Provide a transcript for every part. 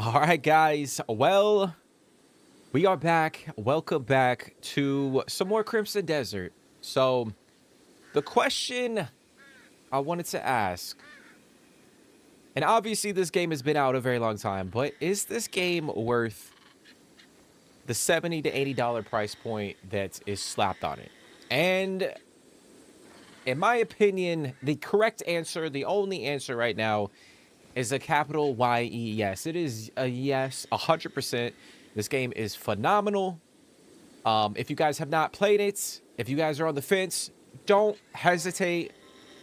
All right, guys. Well, we are back. Welcome back to some more Crimson Desert. So, the question I wanted to ask, and obviously this game has been out a very long time, but is this game worth the $70 to $80 price point that is slapped on it? And in my opinion, the correct answer, the only answer right now, is a capital Y-E yes. It is a yes, 100%. This game is phenomenal. If you guys have not played it, if you guys are on the fence, don't hesitate.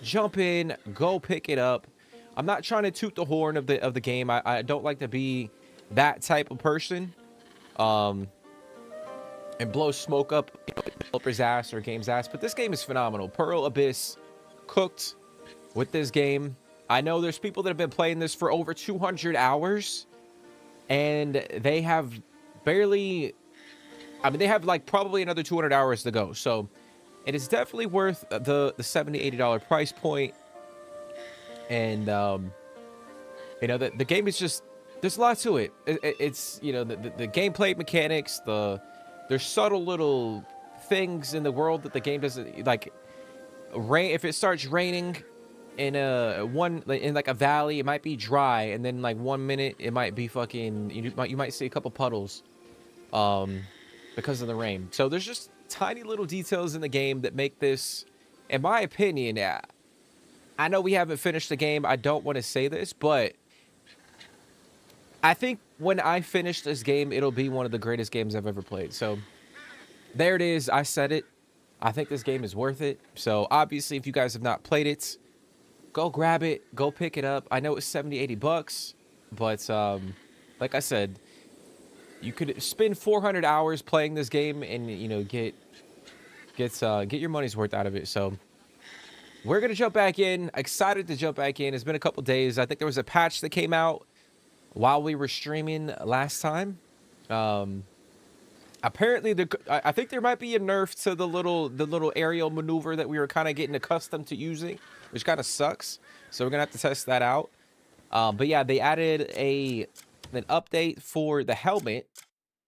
Jump in, go pick it up. I'm not trying to toot the horn of the game. I don't like to be that type of person. And blow smoke up developer's ass or game's ass. But this game is phenomenal. Pearl Abyss cooked with this game. I know there's people that have been playing this for over 200 hours. And they have barely... I mean, they have like probably another 200 hours to go. So it is definitely worth the $70, $80 price point. And, you know, the game is just... There's a lot to it. It's, you know, the gameplay mechanics, there's subtle little things in the world that the game doesn't... Like, rain. If it starts raining in like a valley, it might be dry. And then like 1 minute, it might be fucking... You might see a couple puddles. Because of the rain. So there's just tiny little details in the game that make this, in my opinion, I know we haven't finished the game. I don't want to say this, but I think when I finish this game, it'll be one of the greatest games I've ever played. So there it is. I said it. I think this game is worth it. So obviously, if you guys have not played it, go grab it. Go pick it up. I know it's 70, 80 bucks, but like I said, you could spend 400 hours playing this game and, you know, get your money's worth out of it. So we're going to jump back in. Excited to jump back in. It's been a couple days. I think there was a patch that came out while we were streaming last time. Apparently, I think there might be a nerf to the little aerial maneuver that we were kind of getting accustomed to using, which kind of sucks. So we're going to have to test that out. But yeah, they added an update for the helmet,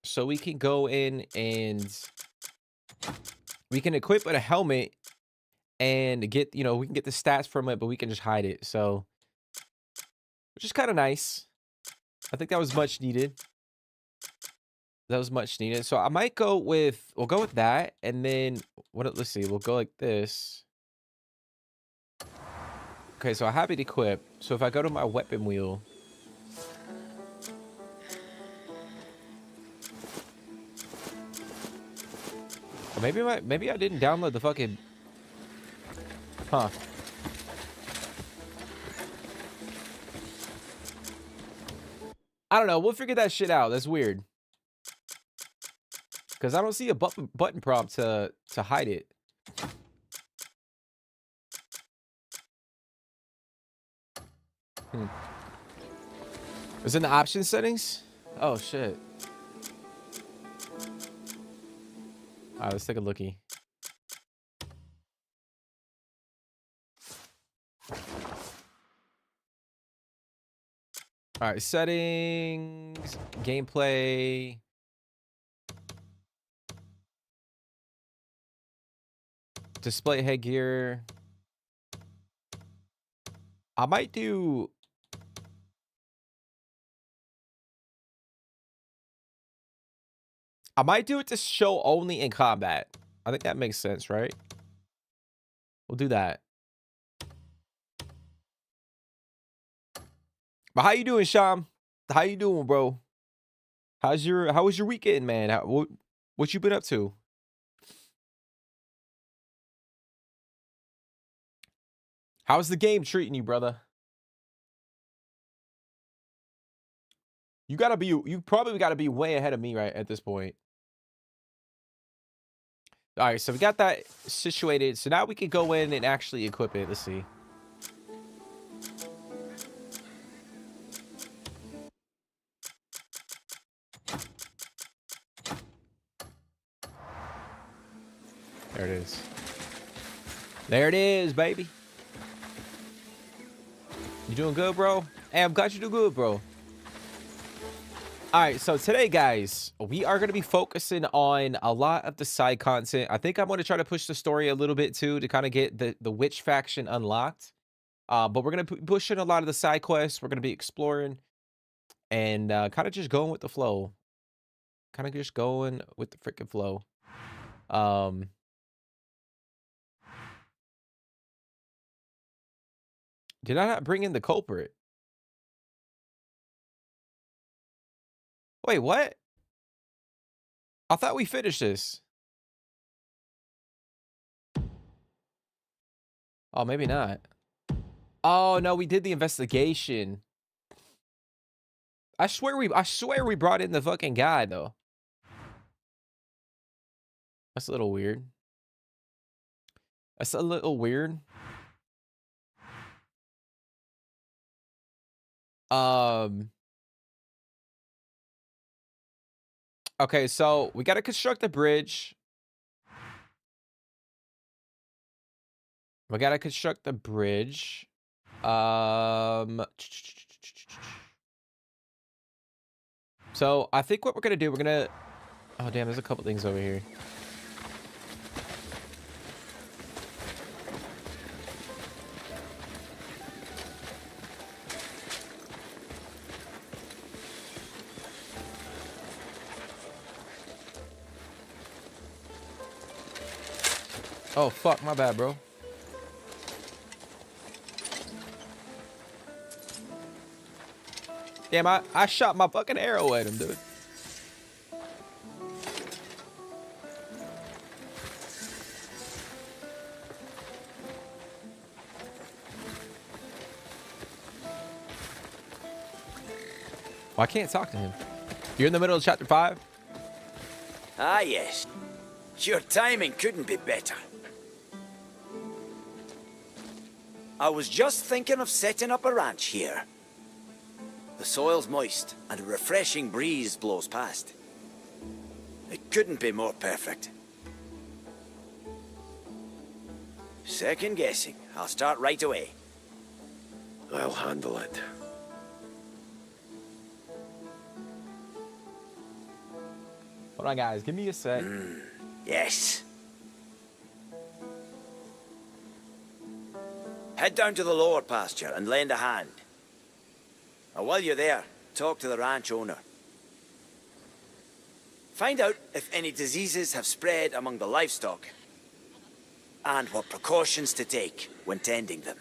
so we can go in and we can equip a helmet and get, you know, we can get the stats from it, but we can just hide it. So, which is kind of nice. I think that was much needed. That was much needed. So I might go with, we'll go with that, and then let's see, we'll go like this. Okay, so I have it equipped. So if I go to my weapon wheel, maybe I didn't download the fucking... Huh. I don't know. We'll figure that shit out. That's weird. Because I don't see a button prompt to hide it. It's in the option settings? Oh, shit. All right, let's take a lookie. All right, settings, gameplay. Display headgear. I might do... I might do it to show only in combat. I think that makes sense, right? We'll do that. But how you doing, Sham? How you doing, bro? How was your weekend, man? What you been up to? How's the game treating you, brother? You probably gotta be way ahead of me right at this point. All right, so we got that situated. So now we can go in and actually equip it. Let's see. There it is. There it is, baby. You doing good, bro? Hey, I'm glad you do good, bro. All right, so today, guys, we are going to be focusing on a lot of the side content. I think I'm going to try to push the story a little bit too to kind of get the witch faction unlocked. But we're going to be pushing a lot of the side quests. We're going to be exploring and kind of just going with the flow. Kind of just going with the freaking flow. Um, did I not bring in the culprit? Wait, what? I thought we finished this. Oh, maybe not. Oh no, we did the investigation. I swear we brought in the fucking guy though. That's a little weird. That's a little weird. Um okay, so we gotta construct a bridge. We gotta construct the bridge. So I think what we're gonna do, we're gonna. Oh damn, there's a couple things over here. Oh fuck, my bad, bro. Damn, I shot my fucking arrow at him, dude. Well, I can't talk to him. You're in the middle of chapter 5? Ah, yes. Your timing couldn't be better. I was just thinking of setting up a ranch here. The soil's moist, and a refreshing breeze blows past. It couldn't be more perfect. Second guessing. I'll start right away. I'll handle it. Hold on, guys. Give me a sec. Yes. Head down to the lower pasture and lend a hand. And while you're there, talk to the ranch owner. Find out if any diseases have spread among the livestock and what precautions to take when tending them.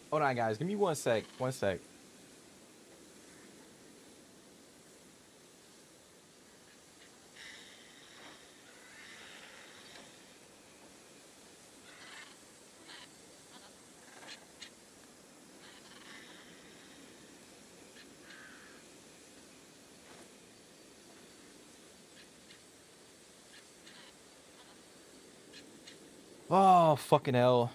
Hold on, guys. Give me 1 sec. 1 sec. Oh, fucking hell.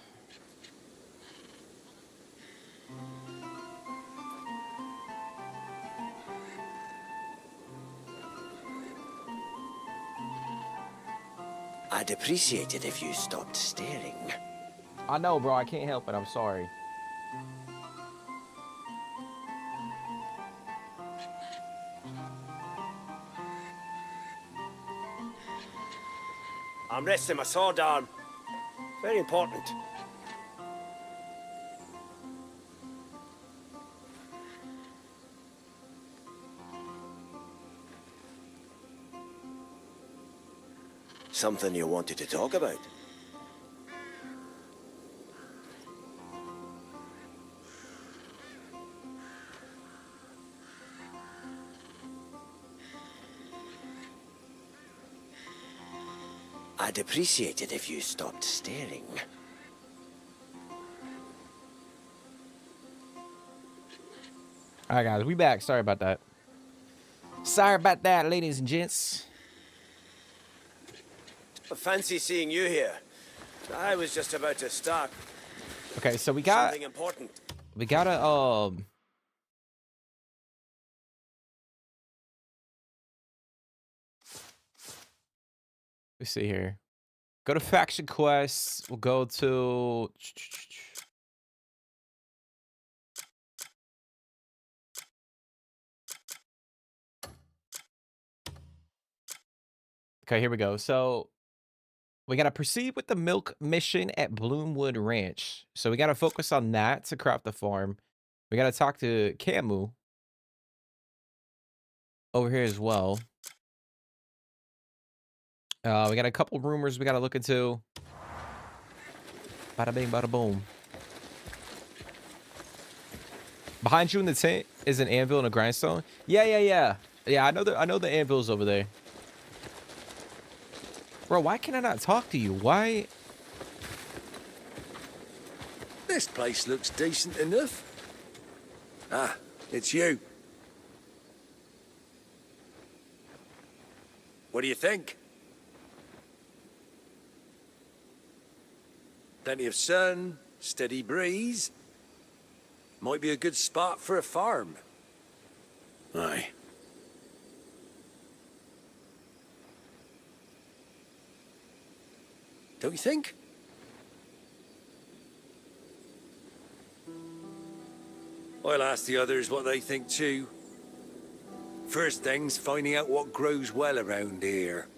I'd appreciate it if you stopped staring. I know, bro. I can't help it. I'm sorry. I'm resting my sword arm. Very important. Something you wanted to talk about? I'd appreciate it if you stopped staring. All right, guys. We back. Sorry about that. Sorry about that, ladies and gents. I fancy seeing you here. I was just about to start. Okay, so we got something important. We gotta Let's see here. Go to faction quests. We'll go to. Okay, here we go. So we got to proceed with the milk mission at Bloomwood Ranch. So we got to focus on that to craft the farm. We got to talk to Camu over here as well. We got a couple rumors we got to look into. Bada bing, bada boom. Behind you in the tent is an anvil and a grindstone. Yeah. I know the anvil's over there. Bro, why can I not talk to you? Why? This place looks decent enough. Ah, it's you. What do you think? Plenty of sun, steady breeze. Might be a good spot for a farm. Aye. Don't you think? I'll ask the others what they think too. First thing's finding out what grows well around here.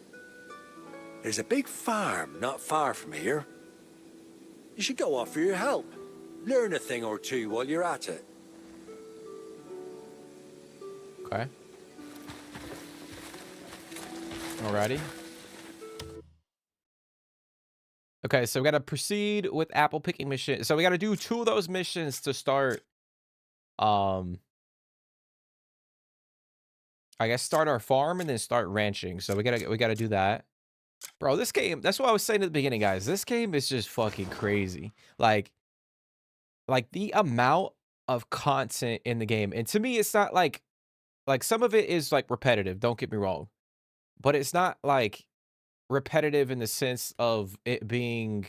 There's a big farm not far from here. You should go offer your help. Learn a thing or two while you're at it. Okay. Alrighty. Okay, so we got to proceed with apple picking mission. So we got to do 2 of those missions to start. I guess start our farm and then start ranching. So we gotta do that. Bro, this game, that's what I was saying at the beginning, guys. This game is just fucking crazy. Like the amount of content in the game. And to me, it's not like some of it is like repetitive, don't get me wrong. But it's not like repetitive in the sense of it being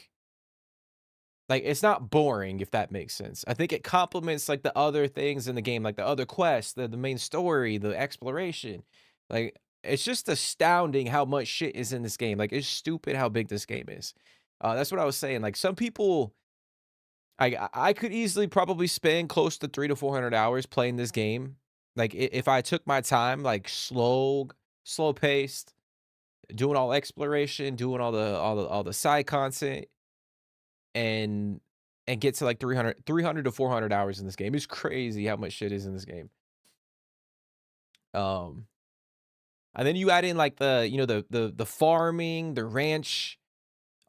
like, it's not boring, if that makes sense. I think it complements like the other things in the game, like the other quests, the main story, the exploration. Like, it's just astounding how much shit is in this game. Like, it's stupid how big this game is. That's what I was saying. Like, some people, I could easily probably spend close to 300 to 400 hours playing this game. Like, if I took my time, like slow paced, doing all exploration, doing all the side content, and get to like 300 to 400 hours in this game. It's crazy how much shit is in this game. And then you add in like the farming, the ranch,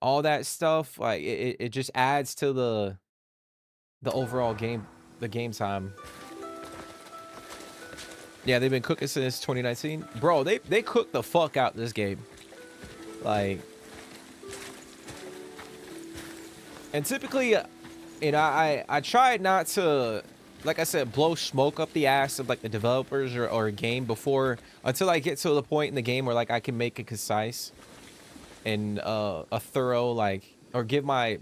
all that stuff. Like it just adds to the overall game, the game time. Yeah, they've been cooking since 2019. Bro, they cooked the fuck out this game. Like, and typically, you know, I try not to, like I said, blow smoke up the ass of like the developers or a game until I get to the point in the game where like I can make it concise and a thorough, like, or give my,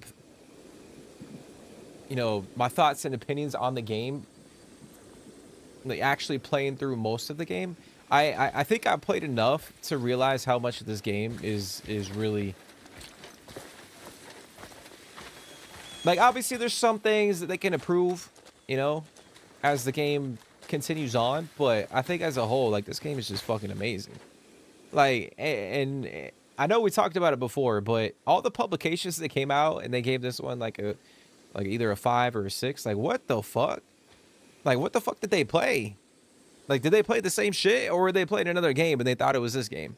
you know, my thoughts and opinions on the game, like actually playing through most of the game. I think I played enough to realize how much of this game is really, like, obviously there's some things that they can improve, you know, as the game continues on, but I think as a whole, like, this game is just fucking amazing. Like, and I know we talked about it before, but all the publications that came out and they gave this one like either a 5 or a 6, like, what the fuck? Like, what the fuck did they play? Like, did they play the same shit, or were they playing another game and they thought it was this game?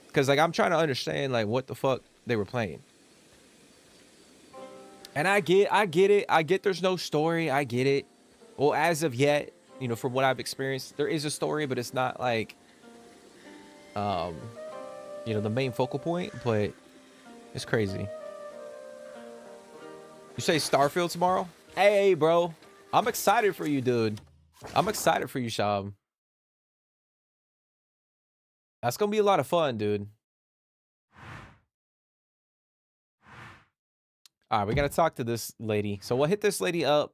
Because, like, I'm trying to understand, like, what the fuck they were playing. And I get it. I get there's no story. I get it. Well, as of yet, you know, from what I've experienced, there is a story, but it's not like, you know, the main focal point, but it's crazy. You say Starfield tomorrow? Hey, bro. I'm excited for you, dude. I'm excited for you, Shab. That's gonna be a lot of fun, dude. All right, we gotta talk to this lady. So we'll hit this lady up.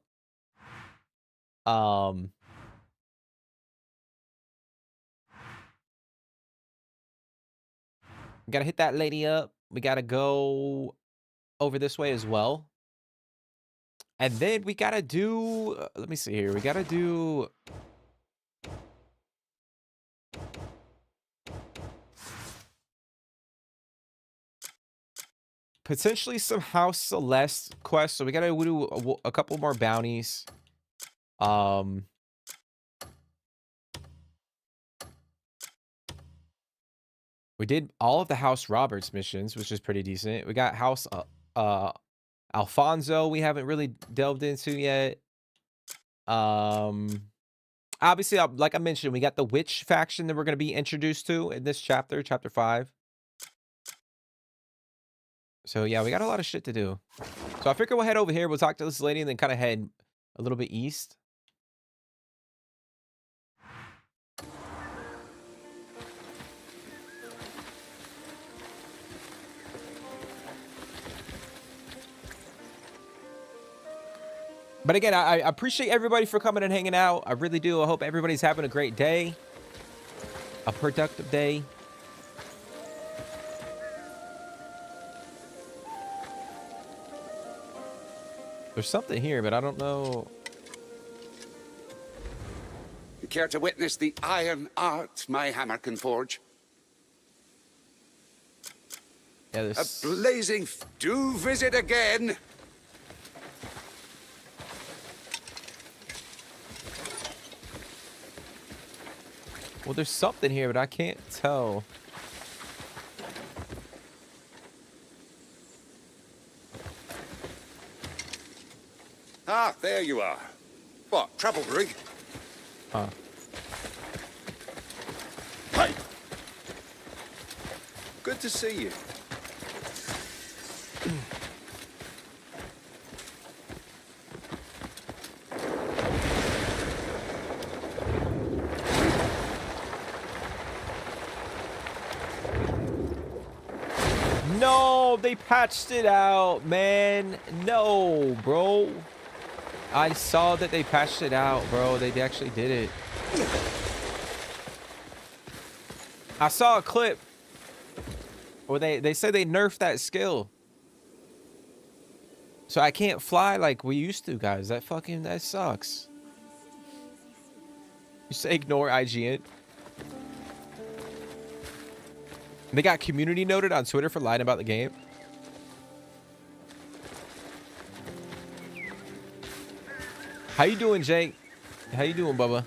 Gotta hit that lady up. We gotta go over this way as well. And then we gotta do, let me see here. We gotta do potentially some House Celeste quests. So we gotta do a couple more bounties. We did all of the House Roberts missions, which is pretty decent. We got House Alfonso we haven't really delved into yet. Obviously, like I mentioned, we got the witch faction that we're going to be introduced to in this chapter, chapter 5. So yeah, we got a lot of shit to do. So I figure we'll head over here, we'll talk to this lady, and then kind of head a little bit east. But again, I appreciate everybody for coming and hanging out. I really do. I hope everybody's having a great day. A productive day. There's something here, but I don't know. You care to witness the iron art my hammer can forge? Yeah, A blazing... Do visit again! Well, there's something here, but I can't tell. Ah, there you are. What, trouble rig? Huh. Hey! Good to see you. No, they patched it out, man. No, bro. I saw that they patched it out, bro. They actually did it. I saw a clip where they said they nerfed that skill. So I can't fly like we used to, guys. That sucks. You say ignore IGN. They got community noted on Twitter for lying about the game. How you doing, Jake? How you doing, Bubba?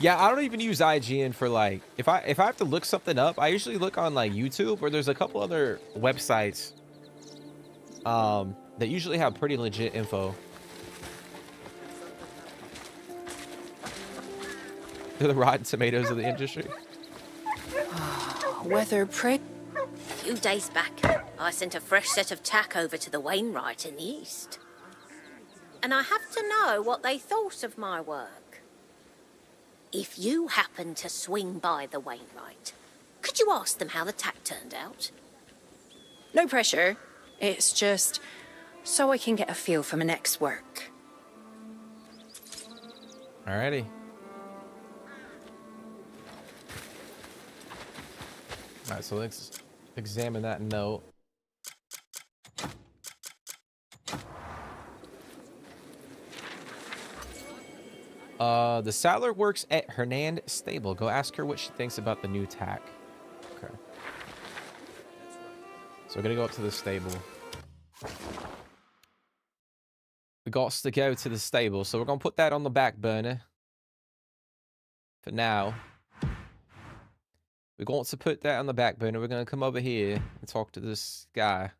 Yeah, I don't even use IGN for like if I have to look something up, I usually look on like YouTube, or there's a couple other websites that usually have pretty legit info. They're the Rotten Tomatoes of the industry. Weather prick. A few days back, I sent a fresh set of tack over to the Wainwright in the east. And I have to know what they thought of my work. If you happen to swing by the Wainwright, could you ask them how the tack turned out? No pressure. It's just so I can get a feel for my next work. Alrighty. Alright, so let's examine that note. The saddler works at Hernand Stable. Go ask her what she thinks about the new tack. Okay. So we're gonna go up to the stable. We got to go to the stable, so we're gonna put that on the back burner for now. We're going to put that on the back burner. We're going to come over here and talk to this guy.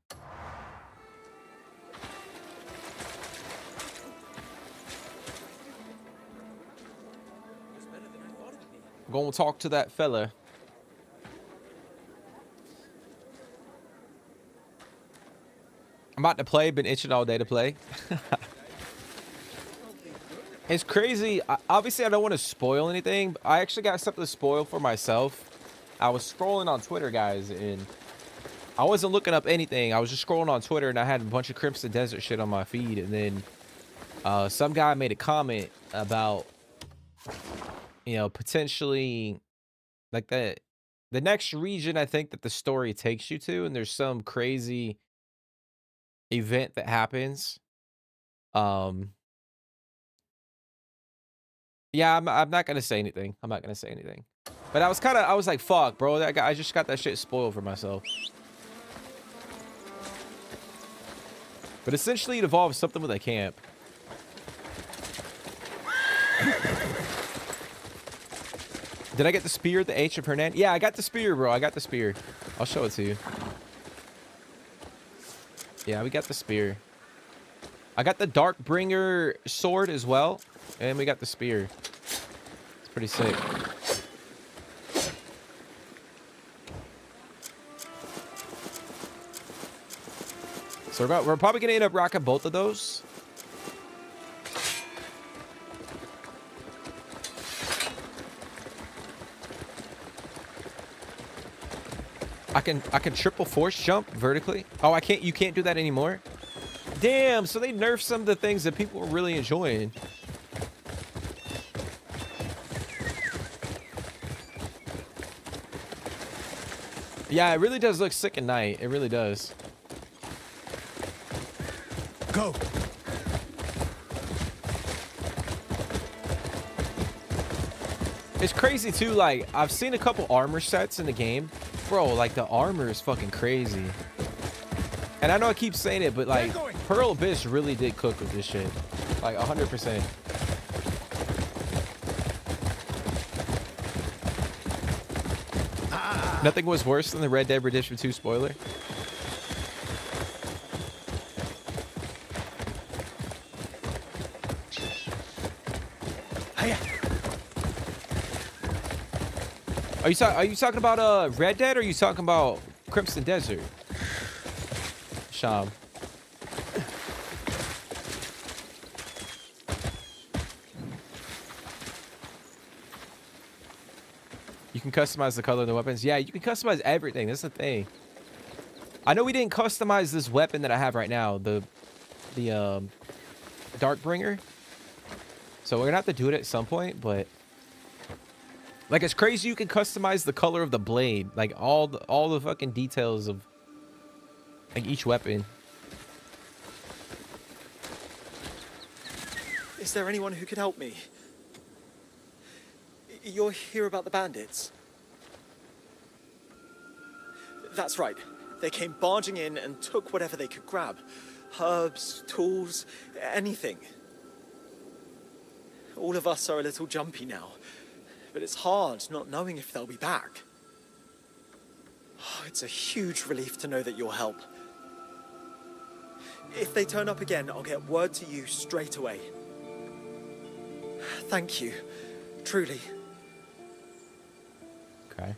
We're going to talk to that fella. I'm about to play. Been itching all day to play. It's crazy. Obviously, I don't want to spoil anything. But I actually got something to spoil for myself. I was scrolling on Twitter, guys, and I wasn't looking up anything. I was just scrolling on Twitter, and I had a bunch of Crimson Desert shit on my feed. And then some guy made a comment about you know, potentially like the next region I think that the story takes you to, and there's some crazy event that happens. Um, yeah, I'm not gonna say anything. I'm not gonna say anything. But I was like, fuck, bro. That guy, I just got that shit spoiled for myself. But essentially, it involves something with a camp. Did I get the spear, the H of Hernan? Yeah, I got the spear, bro. I got the spear. I'll show it to you. Yeah, we got the spear. I got the Darkbringer sword as well. And we got the spear. It's pretty sick. So we're probably going to end up rocking both of those. I can triple force jump vertically. Oh, I can't. You can't do that anymore. Damn. So they nerfed some of the things that people were really enjoying. Yeah, it really does look sick at night. It really does. Go. It's crazy too. Like, I've seen a couple armor sets in the game. Bro, like, the armor is fucking crazy. And I know I keep saying it, but like, Pearl Abyss really did cook with this shit. Like, 100%. Nothing was worse than the Red Dead Redemption 2 spoiler. Are you talking about Red Dead, or are you talking about Crimson Desert? Sham. You can customize the color of the weapons. Yeah, you can customize everything. That's the thing. I know we didn't customize this weapon that I have right now, the Darkbringer. So we're gonna have to do it at some point, but like, it's crazy you can customize the color of the blade, like all the fucking details of like each weapon. Is there anyone who could help me? You're here about the bandits? That's right. They came barging in and took whatever they could grab. Herbs, tools, anything. All of us are a little jumpy now, but it's hard not knowing if they'll be back. Oh, it's a huge relief to know that you'll help. If they turn up again, I'll get word to you straight away. Thank you, truly. Okay.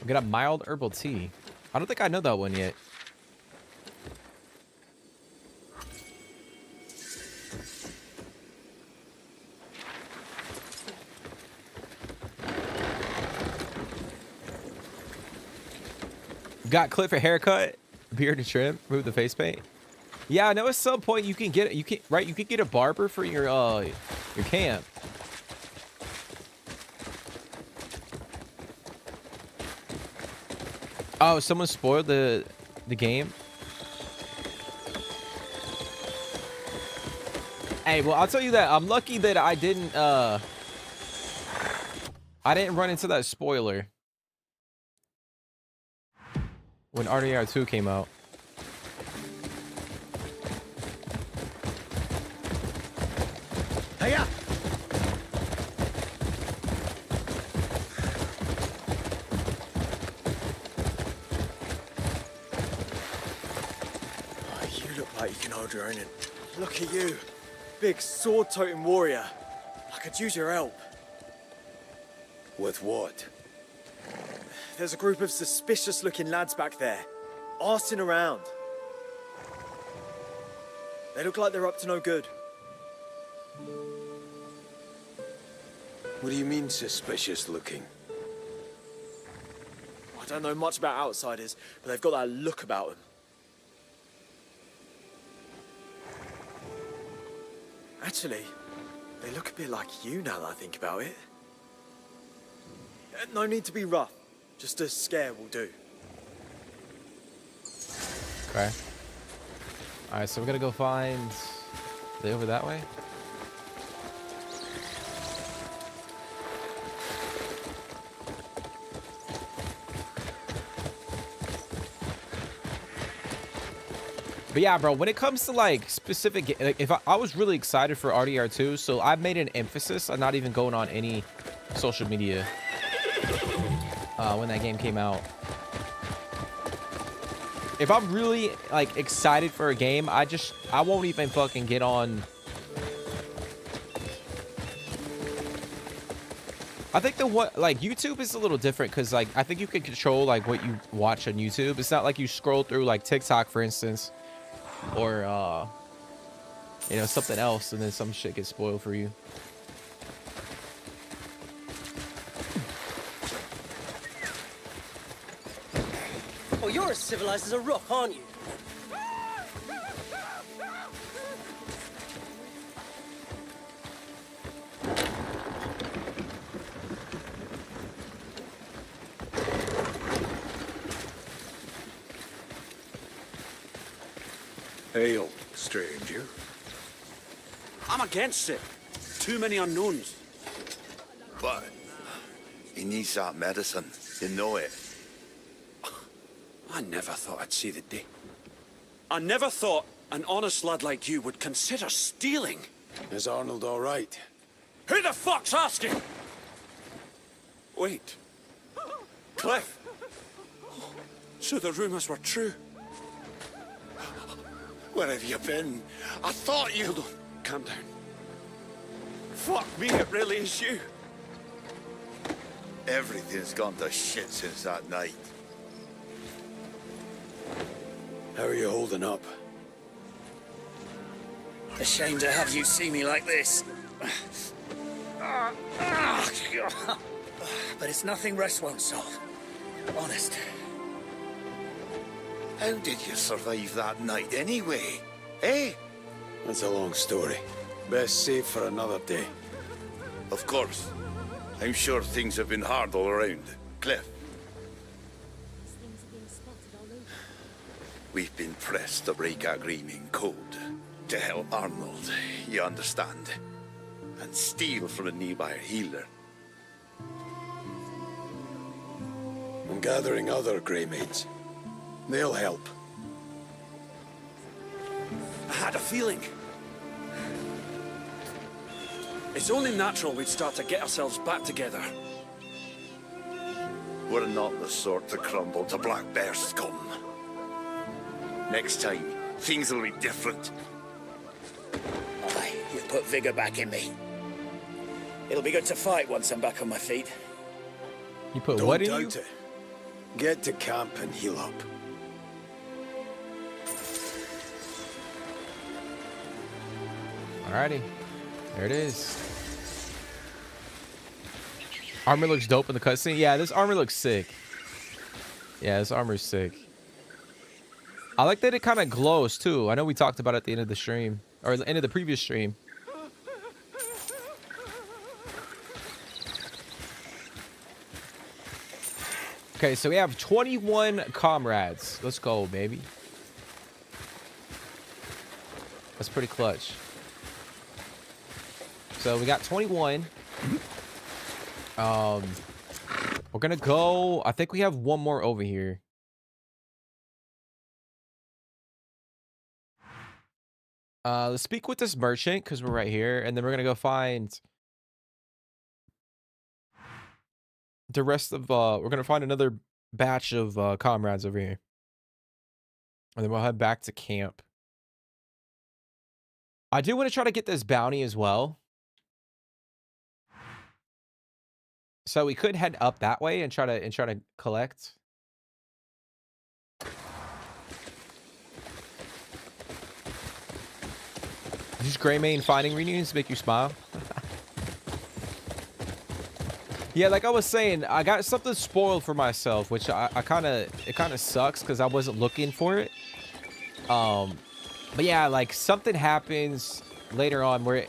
We got a mild herbal tea. I don't think I know that one yet. Got Kliff a haircut, beard and trim, remove the face paint. Yeah, I know at some point you can get you can get a barber for your camp. Oh, someone spoiled the game. Hey, well, I'll tell you that I'm lucky that I didn't run into that spoiler when RDR 2 came out. Hiya! Oh, you look like you can hold your own. Look at you. Big sword-toting warrior. I could use your help. With what? There's a group of suspicious-looking lads back there, arsing around. They look like they're up to no good. What do you mean, suspicious looking? I don't know much about outsiders, but they've got that look about them. Actually, they look a bit like you now that I think about it. No need to be rough. Just a scare will do. Okay. Alright, so we're gonna go find... Are they over that way? But yeah, bro, when it comes to like specific, like if I was really excited for RDR2, so I've made an emphasis on not even going on any social media when that game came out. If I'm really like excited for a game, I won't even fucking get on. I think like YouTube is a little different because like I think you can control like what you watch on YouTube. It's not like you scroll through like TikTok, for instance, or you know, something else, and then some shit gets spoiled for you. Oh, you're as civilized as a rock, aren't you? Hail, stranger. I'm against it. Too many unknowns. But he needs that medicine. You know it. I never thought I'd see the day. I never thought an honest lad like you would consider stealing. Is Arnold all right? Who the fuck's asking? Wait. Kliff. So the rumors were true. Where have you been? I thought you... Hold on. Calm down. Fuck me, it really is you. Everything's gone to shit since that night. How are you holding up? Ashamed to have you see me like this. But it's nothing rest won't solve. Honest. How did you survive that night anyway? Eh? That's a long story. Best save for another day. Of course. I'm sure things have been hard all around. Kliff. We've been pressed to break a Greymane code. To help Arnold, you understand. And steal from a nearby healer. I'm gathering other Greymanes. They'll help. I had a feeling. It's only natural we'd start to get ourselves back together. We're not the sort to crumble to black bear scum. Next time, things will be different. Aye, you've put vigor back in me. It'll be good to fight once I'm back on my feet. You put Don't what in doubt you? it. Get to camp and heal up. Alrighty, there it is. Armor looks dope in the cutscene. Yeah, this armor looks sick. Yeah, this armor's sick. I like that it kind of glows too. I know we talked about it at the end of the stream, or the end of the previous stream. Okay, so we have 21 comrades. Let's go, baby. That's pretty clutch. So we got 21. We're gonna go. I think we have one more over here. Let's speak with this merchant because we're right here, and then we're gonna go find the rest of. We're gonna find another batch of comrades over here, and then we'll head back to camp. I do want to try to get this bounty as well. So we could head up that way and try to collect. These Greymane finding reunions make you smile. Yeah, like I was saying, I got something spoiled for myself, which it kind of sucks because I wasn't looking for it. But yeah, like something happens later on where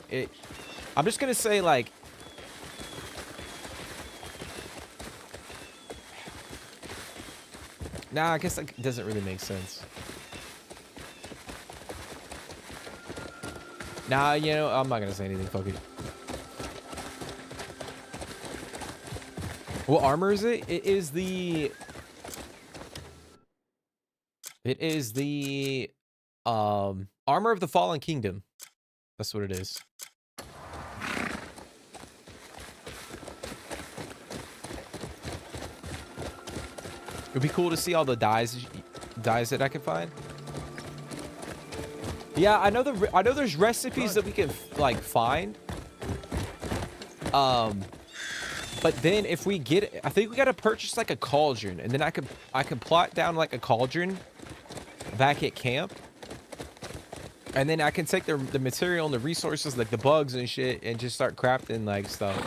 I'm just gonna say like, nah, I guess that doesn't really make sense. Nah, you know, I'm not gonna say anything. Fuck it. What armor is it? It is the armor of the Fallen Kingdom. That's what it is. It'd be cool to see all the dyes that I can find. Yeah, I know there's recipes that we can like find. But then if we get it, I think we gotta purchase like a cauldron, and then I could plot down like a cauldron back at camp, and then I can take the material and the resources like the bugs and shit and just start crafting like stuff.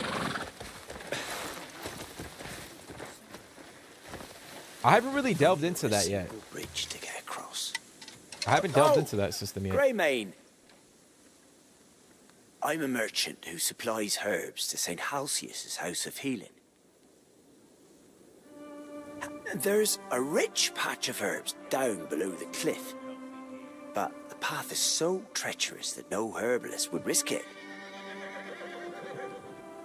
I haven't really delved into that yet. Bridge to get across. I haven't delved into that system yet. Greymane. I'm a merchant who supplies herbs to St. Halcyus's House of Healing. There's a rich patch of herbs down below the cliff, but the path is so treacherous that no herbalist would risk it.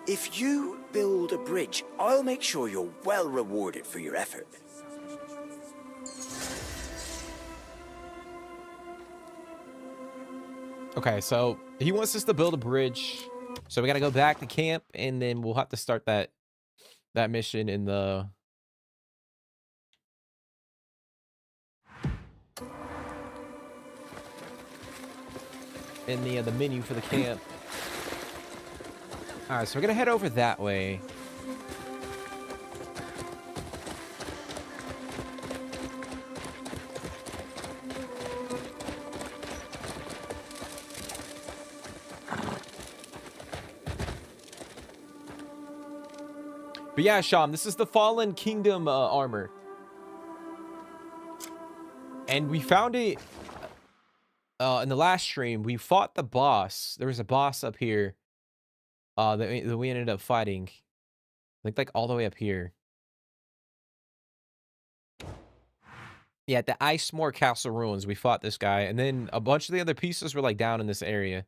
If you build a bridge, I'll make sure you're well rewarded for your effort. Okay, so he wants us to build a bridge. So we gotta go back to camp, and then we'll have to start that mission in the menu for the camp. All right, so we're gonna head over that way. But yeah, Sham, this is the Fallen Kingdom armor. And we found it in the last stream. We fought the boss. There was a boss up here that we ended up fighting. I think like all the way up here. Yeah, at the Icemoor Castle Ruins, we fought this guy. And then a bunch of the other pieces were like down in this area.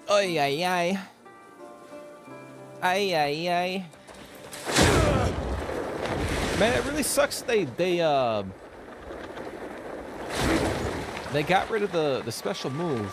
Ay, ay, ay. Ay, ay, ay. Man, it really sucks they got rid of the special move.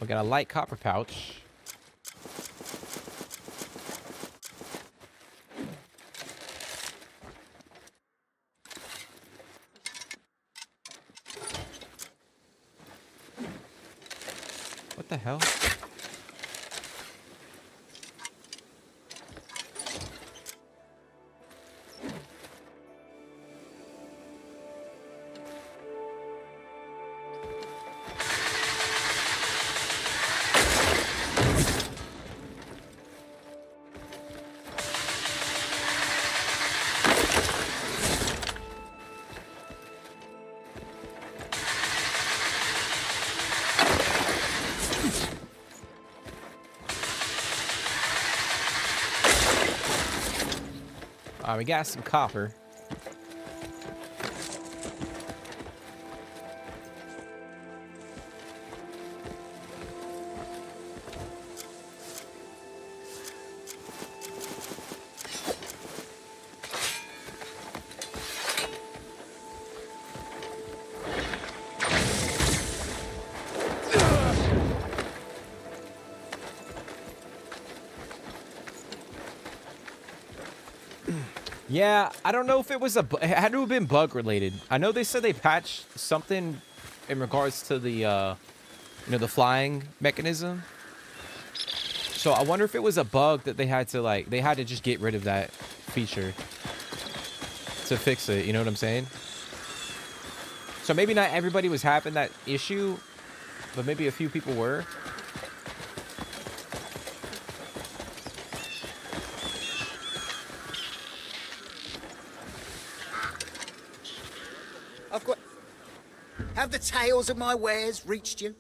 We got a light copper pouch. What the hell? We got some copper. Yeah, I don't know if it was it had to have been bug related. I know they said they patched something in regards to the, you know, the flying mechanism. So I wonder if it was a bug that they had to just get rid of that feature to fix it. You know what I'm saying? So maybe not everybody was having that issue, but maybe a few people were. Have the tales of my wares reached you?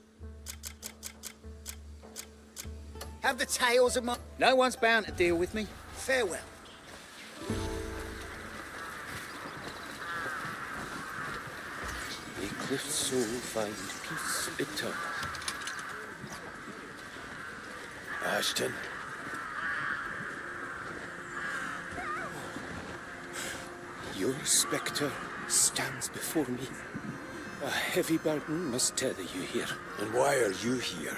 Have the tales of my... No one's bound to deal with me. Farewell. May Kliff's soul find peace eternal. Ashton. Your spectre stands before me. A heavy burden must tether you here. And why are you here?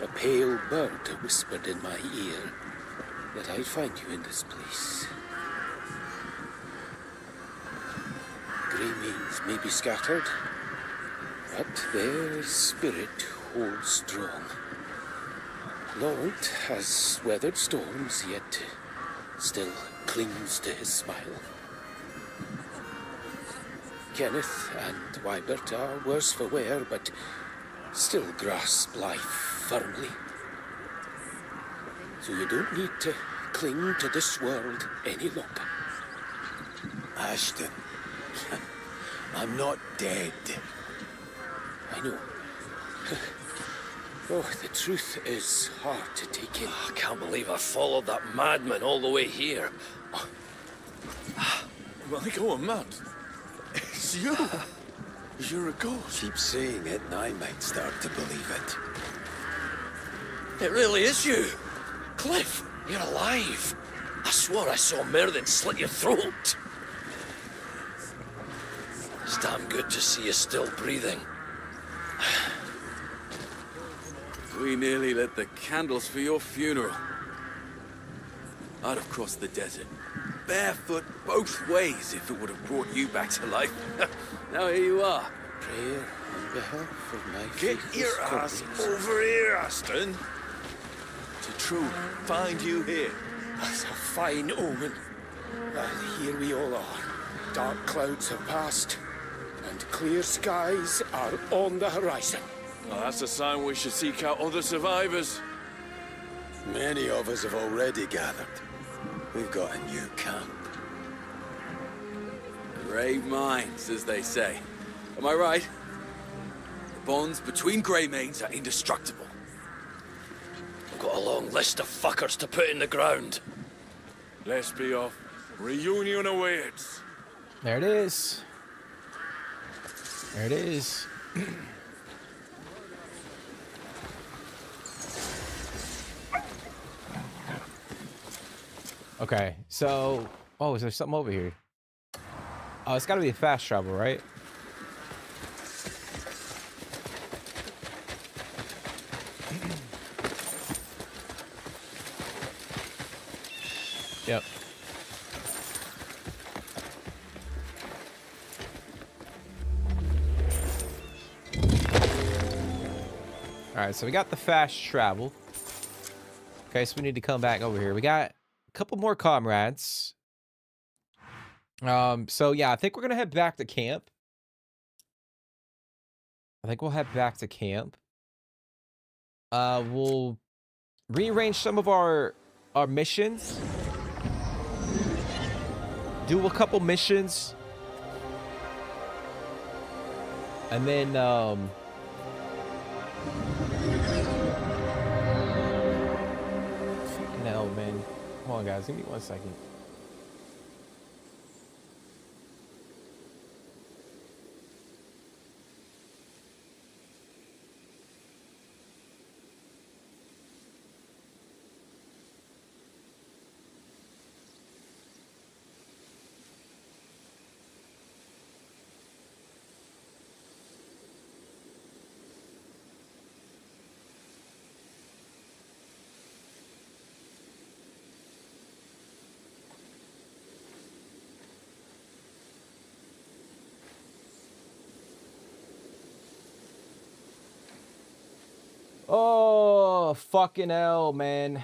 A pale bird whispered in my ear that I'd find you in this place. Greymanes may be scattered, but their spirit holds strong. Laurent has weathered storms, yet still clings to his smile. Kenneth and Wybert are worse for wear, but still grasp life firmly. So you don't need to cling to this world any longer. Ashton, I'm not dead. I know. Oh, the truth is hard to take in. I can't believe I followed that madman all the way here. Am I going mad? It's you! You're a ghost. Keep saying it and I might start to believe it. It really is you. Kliff, you're alive. I swore I saw Merlin slit your throat. It's damn good to see you still breathing. We nearly lit the candles for your funeral. I'd have crossed the desert, barefoot both ways, if it would have brought you back to life. Now here you are. Prayer on behalf of my Get your ass over here, Aston. To truly find you here. That's a fine omen. And here we all are. Dark clouds have passed, and clear skies are on the horizon. Well, that's a sign we should seek out other survivors. Many of us have already gathered. We've got a new camp. Brave minds, as they say. Am I right? The bonds between Greymanes are indestructible. I've got a long list of fuckers to put in the ground. Let's be off. Reunion awaits. There it is. There it is. Okay, so... Oh, is there something over here? Oh, it's gotta be a fast travel, right? Yep. Alright, so we got the fast travel. Okay, so we need to come back over here. We got a couple more comrades. So yeah, I think we're gonna head back to camp. I think we'll head back to camp. We'll rearrange some of our missions. Do a couple missions. And then fucking hell, man. Come on, guys, give me 1 second. Oh, fucking hell, man.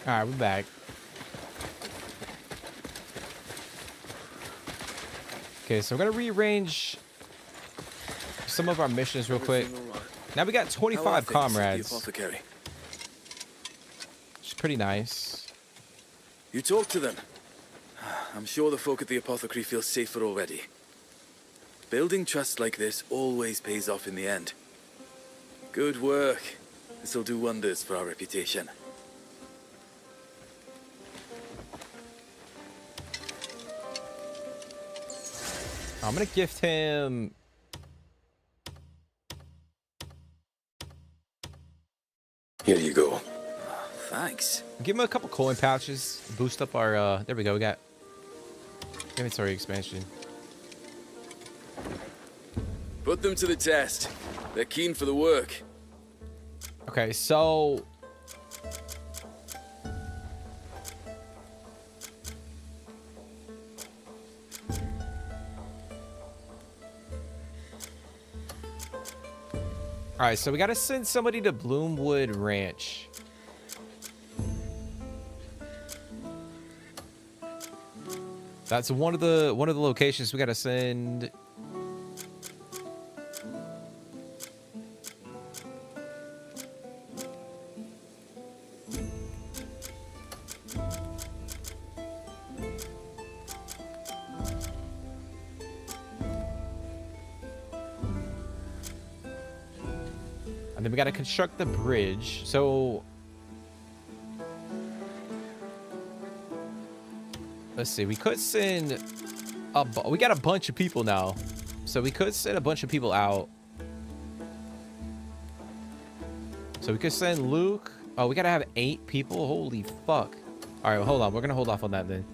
All right, we're back. Okay, so we're gonna rearrange some of our missions real quick. Now we got 25 comrades. Apothecary. Which is pretty nice. You talk to them. I'm sure the folk at the apothecary feel safer already. Building trust like this always pays off in the end. Good work. This'll do wonders for our reputation. I'm gonna gift him. Here you go. Thanks. Give him a couple coin pouches. Boost up our. There we go. We got inventory expansion. Put them to the test. They're keen for the work. Okay, so. All right, so we got to send somebody to Bloomwood Ranch. That's one of the locations we got to send. And then we got to construct the bridge. So let's see. We could send we got a bunch of people now. So we could send a bunch of people out. So we could send Luke. Oh, we got to have 8 people. Holy fuck. All right, well, hold on. We're going to hold off on that then.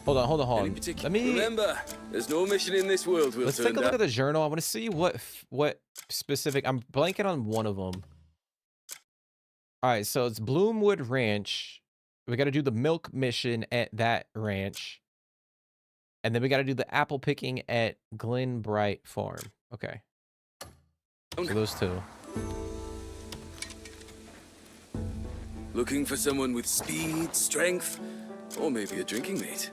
Hold on. Any Let particular... me. Remember, there's no mission in this world we'll Let's turn take a look down. at the journal. I want to see what specific. I'm blanking on one of them. All right, so it's Bloomwood Ranch. We got to do the milk mission at that ranch. And then we got to do the apple picking at Glen Bright Farm. Okay. So those two. Looking for someone with speed, strength, or maybe a drinking mate.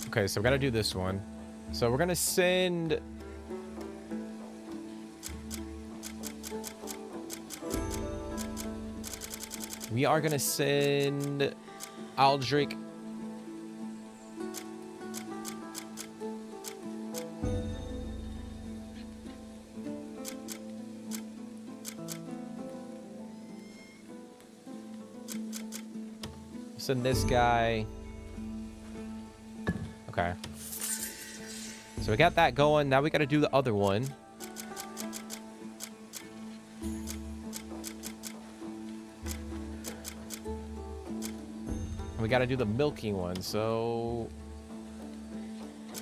Okay, so we got to do this one. So we're going to send... We are going to send Aldrich. Send this guy. Okay. So we got that going. Now we got to do the other one. We got to do the milking one. So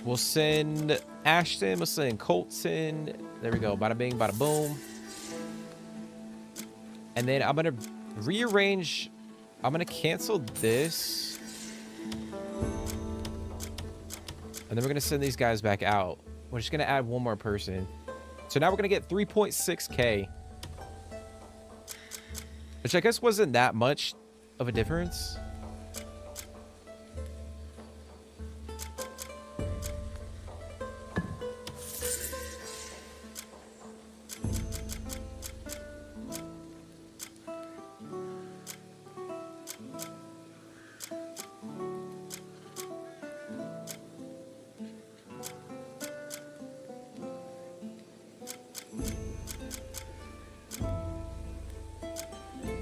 we'll send Ashton. We'll send Colton. There we go. Bada bing, bada boom. And then I'm going to rearrange. I'm going to cancel this. And then we're going to send these guys back out. We're just going to add one more person. So now we're going to get 3.6K. Which I guess wasn't that much of a difference.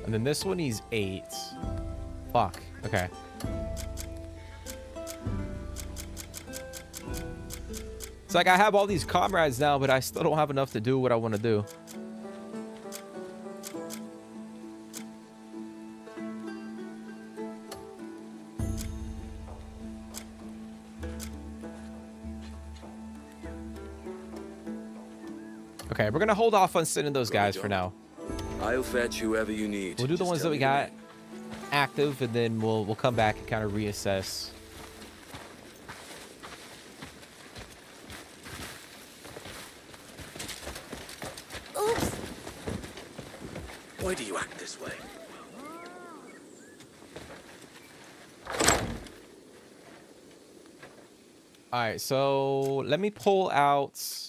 And then this one, he's 8. Fuck. Okay. It's like I have all these comrades now, but I still don't have enough to do what I want to do. Okay, we're going to hold off on sending those guys for now. I'll fetch whoever you need. We'll do the ones that we got active, and then we'll come back and kind of reassess. Oops. Why do you act this way? All right, so let me pull out.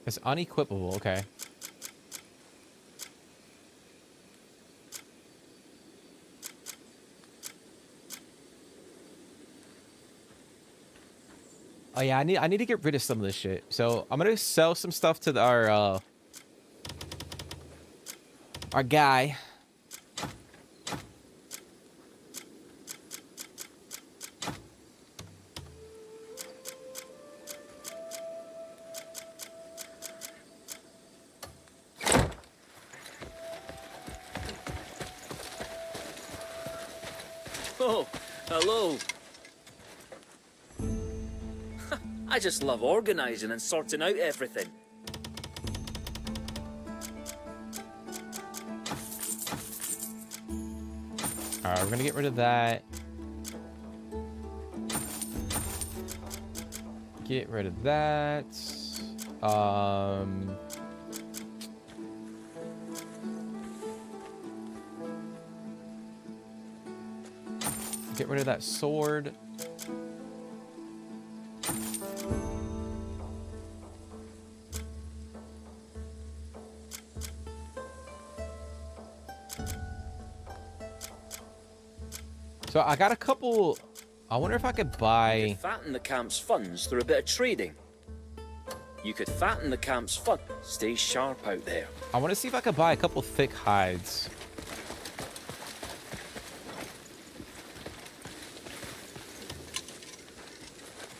It's unequipable, okay. Oh yeah, I need to get rid of some of this shit. So I'm gonna sell some stuff to our guy. Oh, hello. I just love organizing and sorting out everything. All right, we're gonna get rid of that. Get rid of that. Get rid of that sword. So I got a couple. I wonder if I could You buy. could fatten the camp's funds through a bit of trading. You could fatten the camp's fund. Stay sharp out there. I want to see if I could buy a couple thick hides.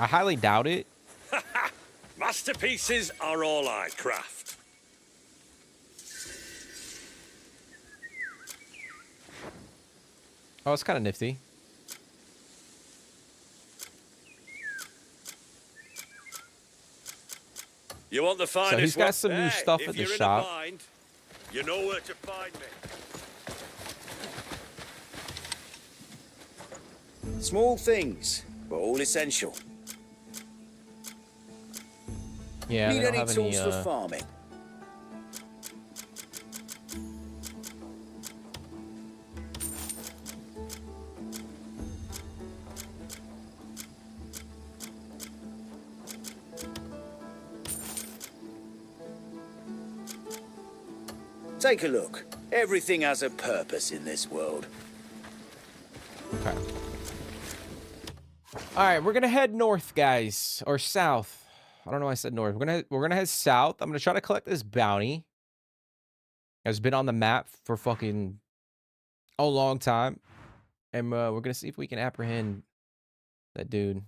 I highly doubt it. Masterpieces are all I craft. Oh, it's kind of nifty. You want the finest? So he's got some new Hey, stuff if at the you're in a shop. bind, you know where to find me. Small things, but all essential. Yeah, Need they don't any have tools any. for farming? Take a look. Everything has a purpose in this world. Okay. All right, we're gonna head north, guys, or south. I don't know why I said north. We're gonna head south. I'm gonna try to collect this bounty. It's been on the map for fucking a long time, and we're gonna see if we can apprehend that dude.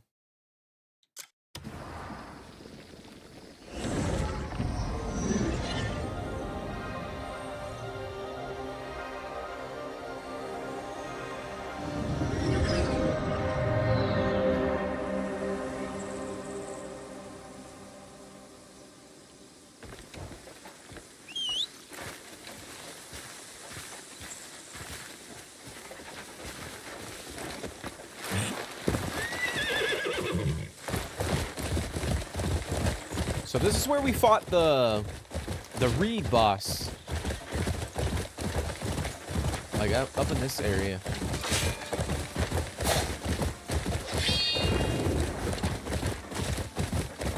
So this is where we fought the Reed boss. Like up in this area.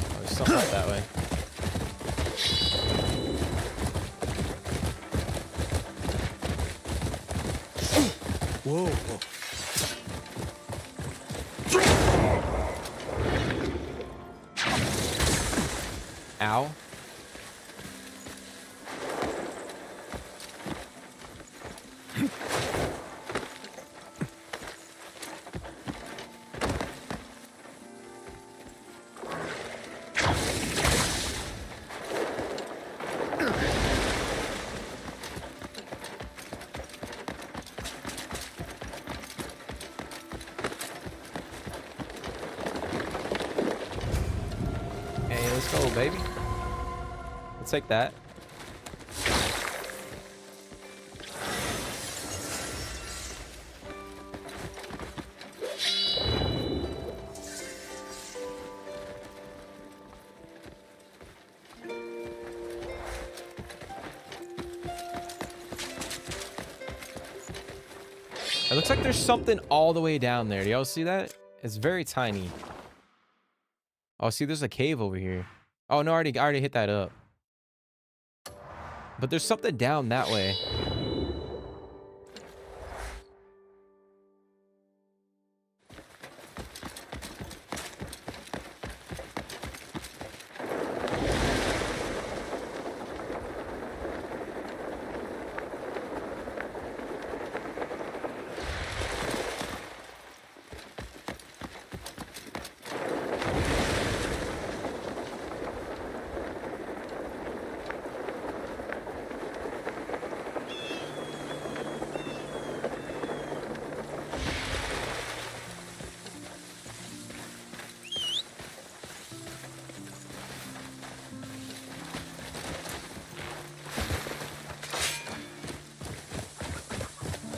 Oh, there's something up that way. Whoa, whoa. Ow. Hey, let's go, baby. Let's take that. It looks like there's something all the way down there. Do y'all see that? It's very tiny. Oh, see, there's a cave over here. Oh, no, I already hit that up. But there's something down that way.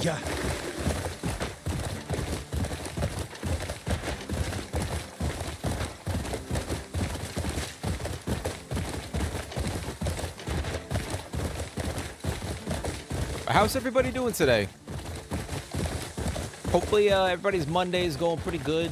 Yeah. How's everybody doing today? Hopefully everybody's Monday is going pretty good.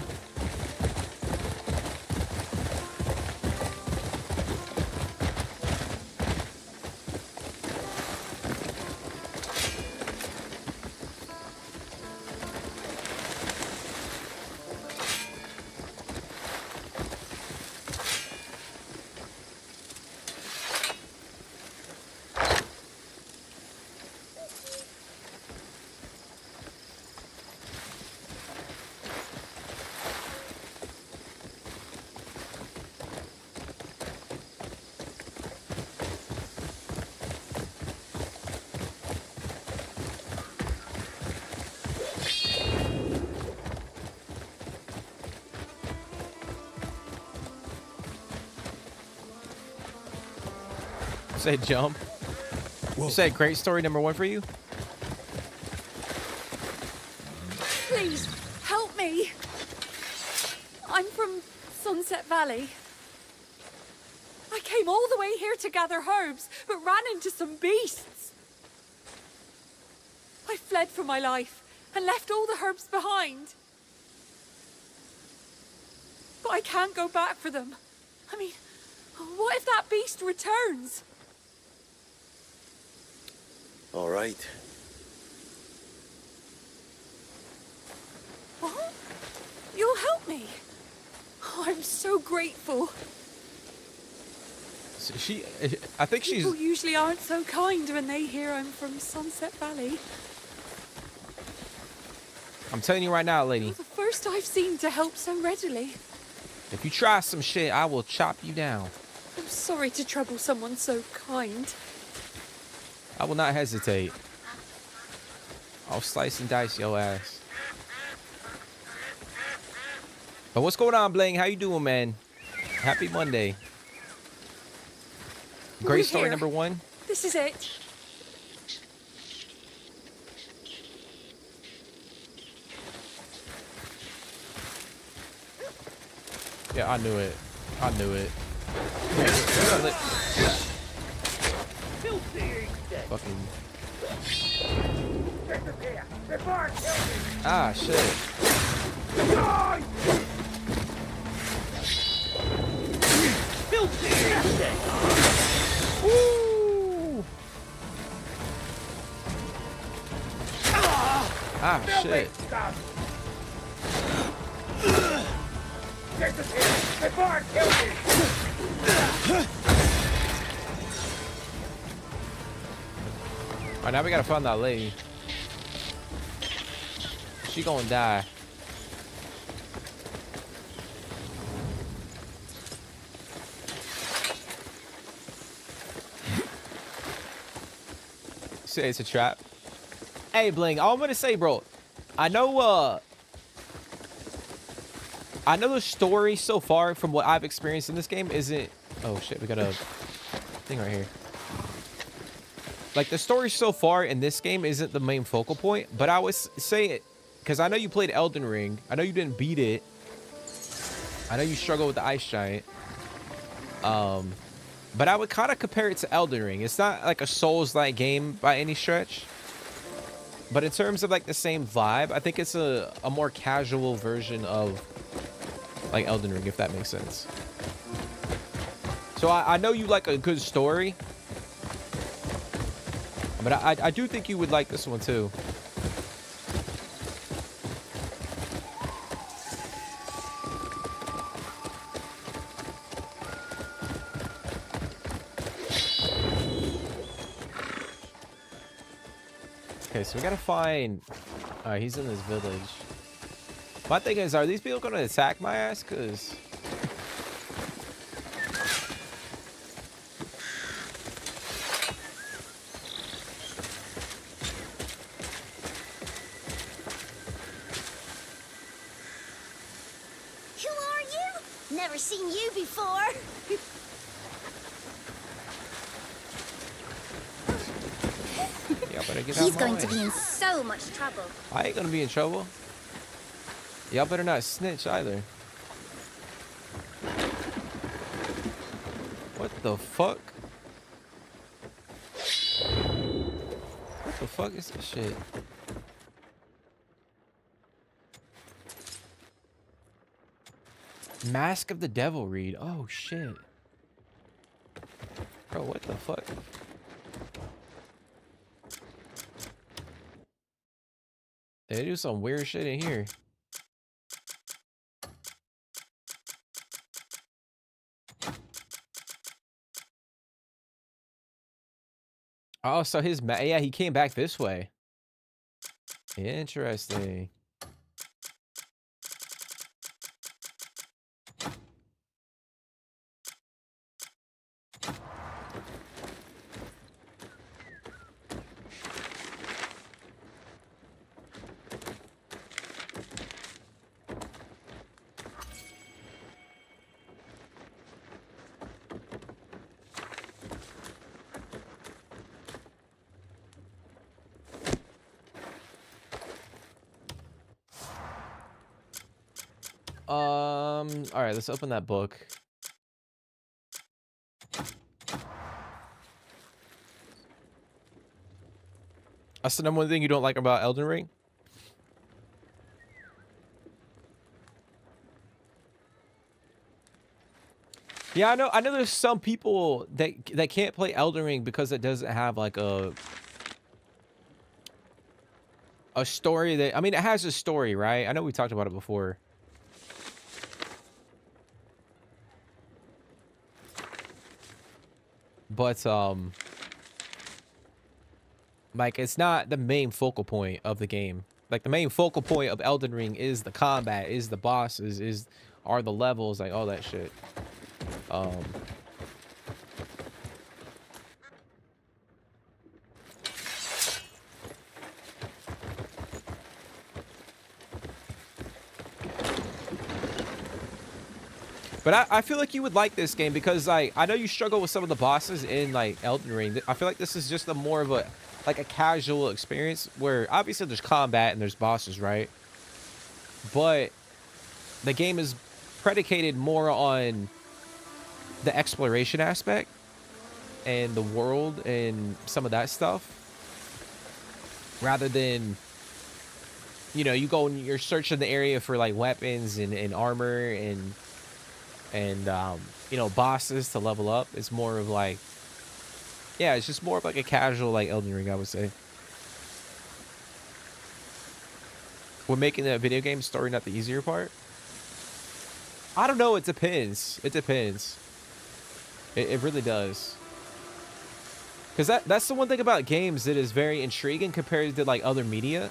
said jump. You said great story number 1 for you? Please, help me. I'm from Sunset Valley. I came all the way here to gather herbs, but ran into some beasts. I fled for my life and left all the herbs behind. But I can't go back for them. I mean, what if that beast returns? All right. What? You'll help me? Oh, I'm so grateful. I think she's... People usually aren't so kind when they hear I'm from Sunset Valley. I'm telling you right now, lady. You're the first I've seen to help so readily. If you try some shit, I will chop you down. I'm sorry to trouble someone so kind. I will not hesitate. I'll slice and dice your ass. But what's going on, Bling? How you doing, man? Happy Monday. Great story here. number 1. This is it. Yeah, I knew it. I knew it. Fucking. Ah, shit. Woo! Ah, shit. Alright, now we gotta find that lady. She gonna die. Say it's a trap. Hey, Bling, all I'm gonna say, bro, I know the story so far from what I've experienced in this game isn't... Oh, shit, we got a thing right here. Like, the story so far in this game isn't the main focal point, but I would say it, because I know you played Elden Ring. I know you didn't beat it. I know you struggle with the Ice Giant. But I would kind of compare it to Elden Ring. It's not like a Souls-like game by any stretch. But in terms of, like, the same vibe, I think it's a more casual version of, like, Elden Ring, if that makes sense. So I know you like a good story. But I do think you would like this one, too. Okay, so we gotta find... Alright, he's in this village. My thing is, are these people gonna attack my ass? Because... Who are you? Never seen you before. Y'all better get out He's my going way. to be in so much trouble. I ain't gonna be in trouble. Y'all better not snitch either. What the fuck? What the fuck is this shit? Mask of the Devil read. Oh shit. Bro, what the fuck? They do some weird shit in here. Oh, so his yeah, he came back this way. Interesting. All right, let's open that book. That's the number one thing you don't like about Elden Ring? Yeah, I know there's some people that can't play Elden Ring because it doesn't have like a story that, I mean, it has a story, right? I know we talked about it before. But like, it's not the main focal point of the game. Like, the main focal point of Elden Ring is the combat, is the bosses, are the levels, like all that shit. But I feel like you would like this game because, like, I know you struggle with some of the bosses in, like, Elden Ring. I feel like this is just a more of a, like, a casual experience where obviously there's combat and there's bosses, right? But the game is predicated more on the exploration aspect and the world and some of that stuff rather than, you know, you go and you're searching the area for, like, weapons and armor and you know, bosses to level up. It's more of like, yeah, it's just more of like a casual, like, Elden Ring, I would say. We're making the video game story not the easier part. I don't know. It depends. It depends. It really does. Because that's the one thing about games that is very intriguing compared to, like, other media,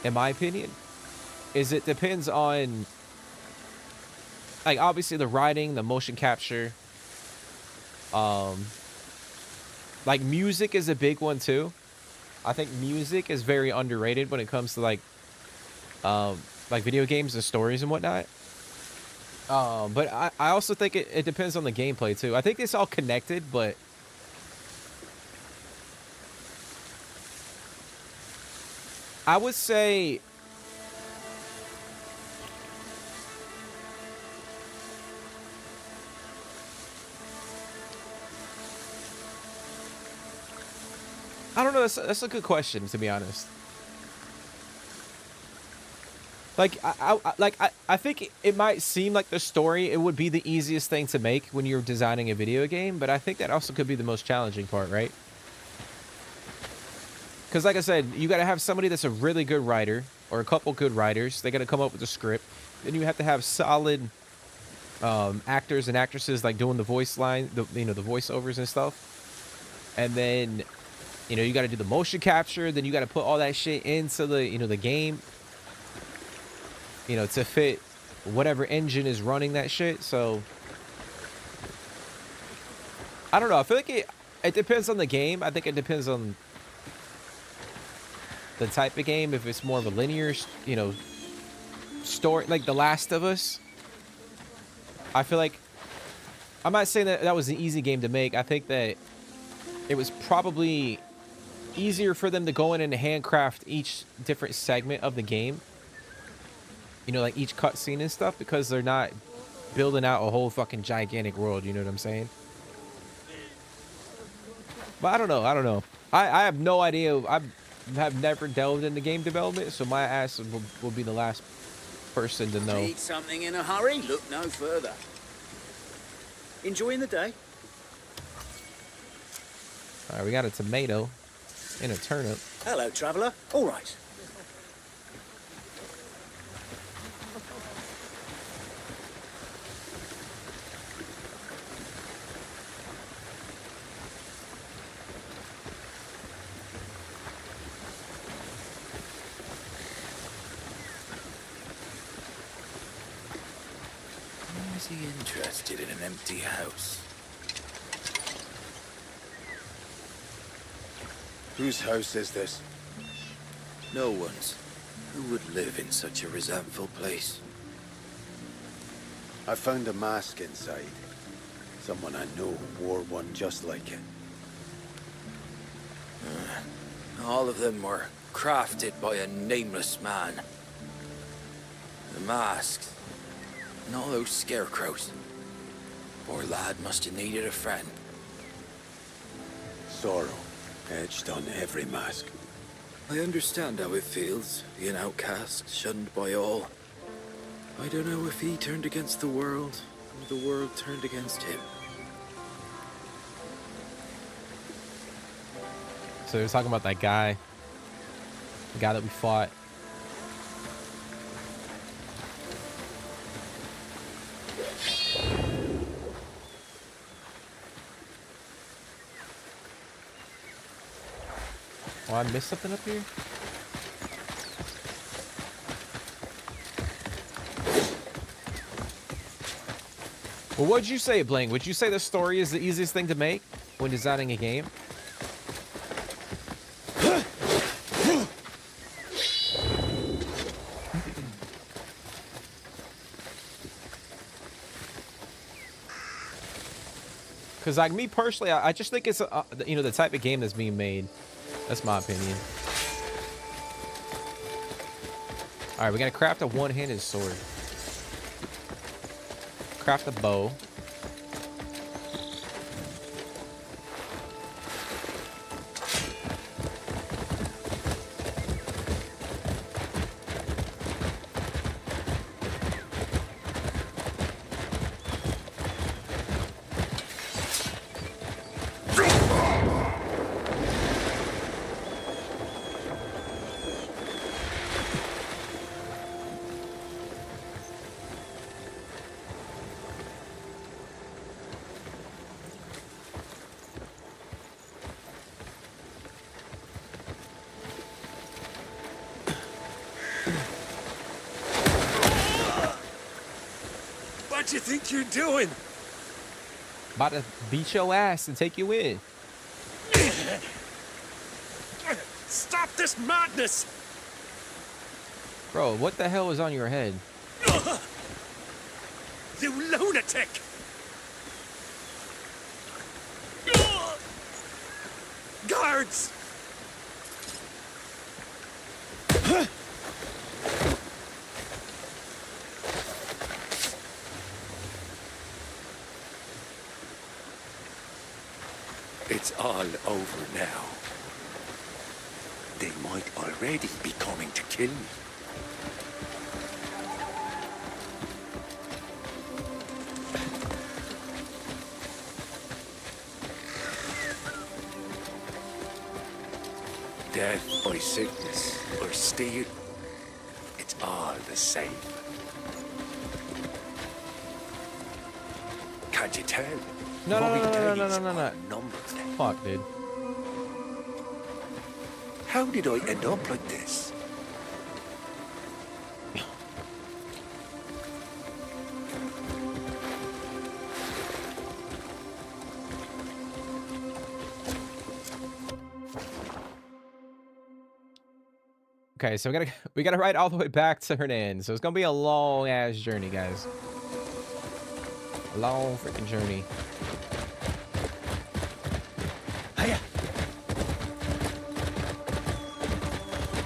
in my opinion, is it depends on, like, obviously the writing, the motion capture, like, music is a big one too. I think music is very underrated when it comes to, like video games and stories and whatnot. But I also think it depends on the gameplay too. I think it's all connected, but I would say I don't know. That's a good question, to be honest. Like, I think it might seem like the story, it would be the easiest thing to make when you're designing a video game, but I think that also could be the most challenging part, right? Because, like I said, you got to have somebody that's a really good writer, or a couple good writers. They got to come up with a script. Then you have to have solid actors and actresses, like, doing the voice line, the voiceovers and stuff. And then, you know, you got to do the motion capture. Then you got to put all that shit into the, the game, to fit whatever engine is running that shit. So, I don't know. I feel like it depends on the game. I think it depends on the type of game. If it's more of a linear, story, like The Last of Us, I feel like, I'm not saying that was an easy game to make. I think that it was probably easier for them to go in and handcraft each different segment of the game, like each cutscene and stuff, because they're not building out a whole fucking gigantic world. You know what I'm saying? But I don't know. I have no idea. I have never delved into game development, so my ass will be the last person to know. Need something in a hurry? Look no further. Enjoying the day? All right, we got a tomato and a turnip. Hello, traveller. All right. Is he interested in an empty house? Whose house is this? No one's. Who would live in such a resentful place? I found a mask inside. Someone I know wore one just like it. All of them were crafted by a nameless man. The masks. And all those scarecrows. Poor lad must have needed a friend. Sorrow etched on every mask. I understand how it feels, being outcast, shunned by all. I don't know if he turned against the world, or the world turned against him. So they're talking about that guy. The guy that we fought. Oh, I missed something up here? Well, what'd you say, Bling? Would you say the story is the easiest thing to make when designing a game? Because, like, me personally, I just think it's, you know, the type of game that's being made. That's my opinion. All right, we're going to craft a one-handed sword. Craft a bow. What do you think you're doing? About to beat your ass and take you in. Stop this madness! Bro, what the hell is on your head? You lunatic! Guards! It's all over now. They might already be coming to kill me. Death by sickness or steal, it's all the same. Can't you tell? No. Fuck, dude. How did I end up like this? Okay, so we gotta ride all the way back to Hernan. So it's gonna be a long ass journey, guys. A long freaking journey.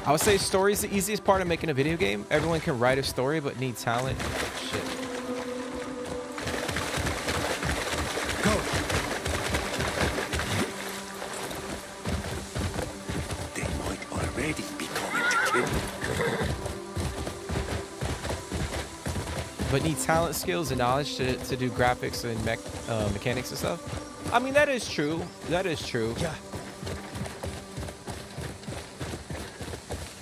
I would say story is the easiest part of making a video game. Everyone can write a story, but need talent. Shit. Go. They might already be coming to kill me. But need talent, skills, and knowledge to do graphics and mechanics and stuff. I mean, that is true. That is true. Yeah.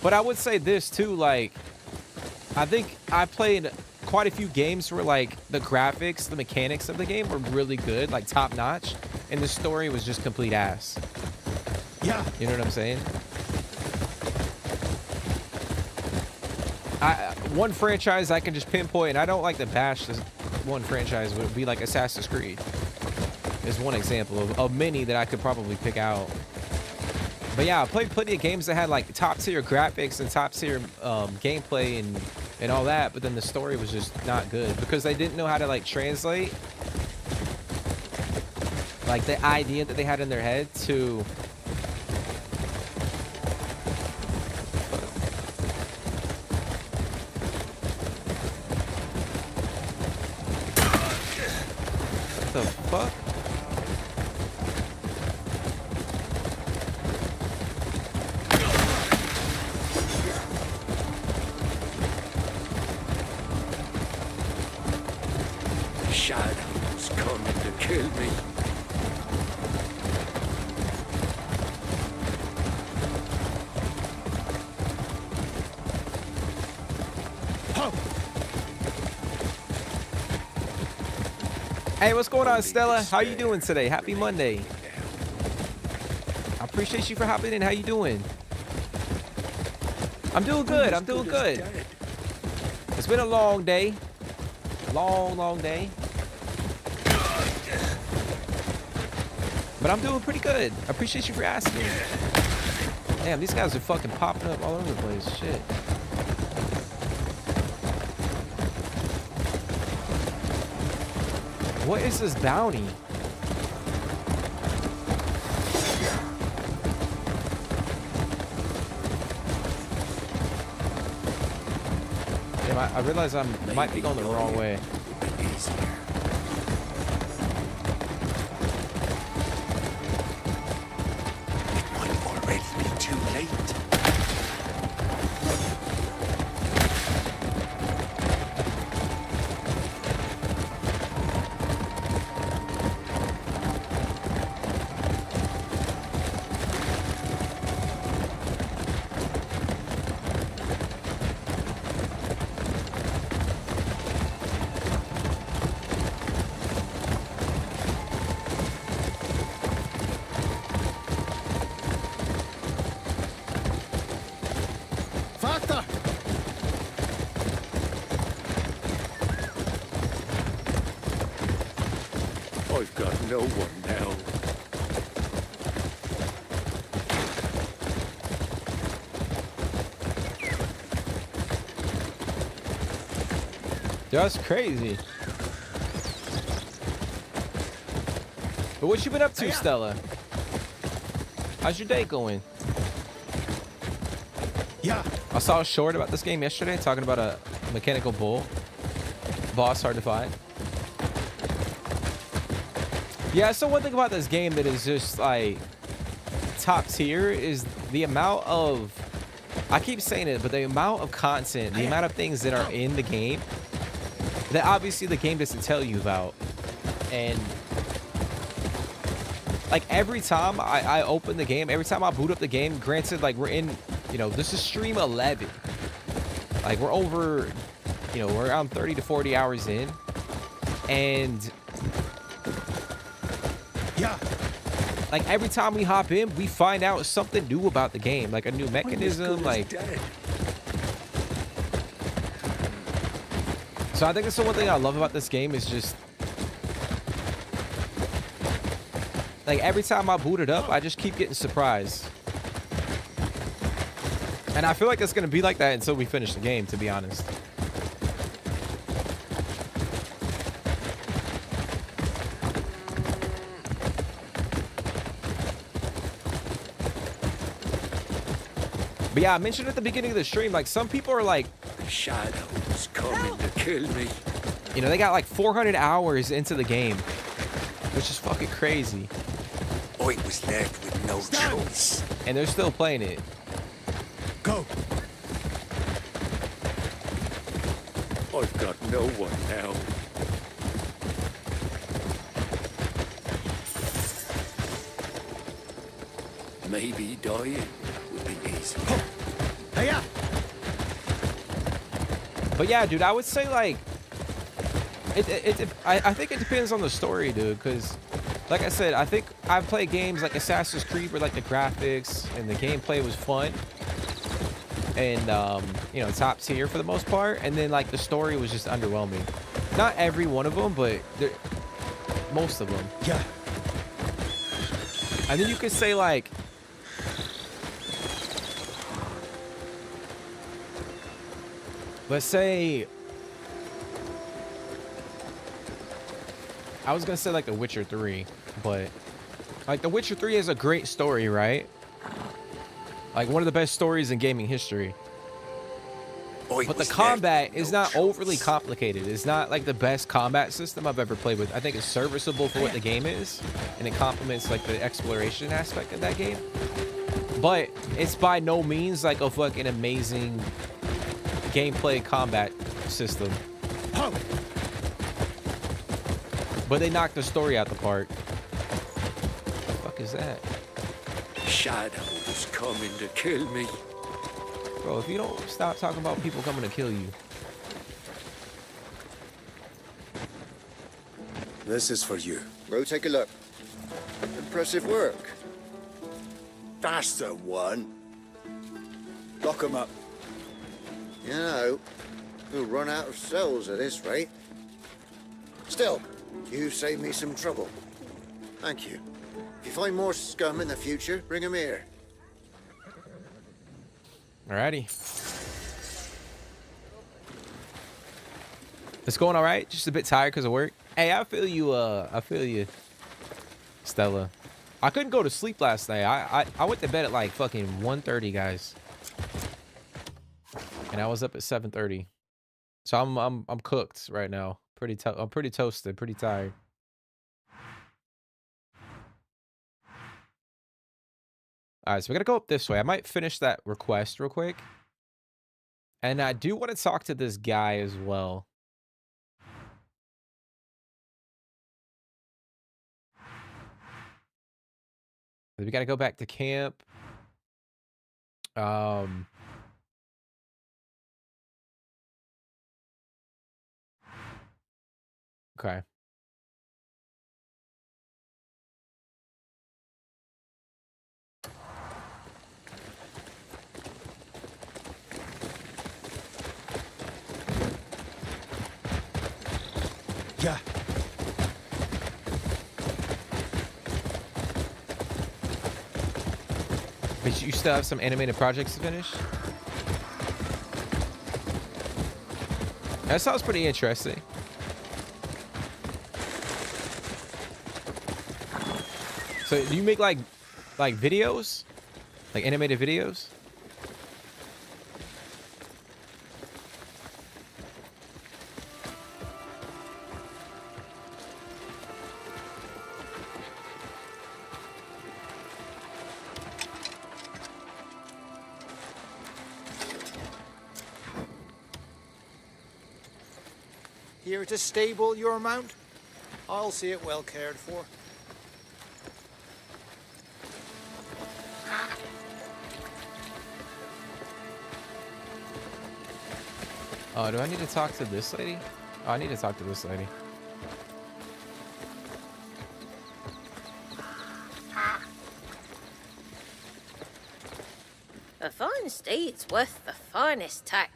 But I would say this too, like, I think I played quite a few games where, like, the graphics, the mechanics of the game were really good, like top notch, and the story was just complete ass. Yeah. You know what I'm saying? One franchise I can just pinpoint, and I don't like to bash this one franchise, would be like Assassin's Creed. Is one example of many that I could probably pick out. But yeah, I played plenty of games that had like top tier graphics and top tier gameplay and all that, but then the story was just not good because they didn't know how to like translate like the idea that they had in their head to the fuck? Shadows coming to kill me. Hey, what's going on, Stella? How you doing today? Happy Monday. I appreciate you for hopping in. How you doing? I'm doing good. I'm doing good. It's been a long day. Long day. But I'm doing pretty good. I appreciate you for asking. Damn, these guys are fucking popping up all over the place. Shit. What is this bounty? Damn, I realize I might be going the wrong way. I've got no one now. That's crazy. But what you been up to, Stella? How's your day going? Yeah. I saw a short about this game yesterday talking about a mechanical bull. Boss hard to find. Yeah, so one thing about this game that is just like top tier is the amount of, I keep saying it, but the amount of content, the amount of things that are in the game that obviously the game doesn't tell you about. And like every time I open the game, every time I boot up the game, granted, like we're in, you know, this is stream 11. Like we're over, you know, we're around 30 to 40 hours in. And yeah, like every time we hop in, we find out something new about the game, like a new mechanism, like. So I think that's the one thing I love about this game is just like every time I boot it up, I just keep getting surprised. And I feel like it's gonna be like that until we finish the game, to be honest. But yeah, I mentioned at the beginning of the stream, like some people are like, shadows coming to kill me. You know, they got like 400 hours into the game, which is fucking crazy. I was left with no choice. And they're still playing it. Go. I've got no one now. Maybe dying would be easy. Hey-ya! But yeah, dude, I would say like I think it depends on the story, dude, because like I said, I think I've played games like Assassin's Creed where like the graphics and the gameplay was fun and you know, top tier for the most part, and then like the story was just underwhelming. Not every one of them, but most of them. Yeah. And then you could say like let's say, I was gonna say like The Witcher 3, but like The Witcher 3 is a great story, right? Like one of the best stories in gaming history. But the combat is not overly complicated. It's not like the best combat system I've ever played with. I think it's serviceable for what the game is, and it complements like the exploration aspect of that game. But it's by no means like a fucking amazing gameplay combat system. But they knocked the story out the park. What the fuck is that? Shadows coming to kill me. Bro, if you don't stop talking about people coming to kill you. This is for you. Go take a look. Impressive work. That's the one. Lock 'em up. You know, we'll run out of cells at this rate. Still, you saved me some trouble. Thank you. If you find more scum in the future, bring 'em here. Alrighty. It's going all right. Just a bit tired because of work. Hey, I feel you, Stella. I couldn't go to sleep last night. I went to bed at like fucking 1:30, guys. And I was up at 7:30. So I'm cooked right now. I'm pretty toasted, pretty tired. All right, so we're gonna go up this way. I might finish that request real quick. And I do want to talk to this guy as well. We gotta go back to camp. Okay. Yeah. But you still have some animated projects to finish? That sounds pretty interesting. So do you make like videos? Like animated videos? Here to stable your mount? I'll see it well cared for. Oh, do I need to talk to this lady? Oh, I need to talk to this lady. A fine steed's worth the finest tack.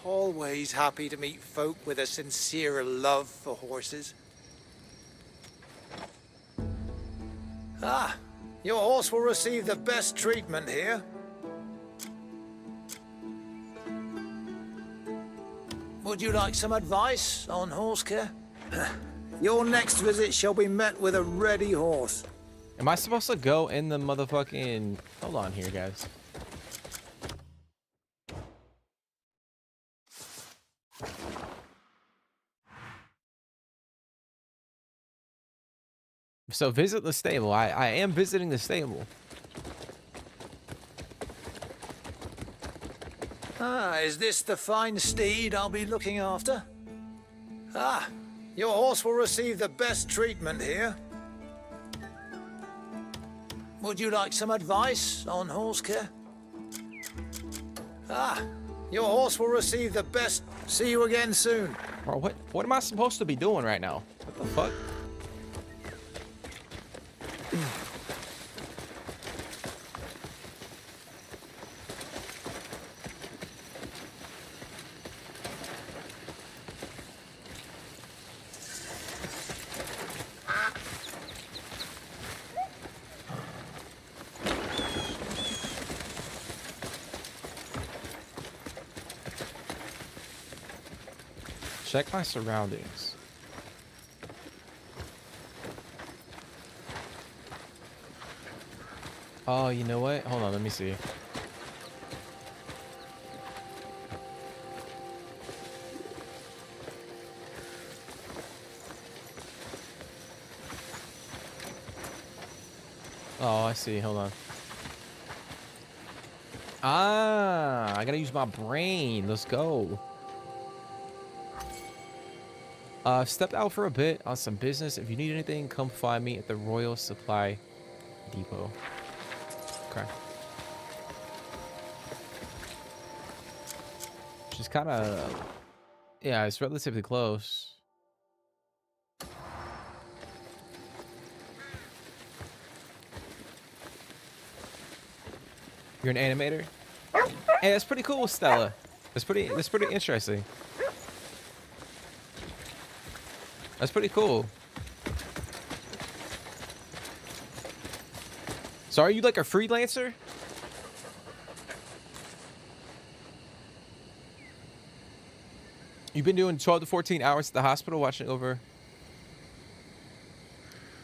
Always happy to meet folk with a sincere love for horses. Ah, your horse will receive the best treatment here. Would you like some advice on horse care? Your next visit shall be met with a ready horse. Am I supposed to go in the motherfucking... Hold on here, guys. So visit the stable. I am visiting the stable. Ah, is this the fine steed I'll be looking after? Ah, your horse will receive the best treatment here. Would you like some advice on horse care? Ah, your horse will receive the best. See you again soon. Bro, what am I supposed to be doing right now? What the fuck? Check my surroundings. Oh, you know what? Hold on, let me see. Oh, I see. Hold on. Ah, I gotta use my brain. Let's go. Stepped out for a bit on some business. If you need anything, come find me at the Royal Supply Depot. Okay. Which is kind of... Yeah, it's relatively close. You're an animator? Hey, that's pretty cool, Stella. That's pretty interesting. That's pretty cool. So are you like a freelancer? You've been doing 12 to 14 hours at the hospital watching over...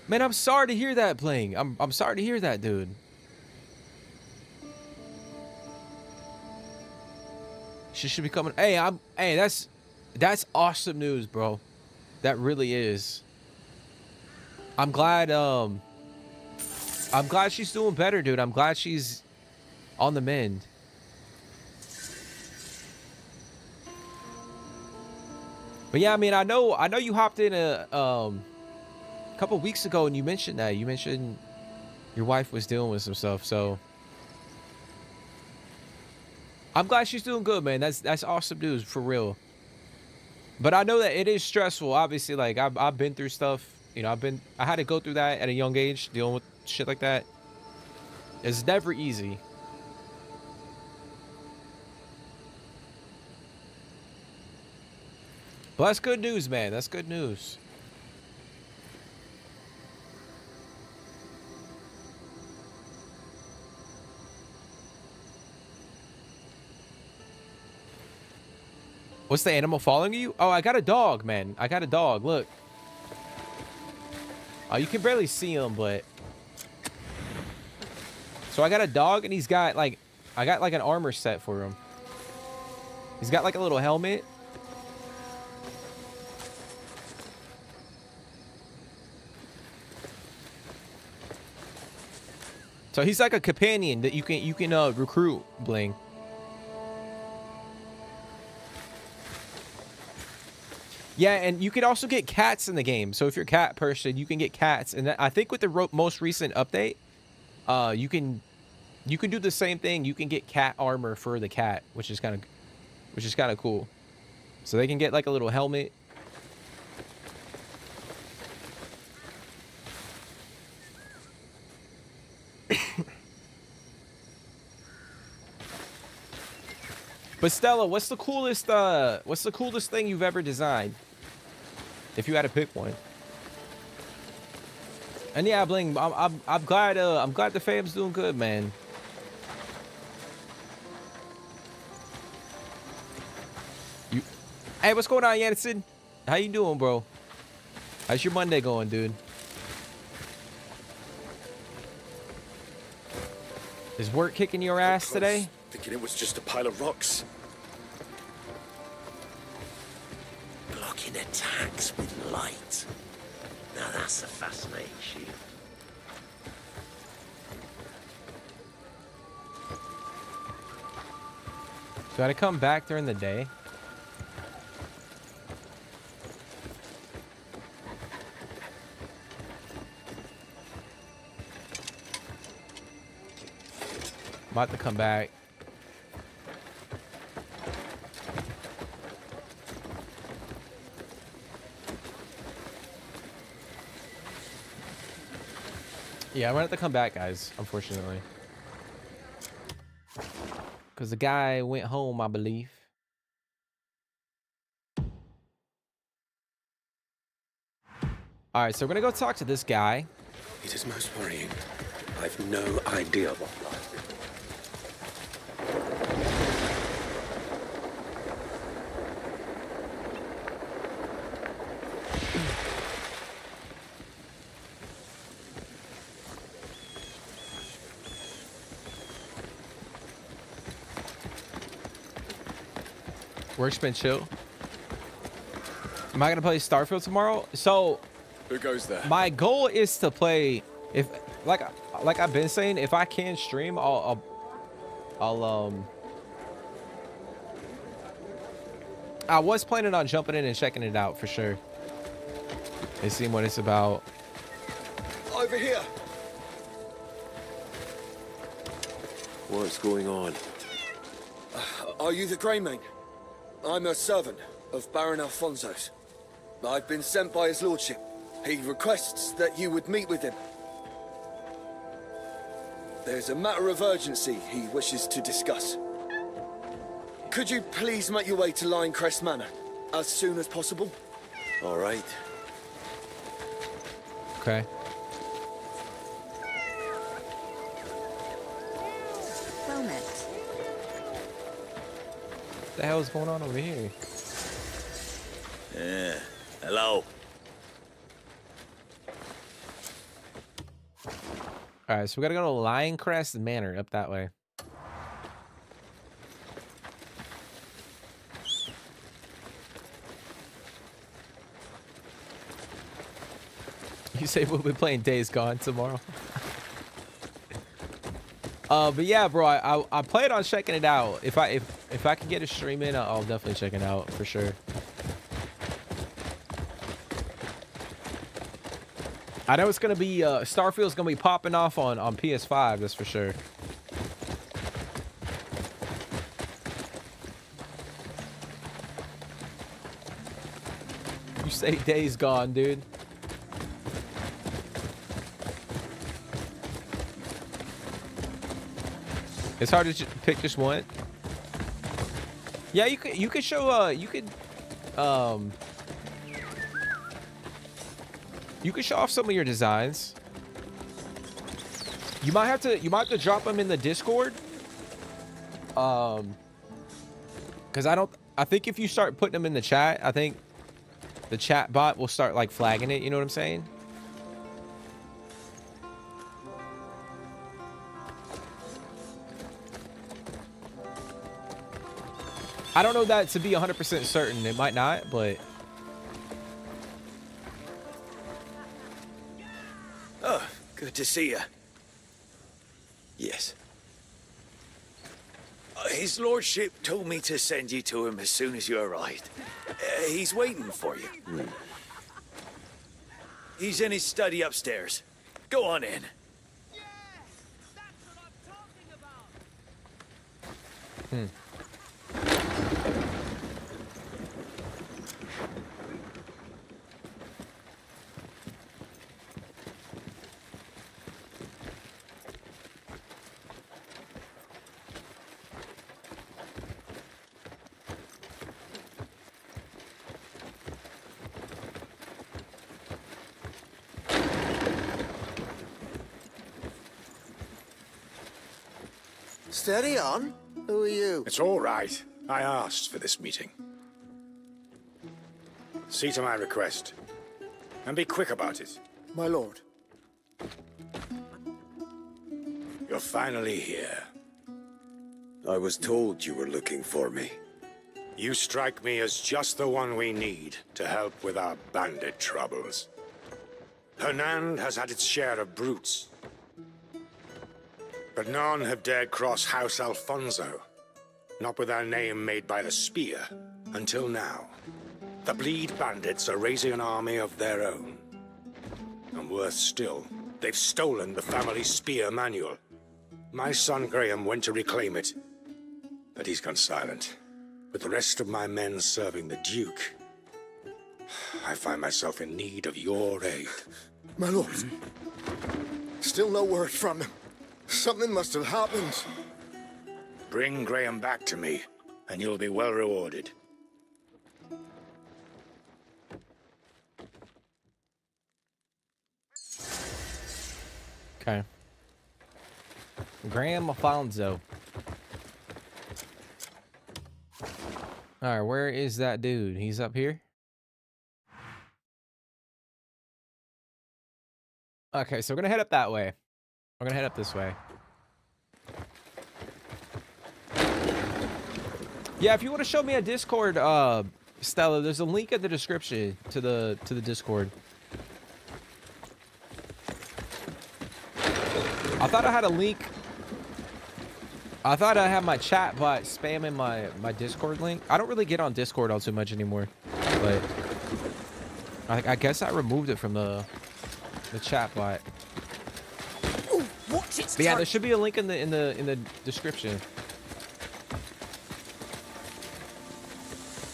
Man, I'm sorry to hear that, Bling. I'm sorry to hear that, dude. She should be coming. Hey, hey, that's awesome news, bro. That really is. I'm glad she's doing better, dude. I'm glad she's on the mend. But yeah, I mean, I know you hopped in a couple weeks ago and you mentioned that. You mentioned your wife was dealing with some stuff, so I'm glad she's doing good, man. That's awesome news, for real. But I know that it is stressful. Obviously, like I've been through stuff. You know, I had to go through that at a young age, dealing with shit like that. It's never easy. But that's good news, man. That's good news. What's the animal following you? Oh, I got a dog, man. I got a dog. Look. Oh, you can barely see him, but... So I got a dog, and he's got, like... I got, like, an armor set for him. He's got, like, a little helmet. So he's like a companion that you can recruit, Bling. Yeah, and you can also get cats in the game. So if you're a cat person, you can get cats. And I think with the most recent update, you can do the same thing. You can get cat armor for the cat, which is kind of cool. So they can get like a little helmet. But Stella, what's the coolest thing you've ever designed? If you had to pick one. And yeah, Bling, I'm glad the fam's doing good, man. Hey, what's going on, Yanison? How you doing, bro? How's your Monday going, dude? Is work kicking your ass today? Thinking it was just a pile of rocks. Blocking attacks with light. Now that's a fascination. Do I come back during the day? I'm about to come back. Yeah, I'm gonna have to come back, guys, unfortunately. Because the guy went home, I believe. Alright, so we're gonna go talk to this guy. It is most worrying. I've no idea what lies. Work's been chill. Am I gonna play Starfield tomorrow? So Who goes there? my goal is to play, if like I've been saying, if I can stream, I'll I was planning on jumping in and checking it out for sure. And seeing what it's about. Over here. What's going on? Are you the Greymane? I'm a servant of Baron Alfonso's. I've been sent by his lordship. He requests that you would meet with him. There's a matter of urgency he wishes to discuss. Could you please make your way to Linecrest Manor as soon as possible? All right. Okay. Well met. What the hell is going on over here? Yeah. Hello. All right, so we gotta go to Linecrest Manor up that way. You say we'll be playing Days Gone tomorrow. But yeah, bro, I plan on checking it out. If I can get a stream in, I'll definitely check it out for sure. I know it's gonna be Starfield's gonna be popping off on PS5, that's for sure. You say Days Gone, dude. It's hard to pick just one. Yeah, you could show you could show off some of your designs. You might have to drop them in the Discord. Cuz I think if you start putting them in the chat, I think the chat bot will start like flagging it, you know what I'm saying? I don't know that to be 100% certain. It might not, but Oh, good to see you. Yes. His lordship told me to send you to him as soon as you arrived. He's waiting for you. He's in his study upstairs. Go on in. Steady on. Who are you? It's all right. I asked for this meeting. See to my request. And be quick about it. My lord. You're finally here. I was told you were looking for me. You strike me as just the one we need to help with our bandit troubles. Hernand has had its share of brutes. But none have dared cross House Alfonso. Not with our name made by the spear, until now. The Bleed Bandits are raising an army of their own. And worse still, they've stolen the family spear manual. My son Graham went to reclaim it, but he's gone silent. With the rest of my men serving the Duke, I find myself in need of your aid. My lord. Still no word from him. Something must have happened. Bring Graham back to me, and you'll be well rewarded. okay. Graham Alfonso. All right, where is that dude? He's up here. Okay, so we're gonna head up that way. We're gonna head up this way. Yeah, if you want to show me a Discord, Stella, there's a link in the description to the Discord. I thought I had a link. I thought I had my chat bot spamming my Discord link. I don't really get on Discord all too much anymore, but I guess I removed it from the chat bot. Ooh, watch it. But yeah, there should be a link in the description.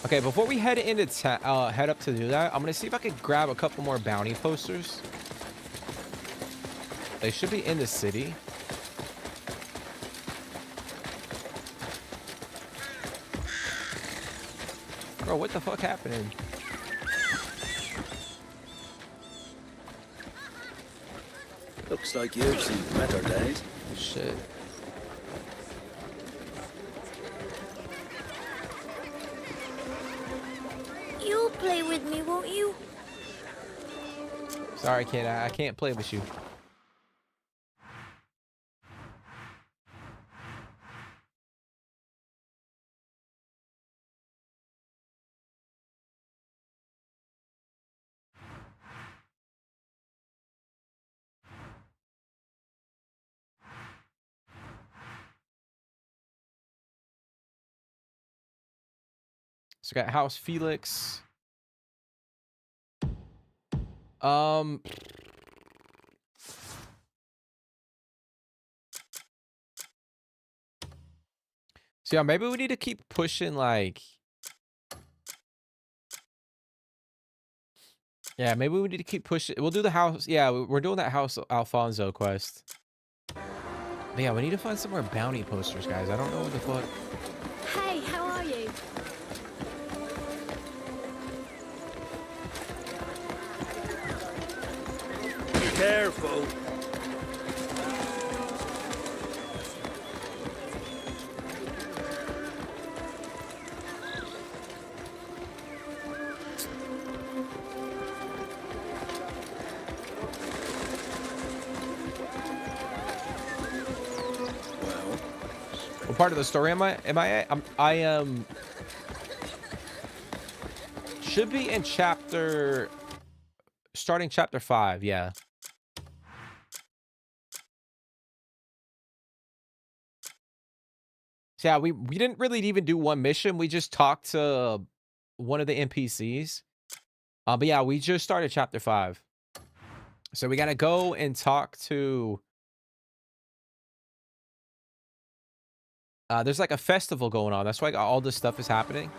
Okay, before we head into head up to do that, I'm gonna see if I could grab a couple more bounty posters. They should be in the city. Bro, what the fuck happening? Looks like you've seen better days. Shit. You'll play with me, won't you? Sorry, kid. I can't play with you. So we got House Felix. So yeah, maybe we need to keep pushing, like, yeah, maybe we need to keep pushing. We'll do the house. Yeah, we're doing that House Alfonso quest. But yeah, we need to find some more bounty posters, guys. I don't know what the fuck. Hey, how are you? Careful. What part of the story am I at? I am should be in starting chapter 5, yeah. So yeah, we didn't really even do one mission. We just talked to one of the NPCs. But yeah, we just started chapter 5. So we gotta go and talk to there's like a festival going on. That's why all this stuff is happening.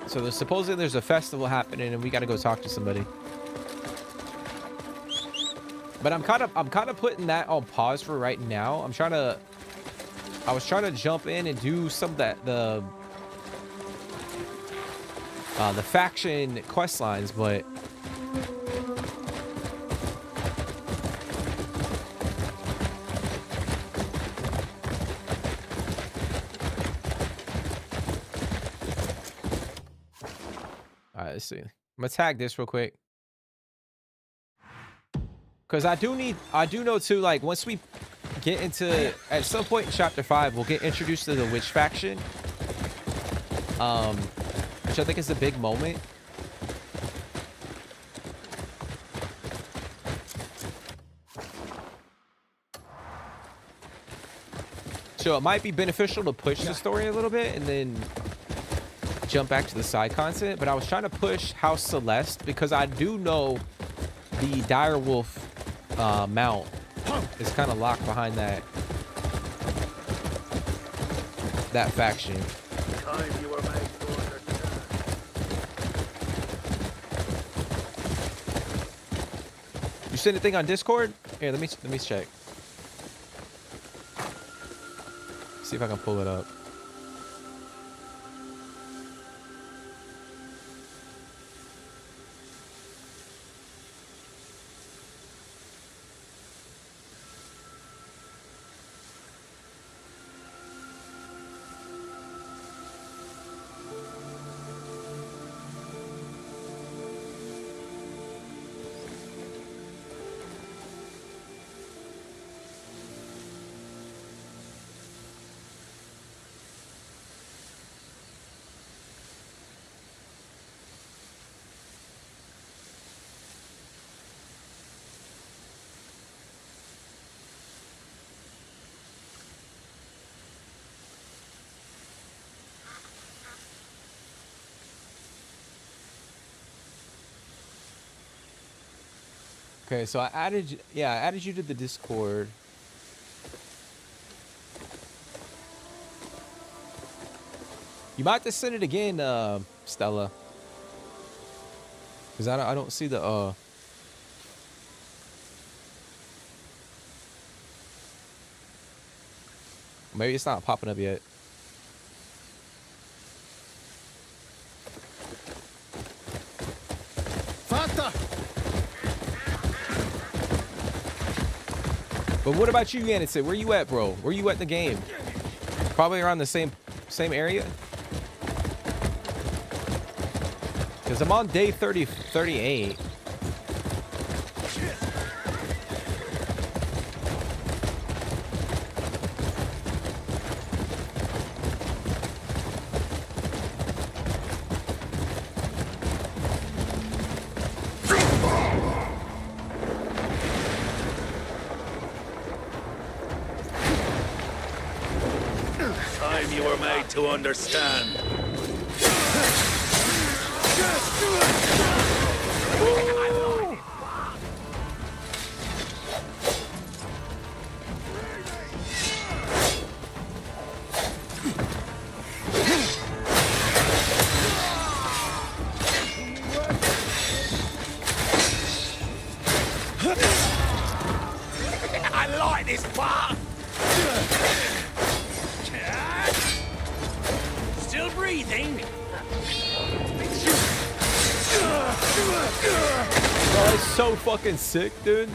So supposedly there's a festival happening and we gotta go talk to somebody. But I'm kind of putting that on pause for right now. I was trying to jump in and do some of the faction quest lines, but let's see. I'm gonna tag this real quick. Because I do know too, like, once we get into, at some point in chapter 5, we'll get introduced to the witch faction. Which I think is a big moment. So it might be beneficial to push the story a little bit and then jump back to the side content. But I was trying to push House Celeste because I do know the direwolf mount is kind of locked behind that faction. You send anything on Discord? Here, let me check. See if I can pull it up. Okay, so I added I added you to the Discord. You might have to send it again, Stella. Cause I don't see the maybe it's not popping up yet. Fatta! But what about you, Yannicet? Where you at, bro? Where you at in the game? Probably around the same area? Because I'm on day 38. Time you were made to understand. I like this part! Still breathing? Bro, it's so fucking sick, dude.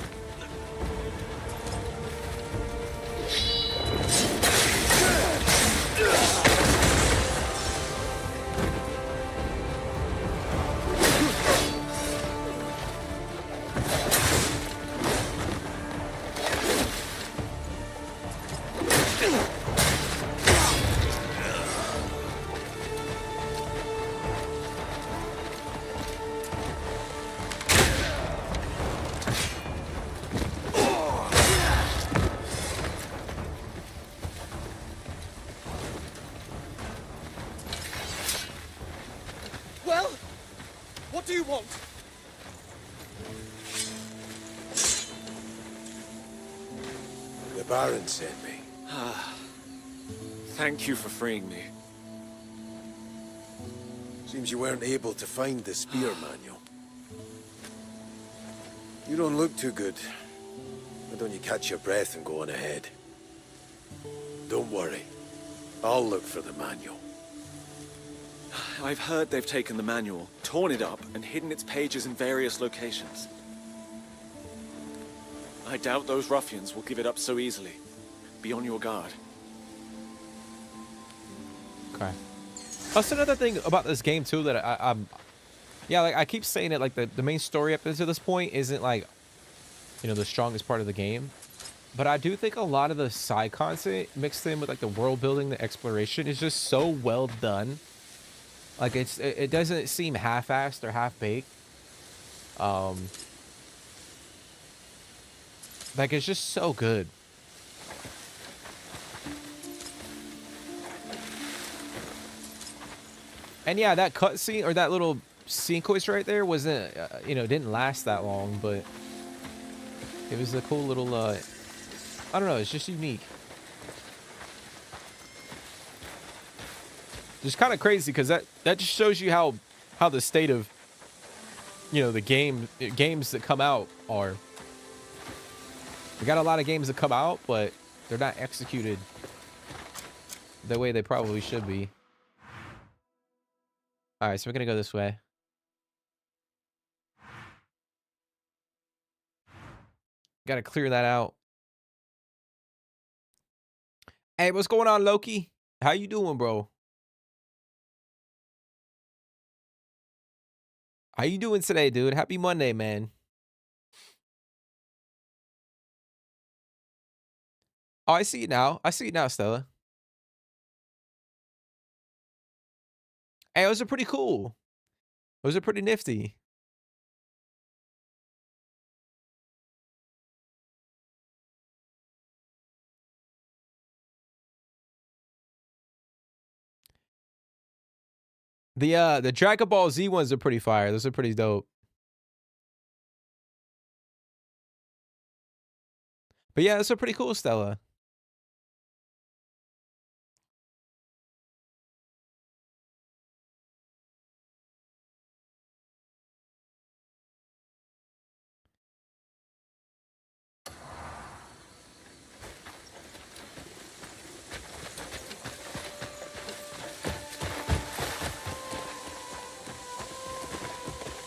Well, what do you want? The Baron sent me. Thank you for freeing me. Seems you weren't able to find the spear manual. You don't look too good. Why don't you catch your breath and go on ahead? Don't worry. I'll look for the manual. I've heard they've taken the manual, torn it up, and hidden its pages in various locations. I doubt those ruffians will give it up so easily. Be on your guard. Okay. That's another thing about this game too that I'm yeah, like I keep saying it, like the main story up until this point isn't like, you know, the strongest part of the game. But I do think a lot of the side content mixed in with like the world building, the exploration is just so well done. Like it doesn't seem half-assed or half-baked. Like it's just so good. And yeah, that cutscene or that little sequence right there wasn't, you know, didn't last that long, but it was a cool little, I don't know, it's just unique. Just kind of crazy because that just shows you how the state of, you know, the games that come out are. We got a lot of games that come out, but they're not executed the way they probably should be. All right, so we're gonna go this way. Got to clear that out. Hey, what's going on, Loki? How you doing, bro? How you doing today, dude? Happy Monday, man. Oh, I see it now. I see it now, Stella. Hey, those are pretty cool. Those are pretty nifty. The Dragon Ball Z ones are pretty fire. Those are pretty dope. But yeah, it's a pretty cool Stella.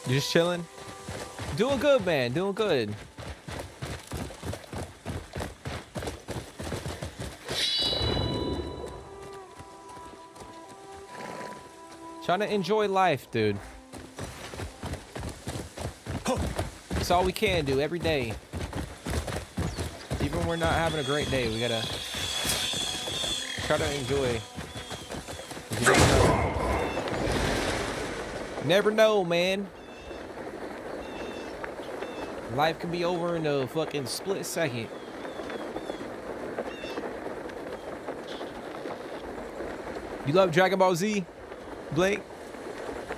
You just chilling? Doing good, man. Doing good. Trying to enjoy life, dude. That's all we can do every day. Even when we're not having a great day, we gotta try to enjoy. Never know, man. Life can be over in a fucking split second. You love Dragon Ball Z, Blake?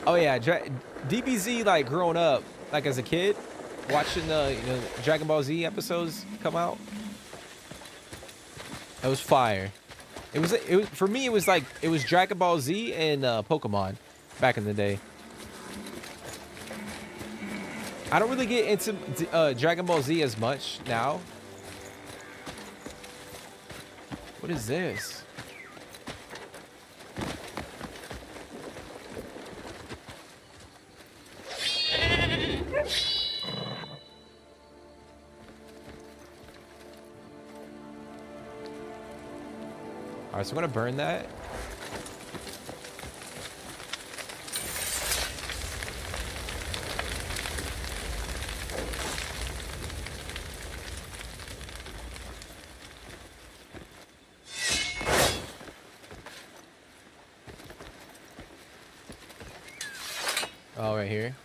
Oh yeah, DBZ, like growing up, like as a kid, watching the Dragon Ball Z episodes come out. It was fire. It was for me. It was like it was Dragon Ball Z and Pokemon back in the day. I don't really get into Dragon Ball Z as much now. What is this? All right, so I'm gonna burn that. Oh, right here.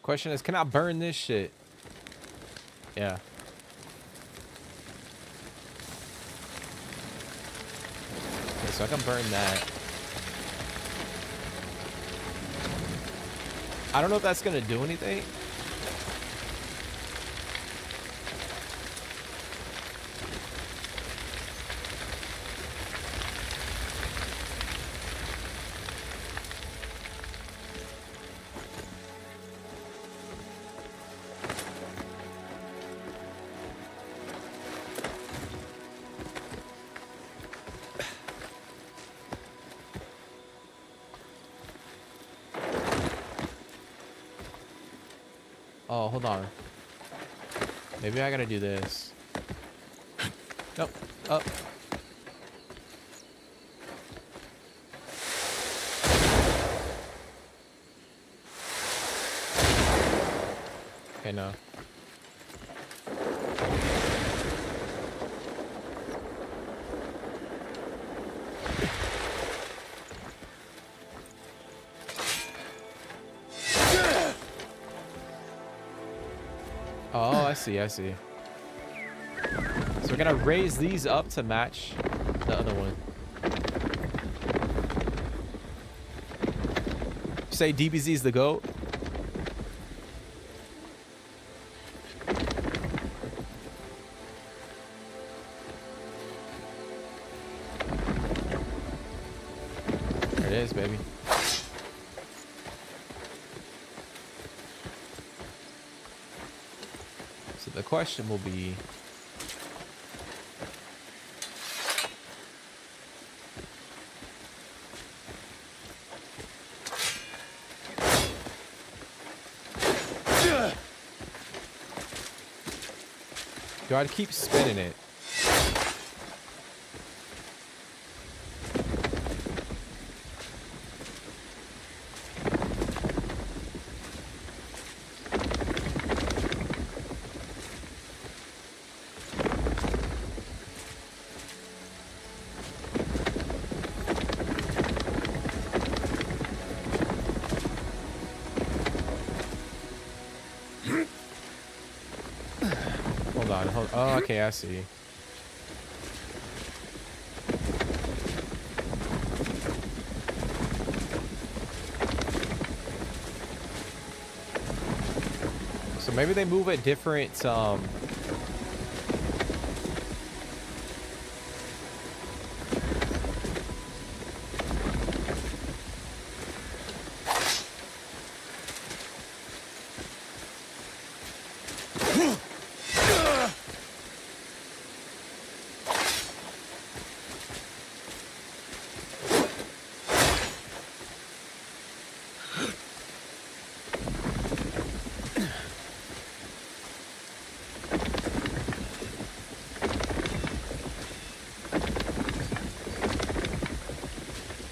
Question is, can I burn this shit? Yeah. Okay, so I can burn that. I don't know if that's gonna do anything. Oh, hold on. Maybe I gotta do this. Nope. Up. Okay, no. Oh, I see, I see. So we're gonna raise these up to match the other one. Say DBZ's the GOAT? There it is, baby. The question will be, Do I keep spinning it? Hold on. Oh, okay, I see. So maybe they move at different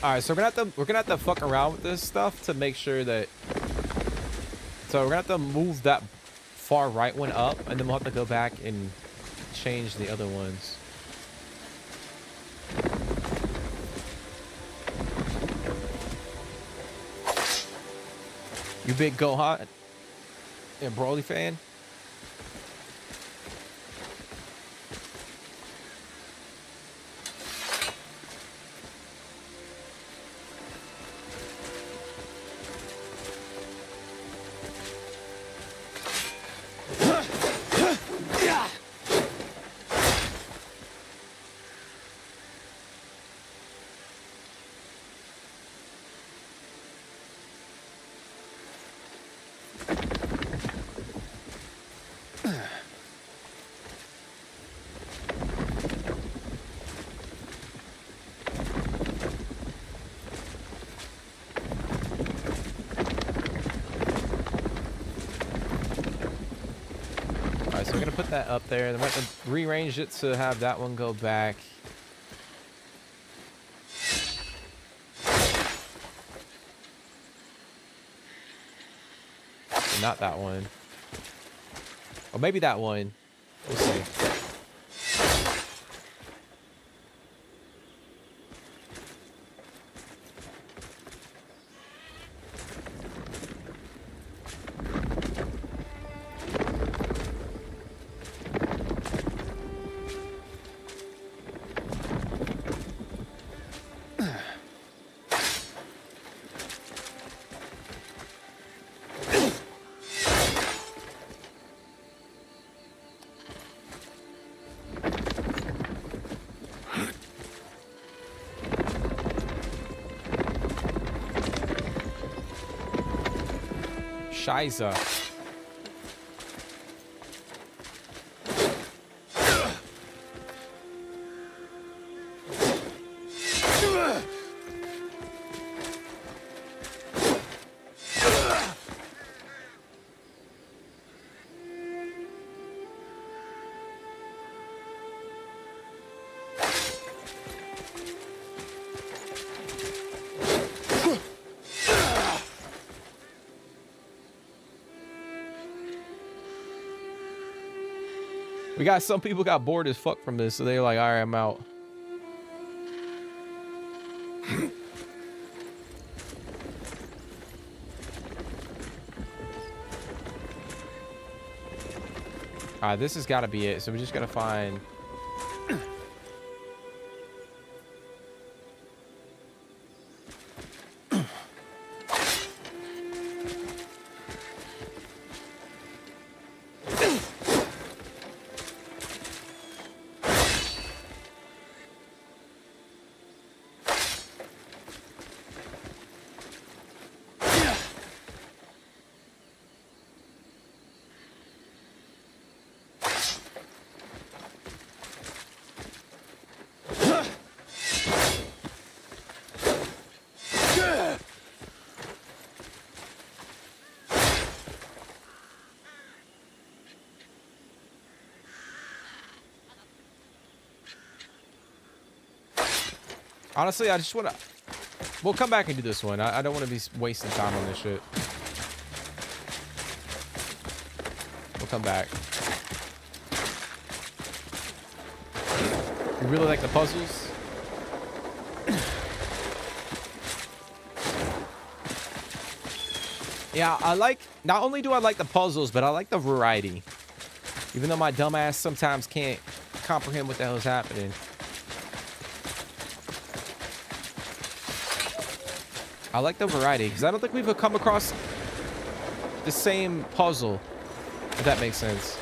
All right, so we're gonna have to fuck around with this stuff to make sure that. So we're gonna have to move that far right one up, and then we'll have to go back and change the other ones. You big Gohan and Broly fan? So we're gonna put that up there, then we're gonna rearrange it to have that one go back. Not that one. Or maybe that one. We'll see. Shiza. We got some people got bored as fuck from this, so they're like, all right, I'm out. All right, this has got to be it. So we just got to find. Honestly, I just want to... We'll come back and do this one. I don't want to be wasting time on this shit. We'll come back. You really like the puzzles? Yeah, I like... Not only do I like the puzzles, but I like the variety. Even though my dumbass sometimes can't comprehend what the hell is happening. I like the variety, because I don't think we've come across the same puzzle, if that makes sense.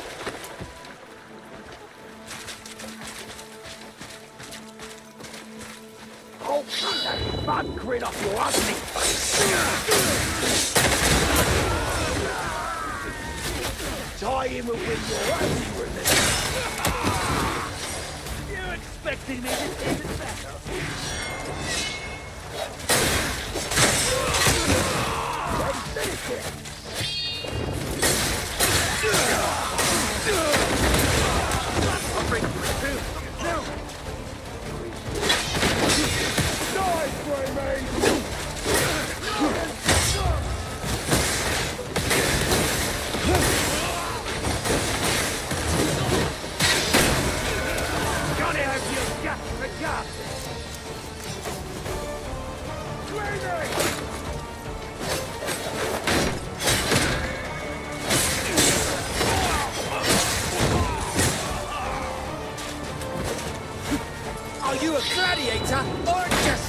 Oh, cut that bad grin off your ugly face! Tie him with your ugly religion. You expecting me to see it better? I'll bring you too. Die, Greymane! Gotta have you got the gap! Greymane! Are you a gladiator or just...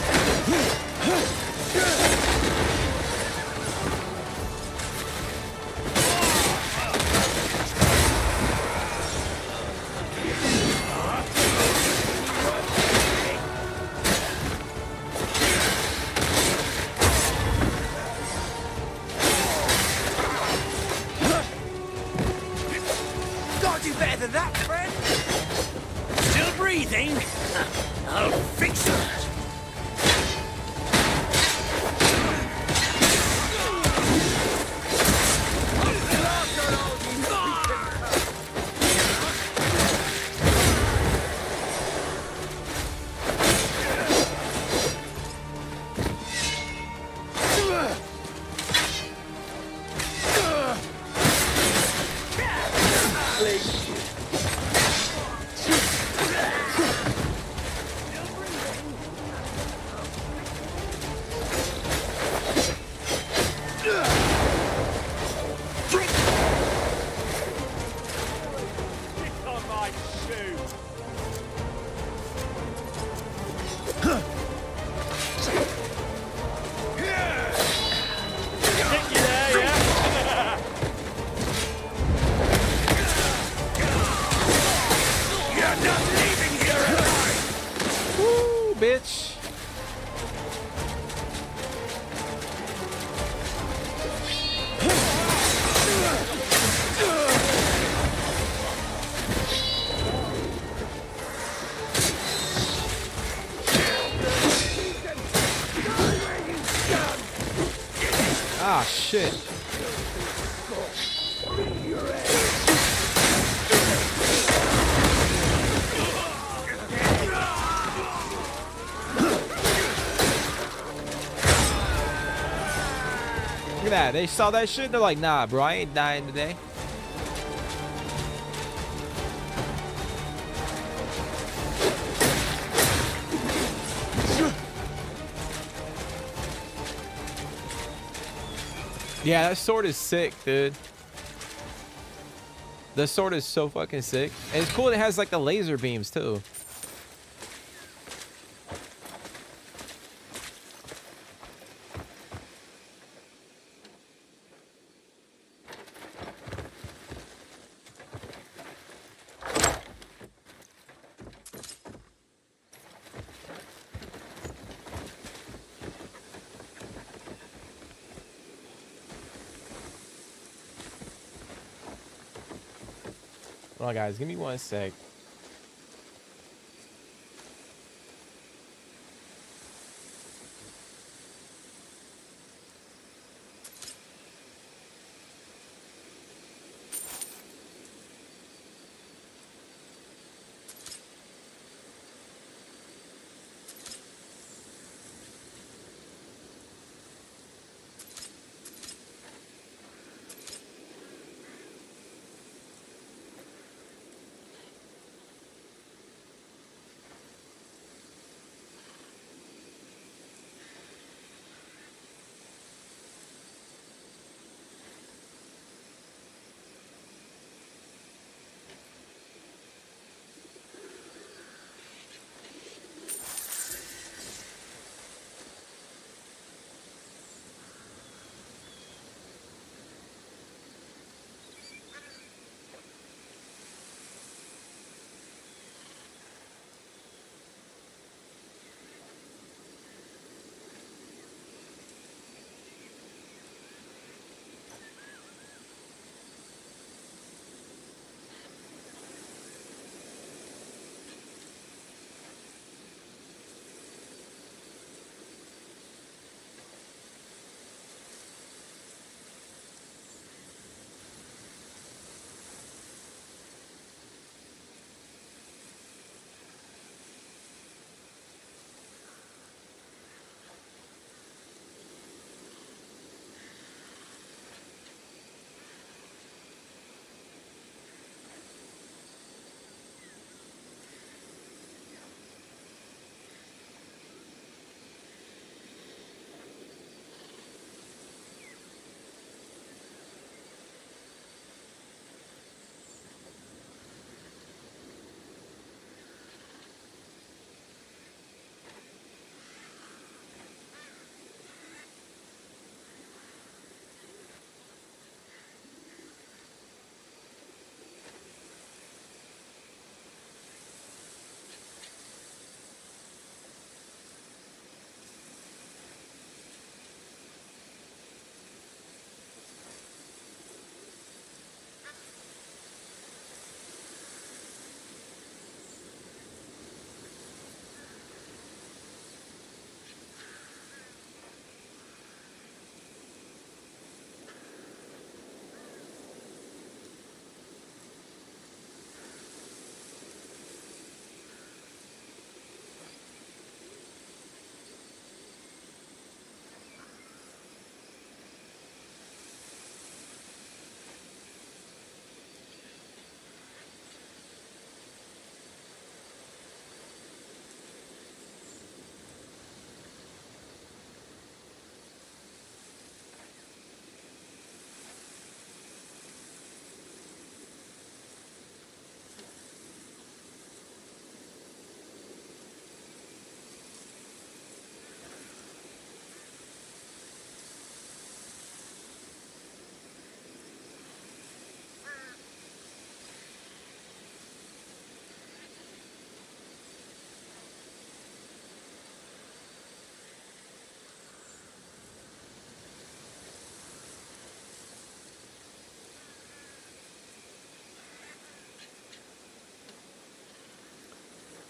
Gotta do better than that, friend! Still breathing? I'll fix it! Bitch. Ah, shit. Look at that. They saw that shit. They're like, nah, bro, I ain't dying today. Yeah, that sword is sick, dude. The sword is so fucking sick. And it's cool it has like the laser beams too. Hold on, guys. Give me one sec.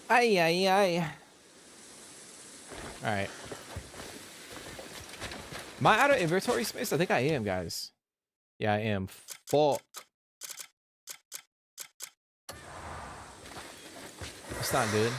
Ay, ay, ay. All right. Am I out of inventory space? I think I am, guys. Yeah, I am. Fuck. It's not good.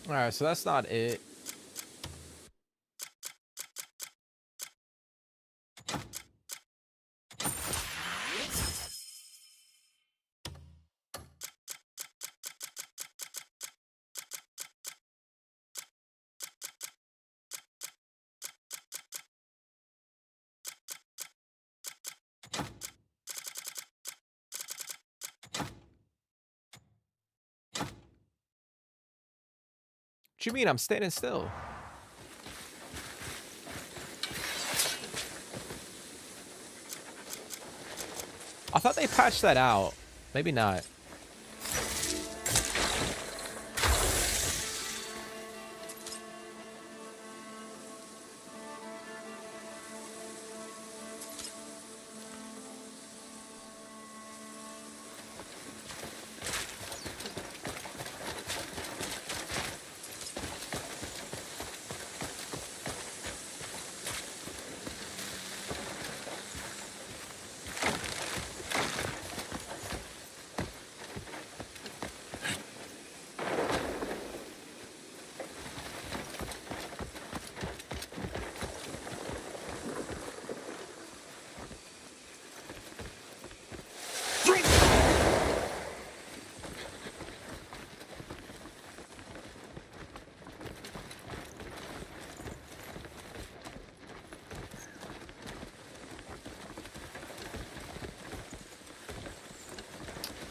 All right, so that's not it. What you mean I'm standing still? I thought they patched that out. Maybe not.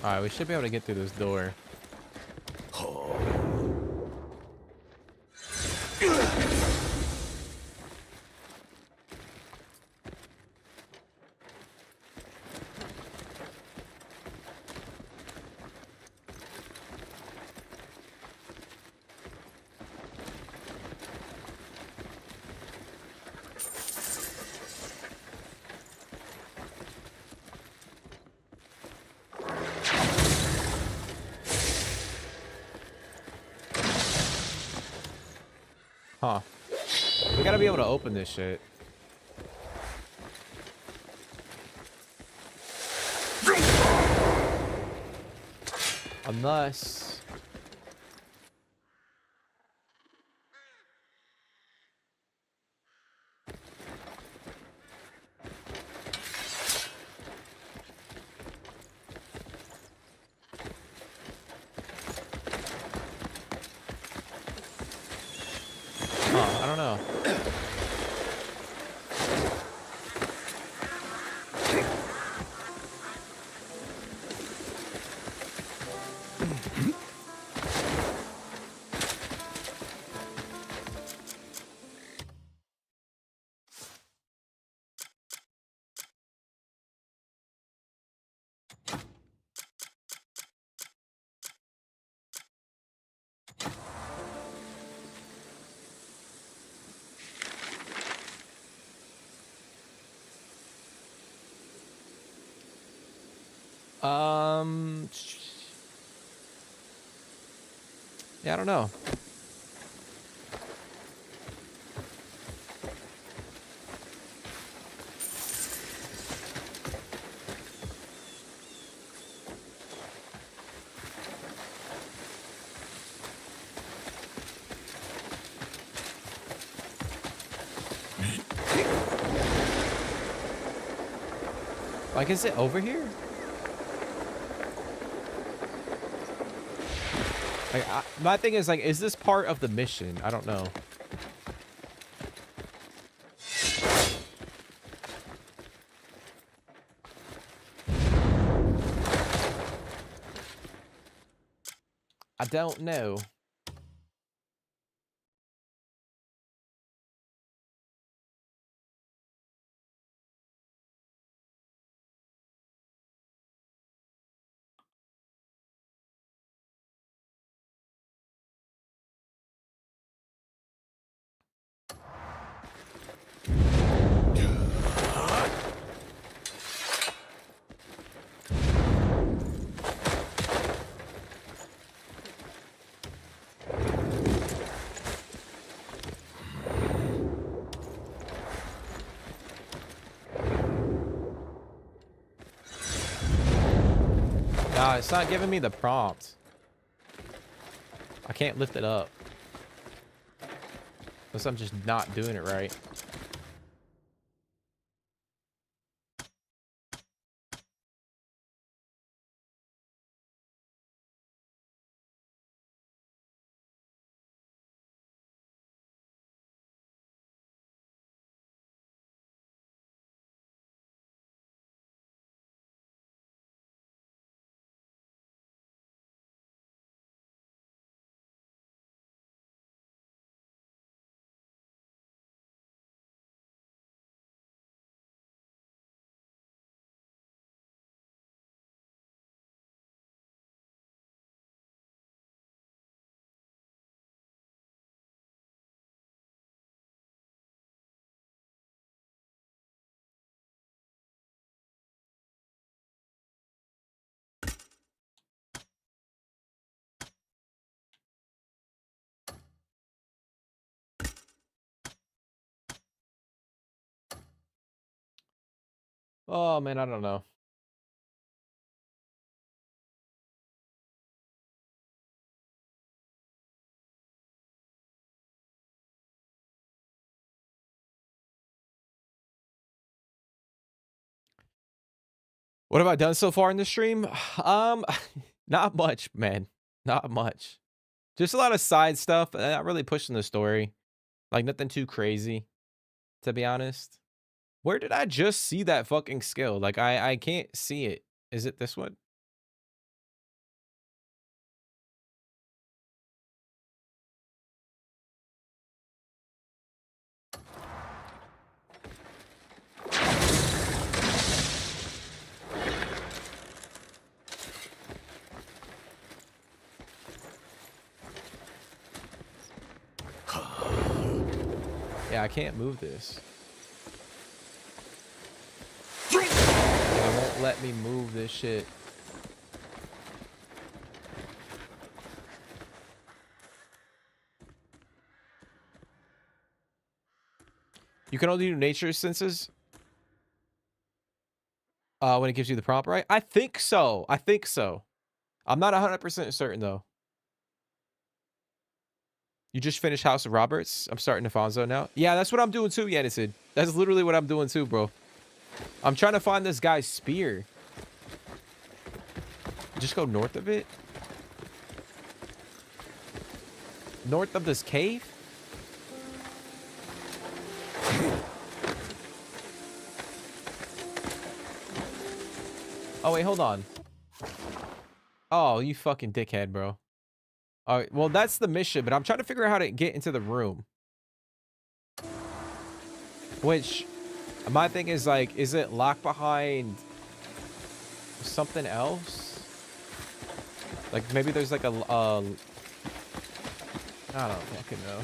All right, we should be able to get through this door. Huh. We gotta be able to open this shit. Unless... I don't know. Yeah, I don't know. Like, is it over here? Like, my thing is, like, is this part of the mission? I don't know. I don't know. Nah, it's not giving me the prompt. I can't lift it up. Unless I'm just not doing it right. Oh man, I don't know. What have I done so far in the stream? Not much, man. Not much. Just a lot of side stuff. Not really pushing the story. Like nothing too crazy, to be honest. Where did I just see that fucking skill? Like I can't see it. Is it this one? Yeah, I can't move this. It won't let me move this shit. You can only do nature senses when it gives you the prompt, right? I think so. I think so. I'm not 100% certain though. You just finished House of Roberts? I'm starting Afonso now. Yeah, that's what I'm doing too, Yenison. That's literally what I'm doing too, bro. I'm trying to find this guy's spear. Just go north of it. North of this cave? Oh, wait, hold on. Oh, you fucking dickhead, bro. All right, well, that's the mission, but I'm trying to figure out how to get into the room. Which, my thing is, like, is it locked behind something else? Like, maybe there's, like, I don't fucking know.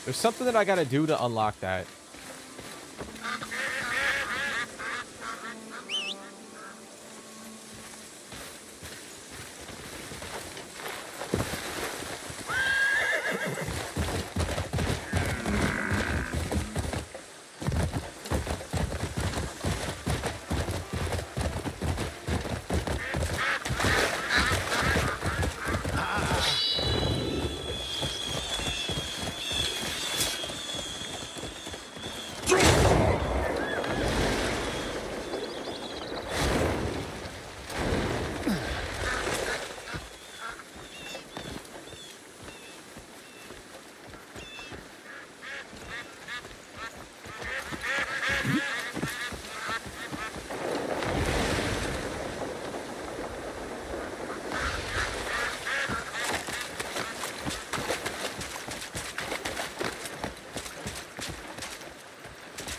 There's something that I gotta do to unlock that.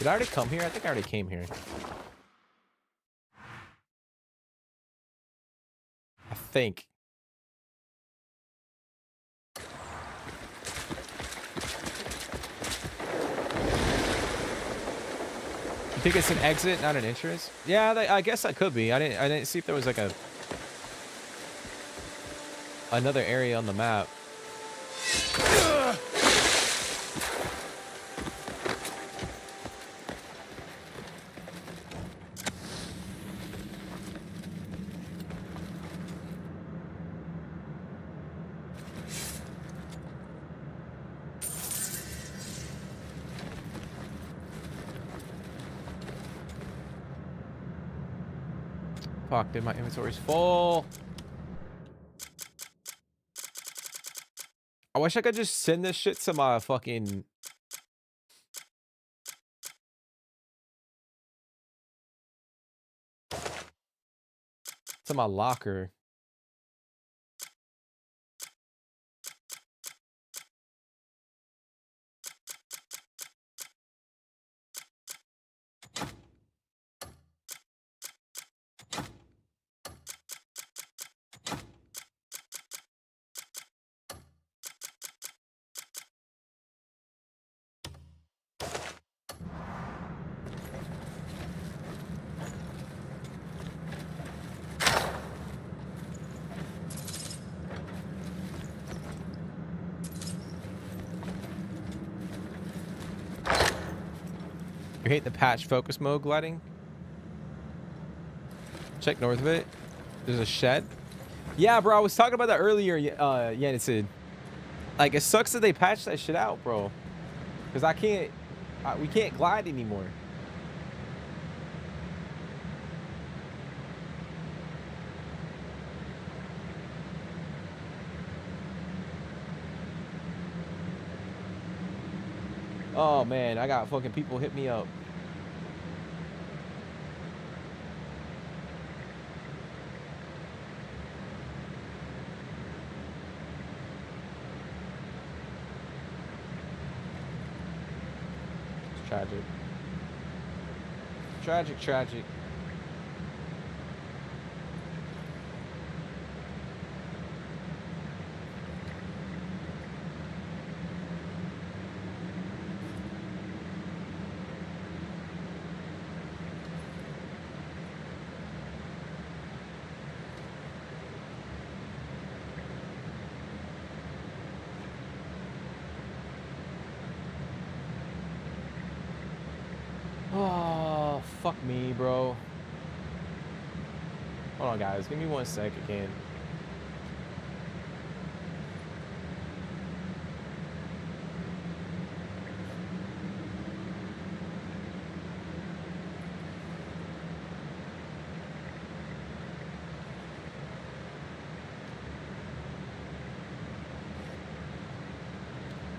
Did I already come here? I think I already came here. I think. You think it's an exit, not an entrance? Yeah, I guess that could be. I didn't see if there was like another area on the map. Fuck, dude, my inventory's full. I wish I could just send this shit to my fucking... to my locker. You hate the patch focus mode gliding? Check north of it. There's a shed. Yeah, bro, I was talking about that earlier. Yeah, it said, like, it sucks that they patched that shit out, bro. Because I can't, we can't glide anymore. Oh man, I got fucking people hit me up. It's tragic. Tragic, tragic. Oh, fuck me, bro. Hold on, guys. Give me 1 sec again.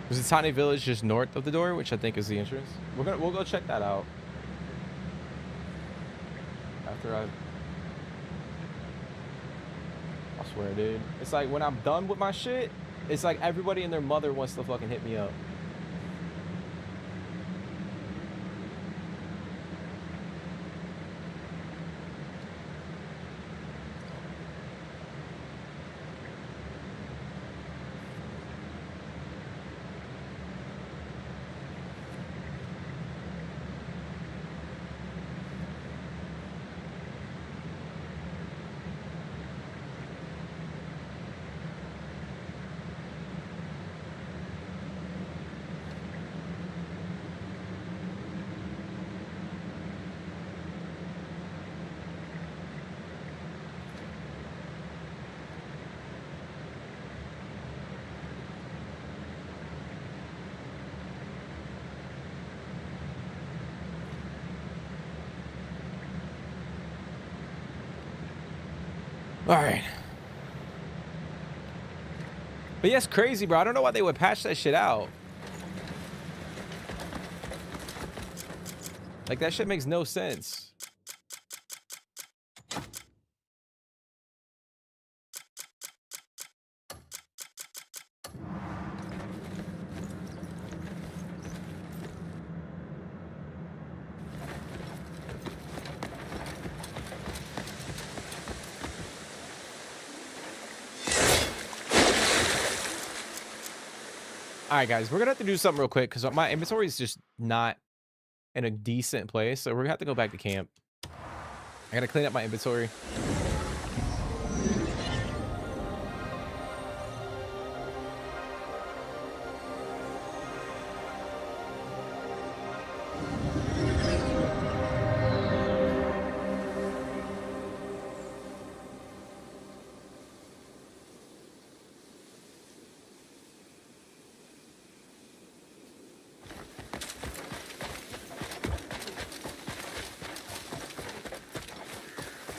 There's a tiny village just north of the door, which I think is the entrance. We'll go check that out. After I swear, dude. It's like when I'm done with my shit, it's like everybody and their mother wants to fucking hit me up. All right. But yeah, it's crazy, bro. I don't know why they would patch that shit out. Like, that shit makes no sense. All right, guys, we're gonna have to do something real quick because my inventory is just not in a decent place, so we're gonna have to go back to camp. I gotta clean up my inventory.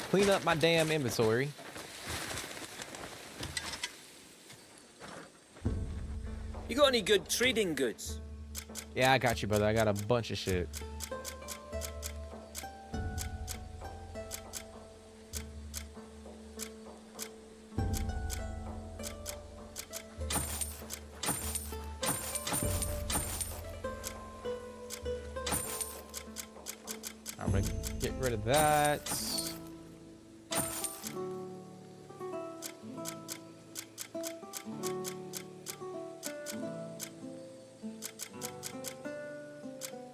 Clean up my damn inventory. You got any good trading goods? Yeah, I got you, brother. I got a bunch of shit. I'm gonna get rid of that.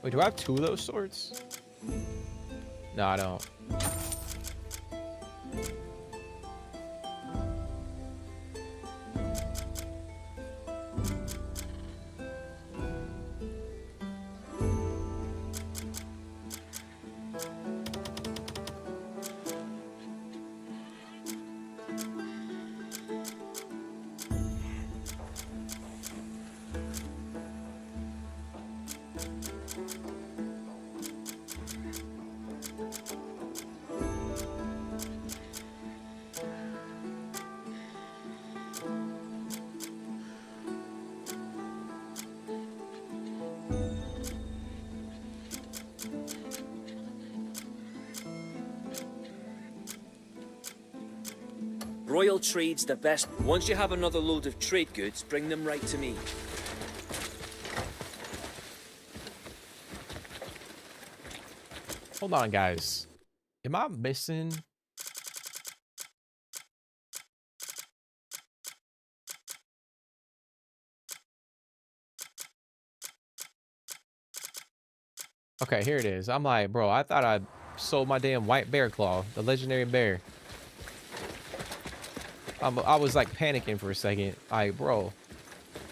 Wait, do I have 2 of those swords? No, I don't. Royal trade's the best. Once you have another load of trade goods, bring them right to me. Hold on, guys. Am I missing? Okay, here it is. I'm like, bro, I thought I sold my damn white bear claw, the legendary bear. I was like panicking for a second. Like, bro,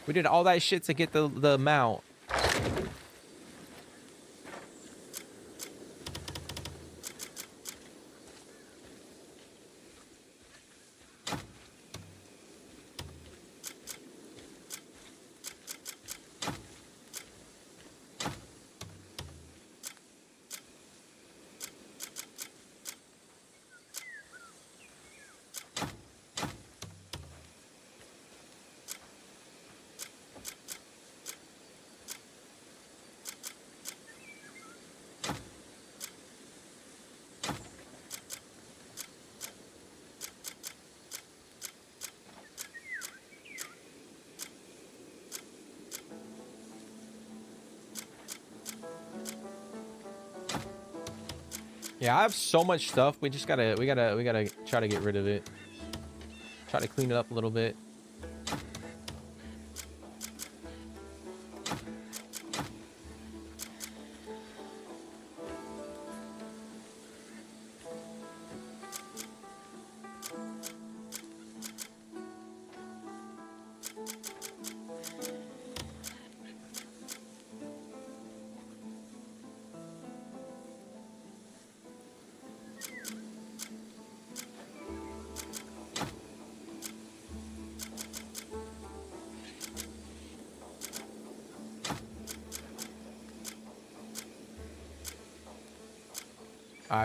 we did all that shit to get the mount. Yeah, I have so much stuff. We gotta try to get rid of it. Try to clean it up a little bit.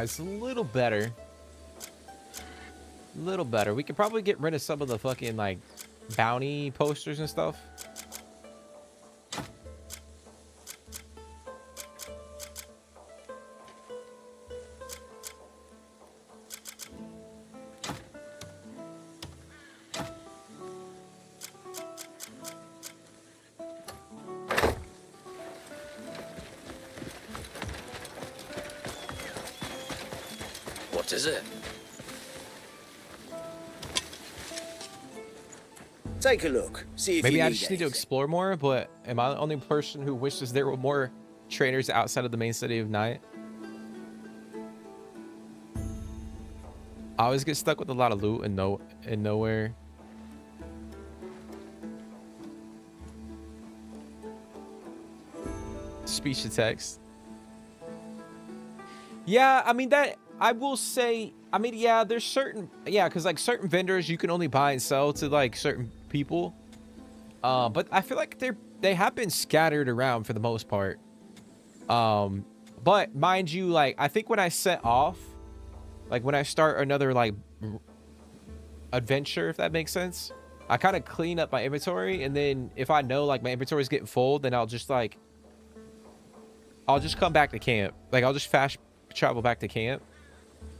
It's a little better. A little better. We could probably get rid of some of the fucking, like, bounty posters and stuff. What is it? Take a look. See if Maybe you I need just need to anything. explore more, but am I the only person who wishes there were more traders outside of the main city of Night? I always get stuck with a lot of loot and nowhere. Speech to text. Yeah, I mean that I will say, I mean, yeah, there's certain, yeah, because like certain vendors you can only buy and sell to like certain people. But I feel like they have been scattered around for the most part. But mind you, like I think when I set off, like when I start another like adventure, if that makes sense, I kind of clean up my inventory, and then if I know like my inventory is getting full, then I'll just come back to camp. Like I'll just fast travel back to camp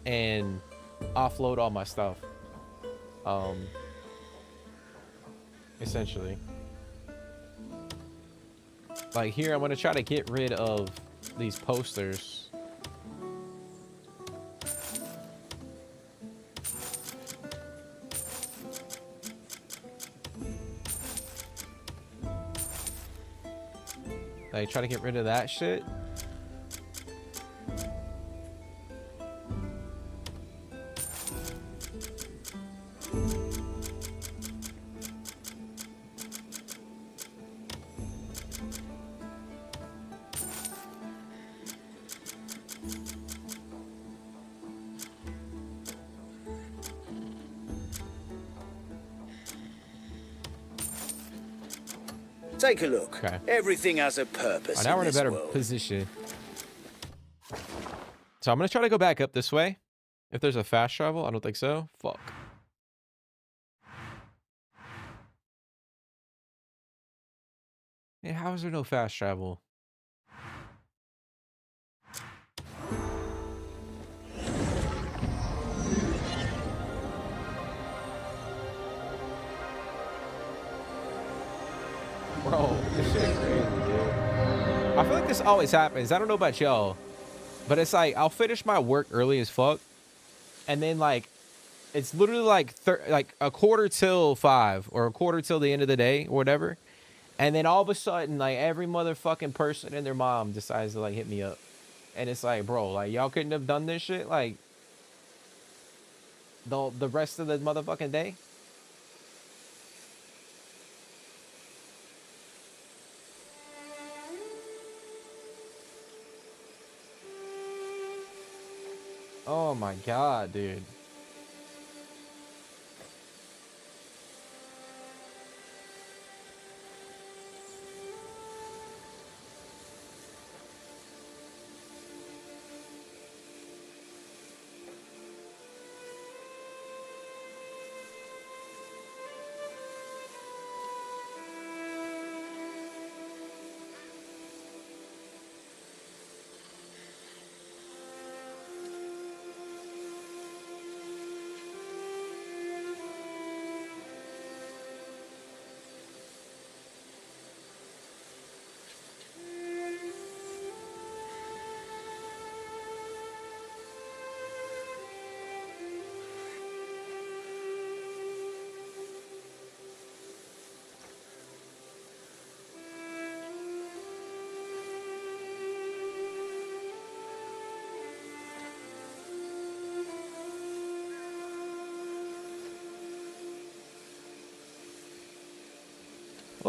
and offload all my stuff. Essentially. Like here, I'm gonna try to get rid of these posters. Like try to get rid of that shit. Take a look. Okay. Everything has a purpose. Now we're in a better world. position. So I'm gonna try to go back up this way. If there's a fast travel, I don't think so. Fuck. Yeah, how is there no fast travel? Bro, this shit crazy, dude. I feel like this always happens. I don't know about y'all, but it's like I'll finish my work early as fuck, and then like it's literally like a quarter till 5 or a quarter till the end of the day or whatever, and then all of a sudden like every motherfucking person and their mom decides to like hit me up, and it's like, bro, like y'all couldn't have done this shit like the rest of the motherfucking day. Oh my god, dude.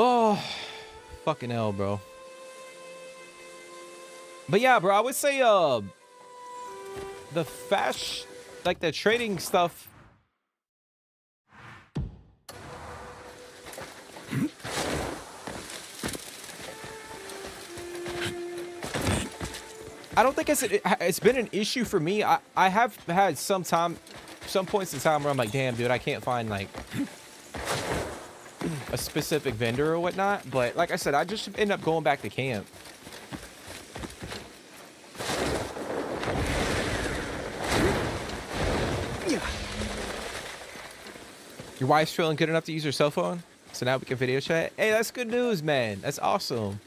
Oh, fucking hell, bro. But yeah, bro, I would say the fast, like the trading stuff. I don't think it's been an issue for me. I have had some points in time where I'm like, damn, dude, I can't find like a specific vendor or whatnot, but like I said, I just end up going back to camp. Your wife's feeling good enough to use her cell phone, so now we can video chat. Hey, that's good news, man. That's awesome.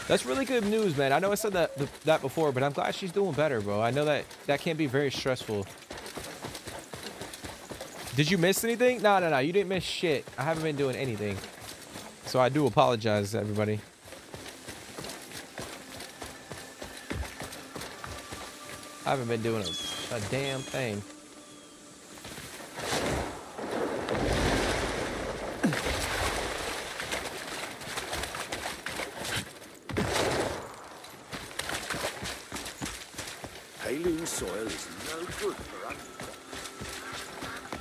That's really good news, man. I know I said that before, but I'm glad she's doing better, bro. I know that can be very stressful. Did you miss anything? No, no, no. You didn't miss shit. I haven't been doing anything. So I do apologize to everybody. I haven't been doing a damn thing. Pailune soil is no good for us.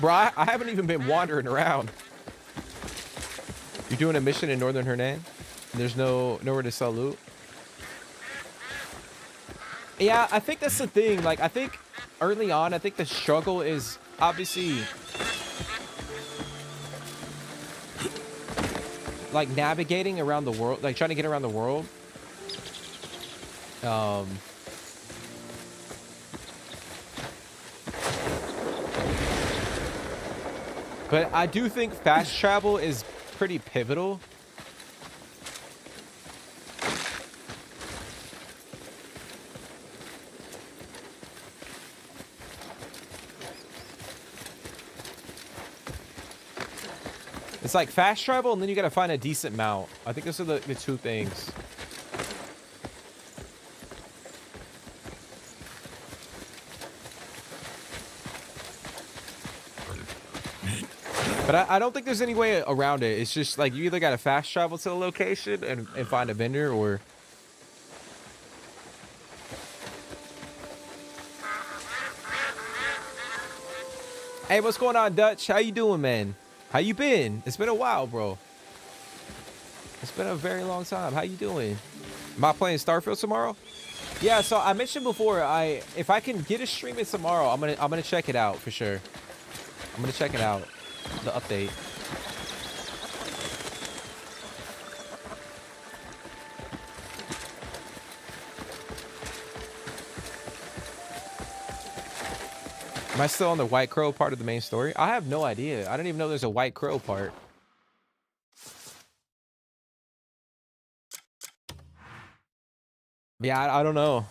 Bro, I haven't even been wandering around. You're doing a mission in Northern Hernan? There's nowhere to sell loot? Yeah, I think that's the thing. Like, I think early on, I think the struggle is obviously like navigating around the world, like trying to get around the world. But I do think fast travel is pretty pivotal. It's like fast travel, and then you gotta find a decent mount. I think those are the two things. But I don't think there's any way around it. It's just like you either gotta fast travel to the location and find a vendor, or... Hey, what's going on, Dutch? How you doing, man? How you been? It's been a while, bro. It's been a very long time. How you doing? Am I playing Starfield tomorrow? Yeah, so I mentioned before, if I can get a stream in tomorrow, I'm gonna check it out for sure. I'm gonna check it out. The update. Am I still on the White Crow part of the main story? I have no idea. I don't even know there's a White Crow part. Yeah, I don't know.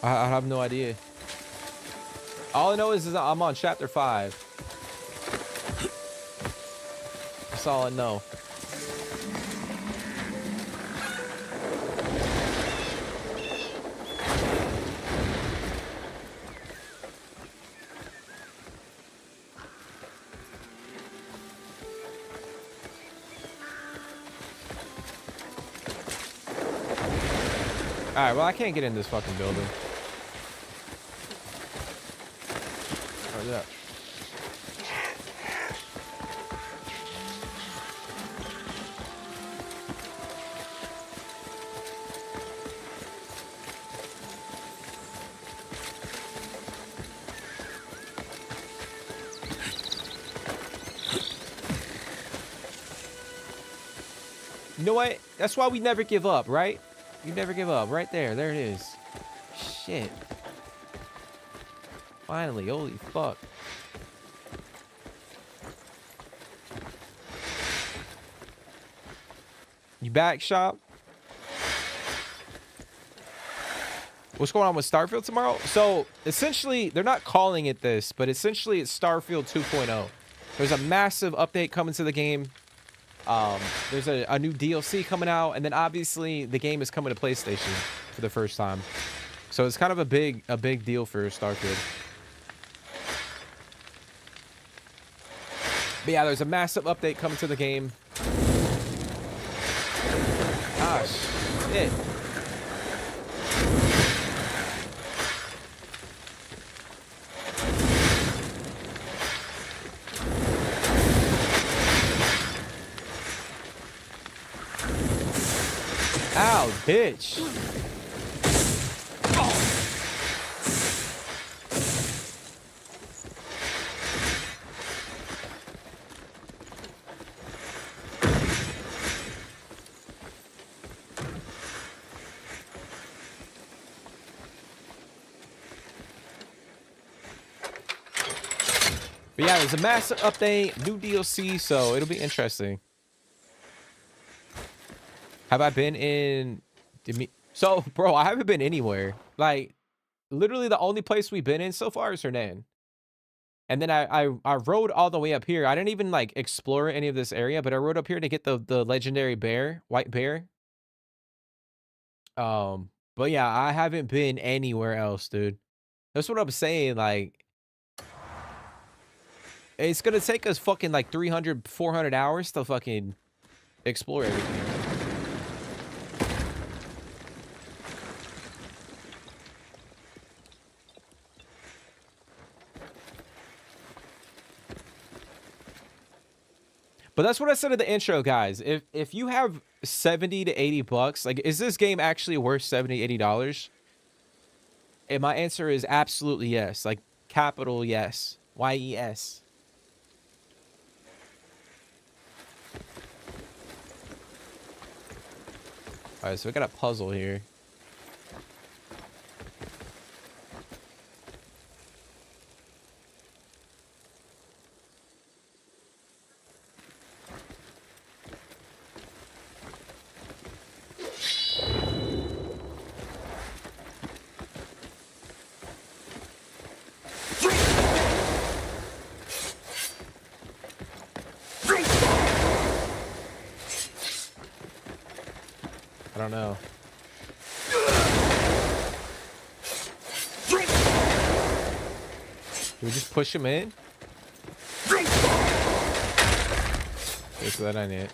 I have no idea. All I know is I'm on chapter 5. That's all I know. Alright, well, I can't get in this fucking building. Where's that? You know what? That's why we never give up, right? You never give up. Right there. There it is. Shit. Finally. Holy fuck. You back, shop? What's going on with Starfield tomorrow? So, essentially, they're not calling it this, but essentially it's Starfield 2.0. There's a massive update coming to the game. There's a new DLC coming out, and then obviously the game is coming to PlayStation for the first time. So it's kind of a big deal for Starfield. But yeah, there's a massive update coming to the game. Ah, shit. Ow, bitch. But yeah, there's a massive update, new DLC, so it'll be interesting. Have I been in... So, bro, I haven't been anywhere. Like, literally the only place we've been in so far is Hernan. And then I rode all the way up here. I didn't even like explore any of this area, but I rode up here to get the legendary bear, white bear. But yeah, I haven't been anywhere else, dude. That's what I'm saying. Like, it's gonna take us fucking like 300, 400 hours to fucking explore everything. But that's what I said in the intro, guys. If you have 70 to 80 bucks, like, is this game actually worth 70, $80? And my answer is absolutely yes. Like, capital yes. Y-E-S. Alright, so we got a puzzle here. I don't know. Do we just push him in? Okay, so that ain't it.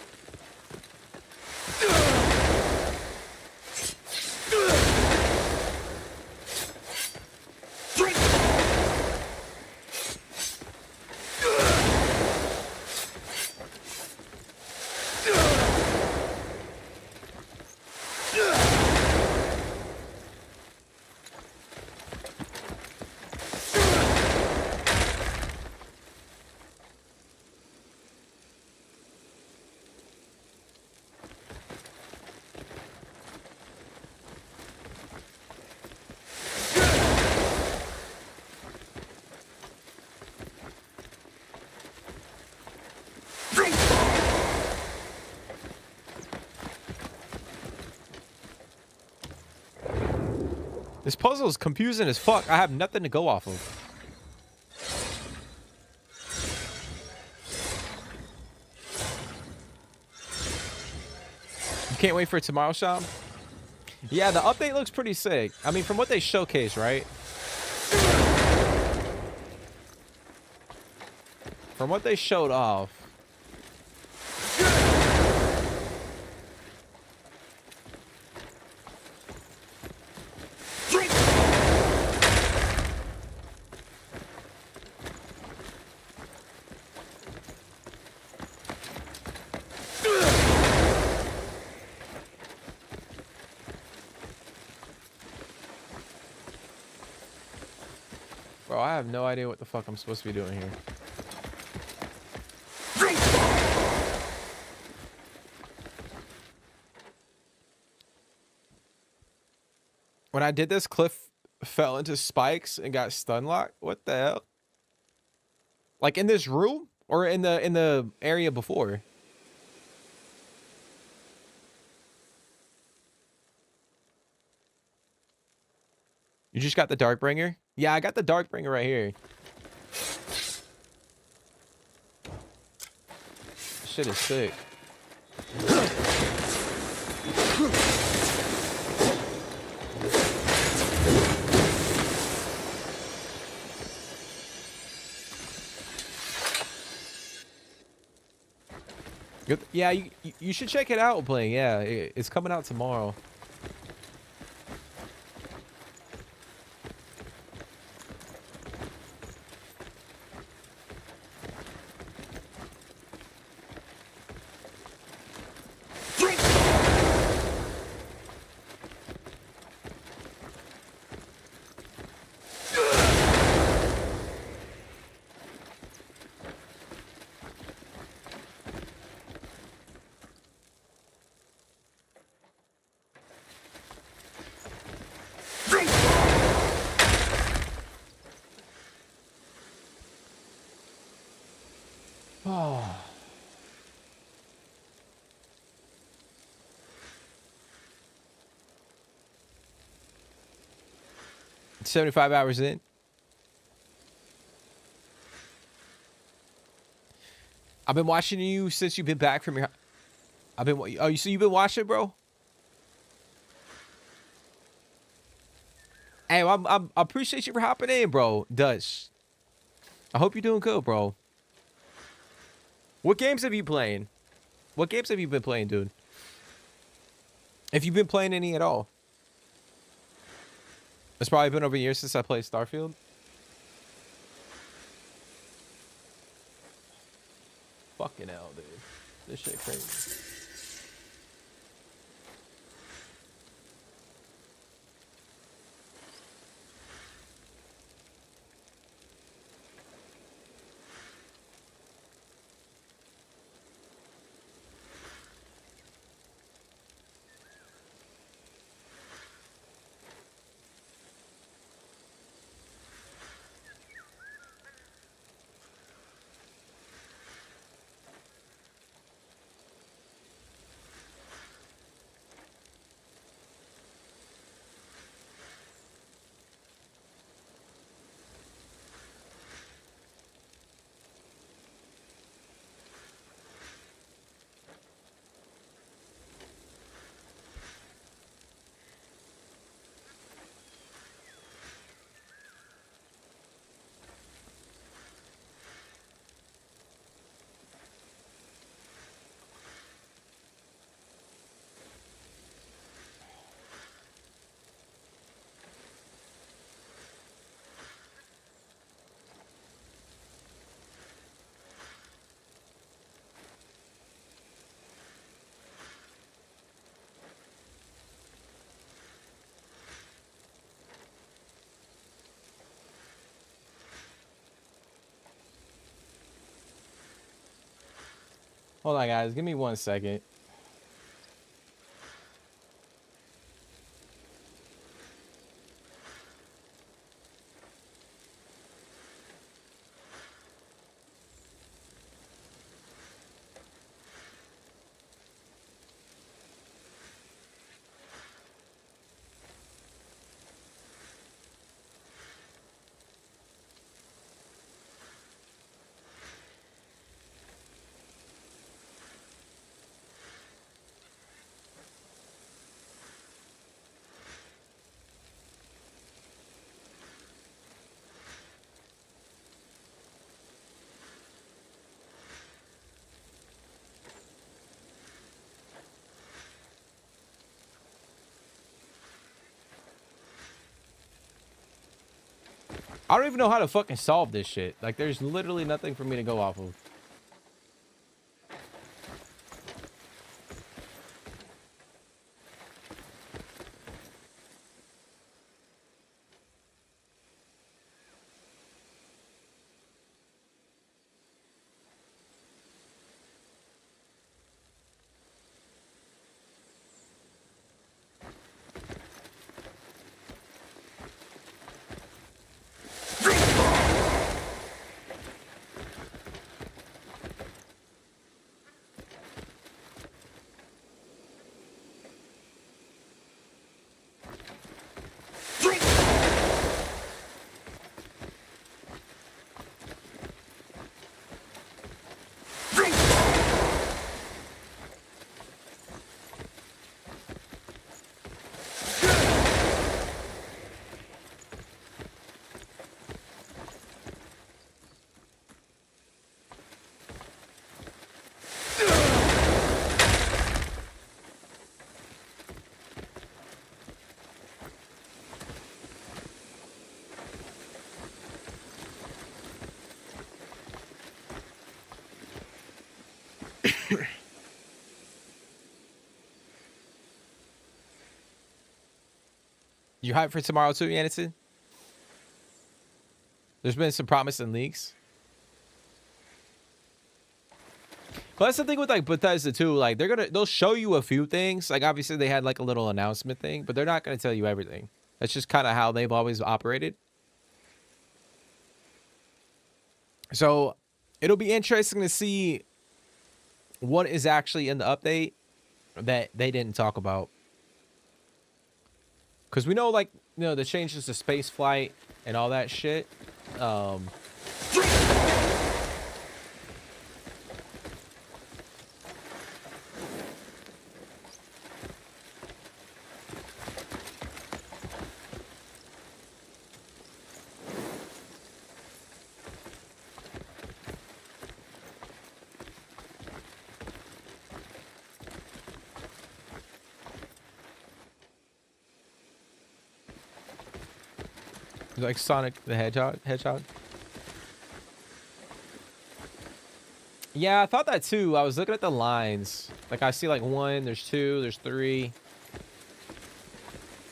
This puzzle is confusing as fuck. I have nothing to go off of. You can't wait for tomorrow, Sham? Yeah, the update looks pretty sick. I mean, from what they showcase, right? From what they showed off. Bro, I have no idea what the fuck I'm supposed to be doing here. When I did this, Kliff fell into spikes and got stun locked. What the hell? Like in this room or in the area before? You just got the Darkbringer? Yeah, I got the Darkbringer right here. Shit is sick. Good. Yeah, you should check it out, playing. Yeah, it's coming out tomorrow. Oh. 75 hours in. I've been watching you since you've been back from your. So you've been watching, bro? Hey, I appreciate you for hopping in, bro. Dutch. I hope you're doing good, bro. What games have you playing? What games have you been playing, dude? If you've been playing any at all. It's probably been over a year since I played Starfield. Fucking hell, dude. This shit crazy. Hold on, guys. Give me 1 second. I don't even know how to fucking solve this shit. Like, there's literally nothing for me to go off of. You hyped for tomorrow too, Yanison? There's been some promising leaks. But that's the thing with like Bethesda too. Like they'll show you a few things. Like obviously they had like a little announcement thing, but they're not gonna tell you everything. That's just kind of how they've always operated. So it'll be interesting to see what is actually in the update that they didn't talk about. Because we know, like, you know, the changes to space flight and all that shit. Like Sonic the Hedgehog. Yeah, I thought that too. I was looking at the lines. Like I see like 1, there's 2, there's 3.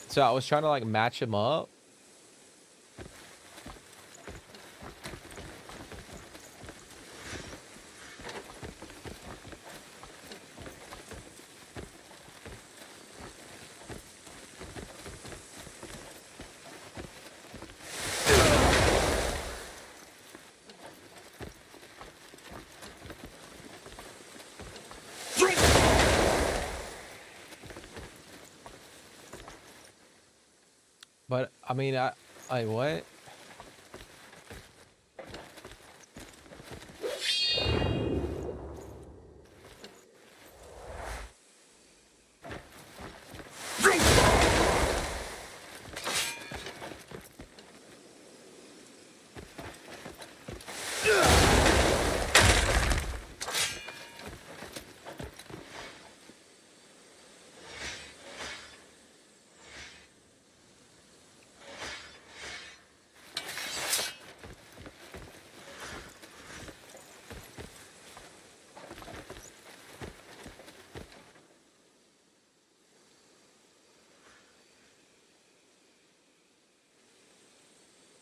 So I was trying to like match them up. But I mean, I what?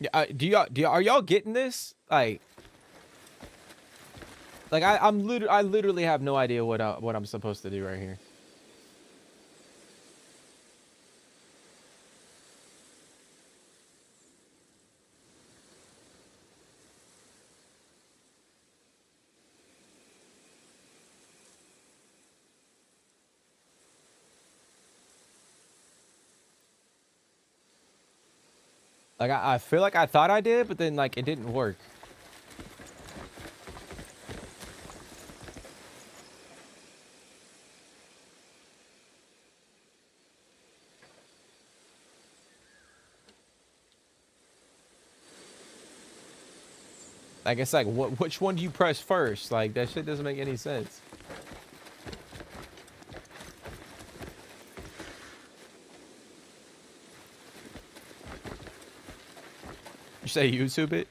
Yeah, are y'all getting this? Like I literally have no idea what I'm supposed to do right here. Like I feel like I thought I did, but then like it didn't work. Like it's like which one do you press first? Like that shit doesn't make any sense. You say YouTube it?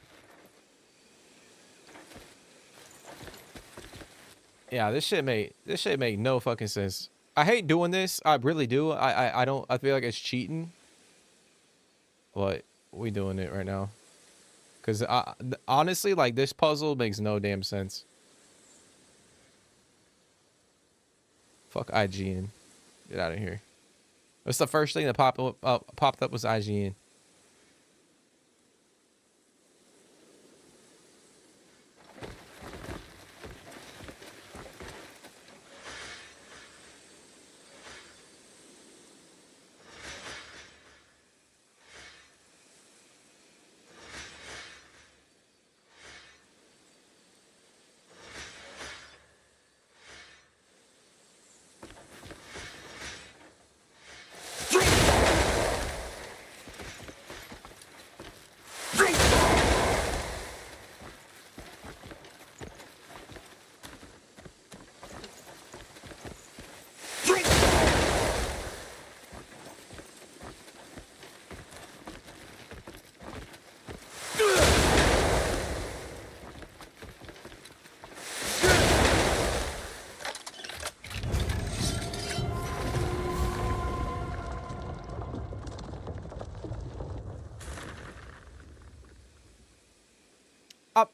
Yeah, this shit made no fucking sense. I hate doing this. I really do. I feel like it's cheating. But we doing it right now. Cause honestly, like this puzzle makes no damn sense. Fuck IGN. Get out of here. What's the first thing that popped up was IGN.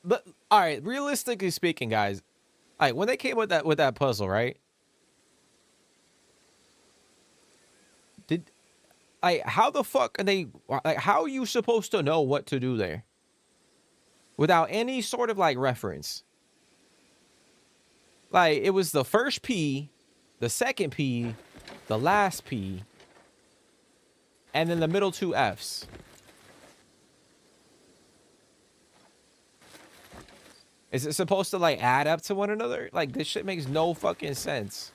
But all right, realistically speaking, guys, like when they came with that puzzle, right? How the fuck are they? Like, how are you supposed to know what to do there without any sort of like reference? Like it was the first P, the second P, the last P, and then the middle 2 Fs. Is it supposed to like add up to one another? Like this shit makes no fucking sense.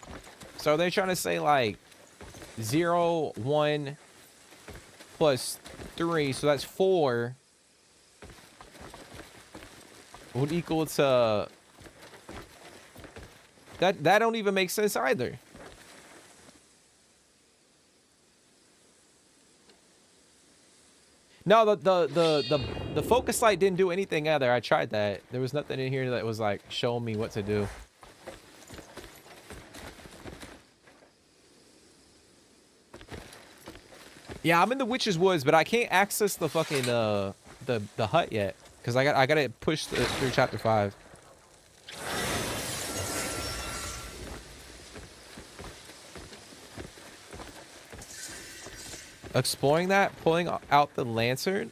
So are they trying to say like 0, 1 plus 3, so that's 4 would equal to that don't even make sense either. No, the focus light didn't do anything either. I tried that. There was nothing in here that was like showing me what to do. Yeah, I'm in the Witch's Woods, but I can't access the fucking the hut yet because I gotta push through chapter 5. Exploring that, pulling out the lantern,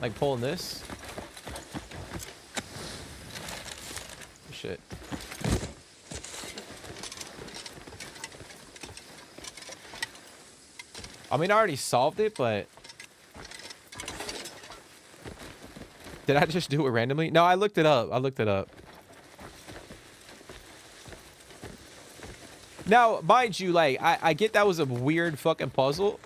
like pulling this. Shit. I mean, I already solved it, but did I just do it randomly? No, I looked it up. I looked it up. Now, mind you, like, I get that was a weird fucking puzzle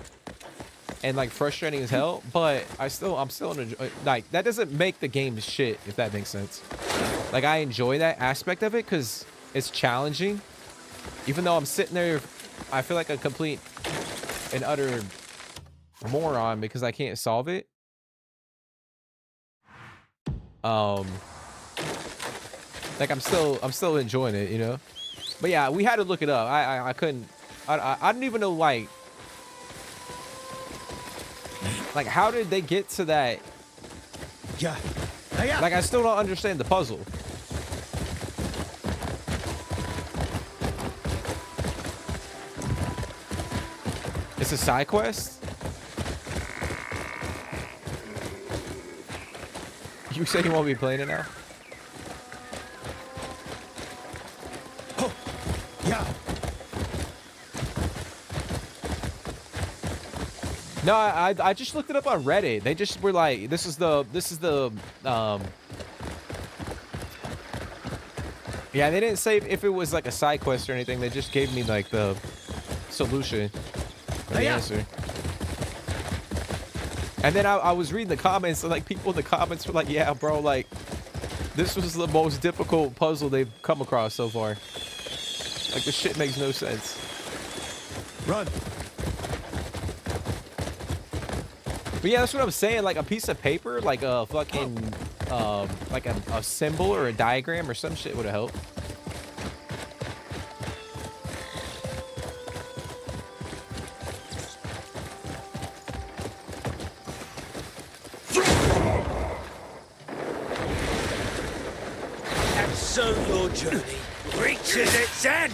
and like frustrating as hell, but I'm still enjoy, like, that doesn't make the game shit, if that makes sense. Like, I enjoy that aspect of it because it's challenging, even though I'm sitting there, I feel like a complete and utter moron because I can't solve it. Like, I'm still enjoying it, you know. But yeah, we had to look it up. I couldn't. I didn't even know like how did they get to that? Yeah. Like, I still don't understand the puzzle. It's a side quest? You said you won't be playing it now? Oh, yeah. No, I just looked it up on Reddit. They just were like, this is the yeah, they didn't say if it was like a side quest or anything. They just gave me like the solution or the answer. And then I was reading the comments, and like people in the comments were like, yeah, bro, like this was the most difficult puzzle they've come across so far. Like, this shit makes no sense. Run. But yeah, that's what I'm saying. Like, a piece of paper, like a fucking, like a symbol or a diagram or some shit would have helped. And so your journey reaches its end.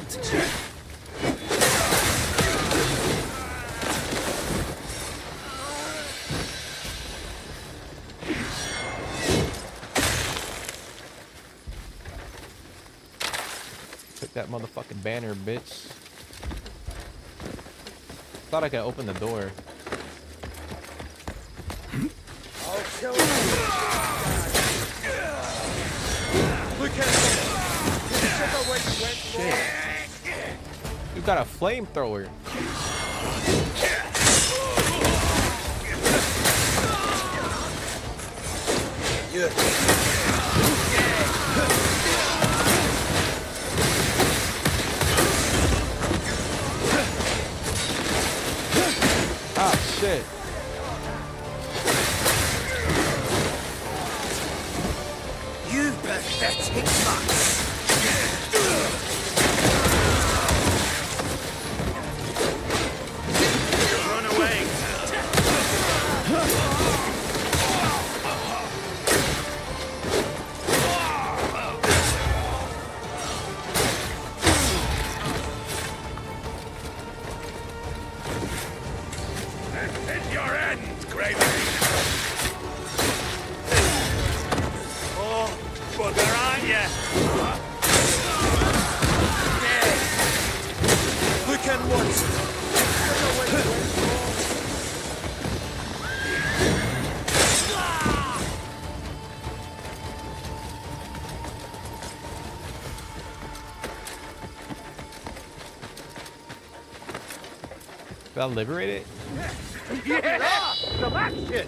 That motherfucking banner, bitch. Thought I could open the door. I'll kill you. Look at Shit. You got a flamethrower. Ah, shit. You pathetic mutt. Run away. It's your end, Greymane. Oh, bugger, aren't you? Look at once. Did I liberate it? Yeah! Some action!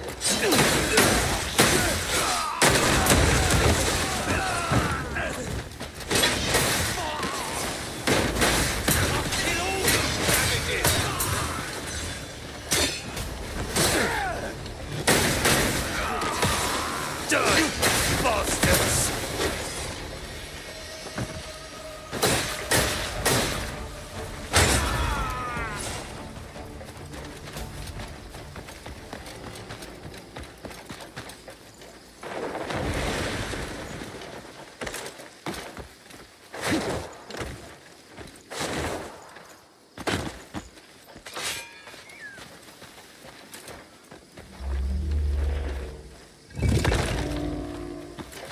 Die, bastards!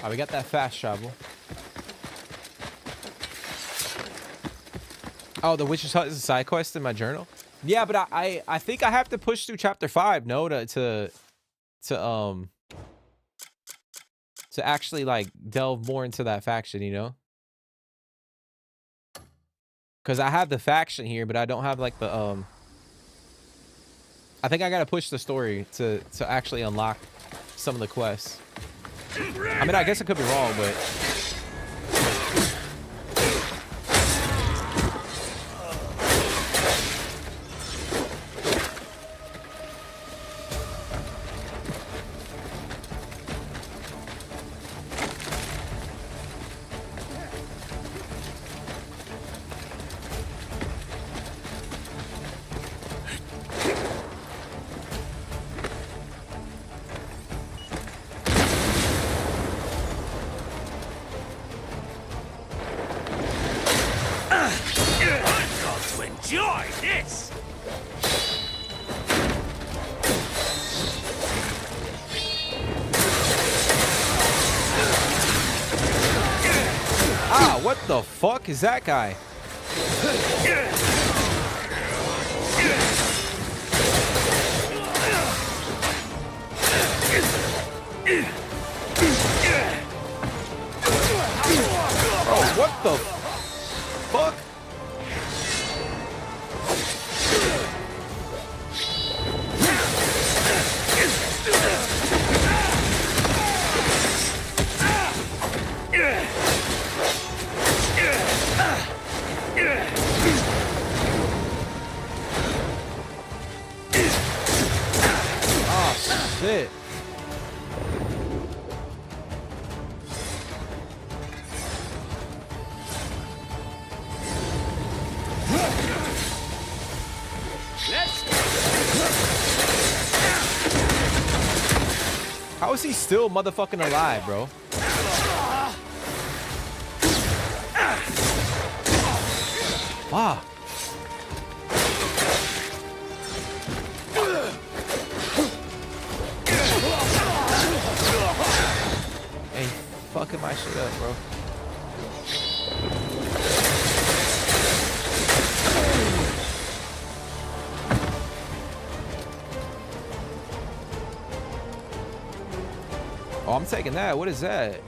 Oh, we got that fast travel. Oh, the Witch's Hut is a side quest in my journal. Yeah, but I think I have to push through chapter 5, no, to actually like delve more into that faction, you know? Because I have the faction here, but I don't have like the I think I gotta push the story to actually unlock some of the quests. I mean, I guess I could be wrong, but Enjoy this! ah, what the fuck is that guy? Oh, what the fuck? Oh, shit. How is he still motherfucking alive, bro? Wow. Hey, fucking my shit up, bro. Oh, I'm taking that. What is that?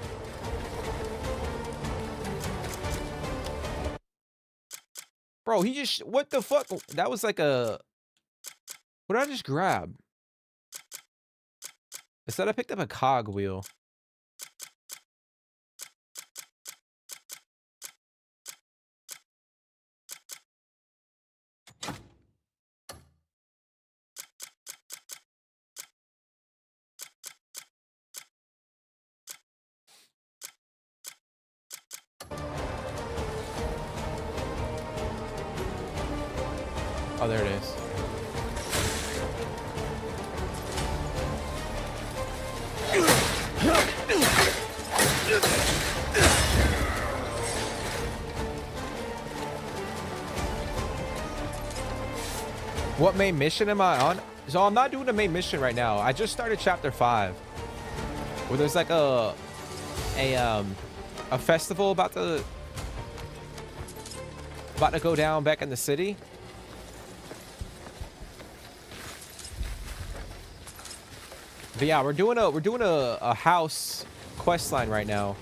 Bro, he just... What the fuck? That was like a... What did I just grab? It said I picked up a cog wheel. Oh, there it is. What main mission am I on? So I'm not doing the main mission right now. I just started chapter 5, where there's like a festival about to go down back in the city. But yeah, we're doing a house quest line right now.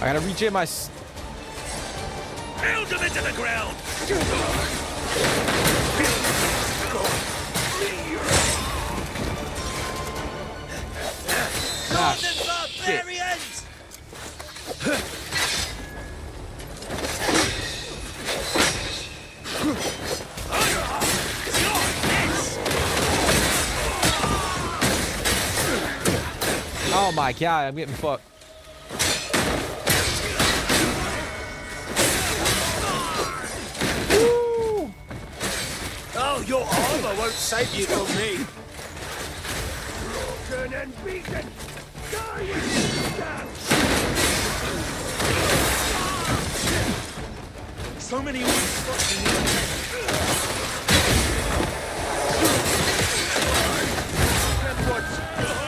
I gotta regen my... Build him into the ground! Ah, shit. Oh my god, I'm getting fucked. Woo! Oh, your armor won't save you from me. Broken and beaten. Die with so many weak spots in here.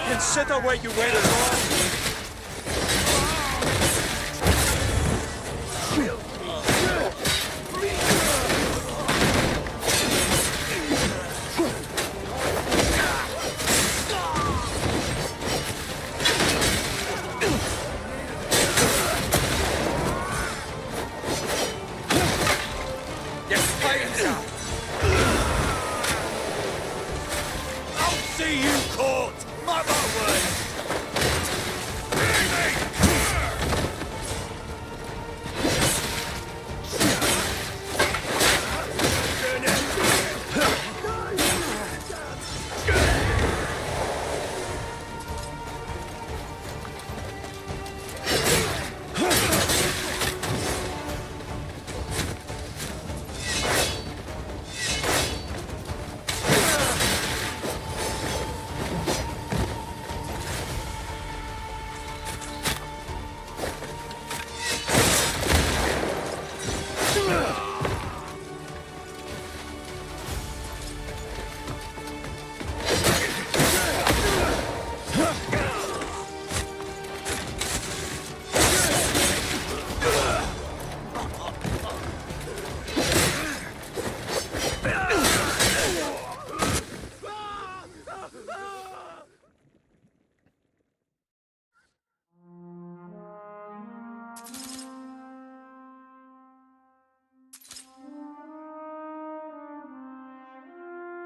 Consider where you went wrong. I'll see you caught, motherward!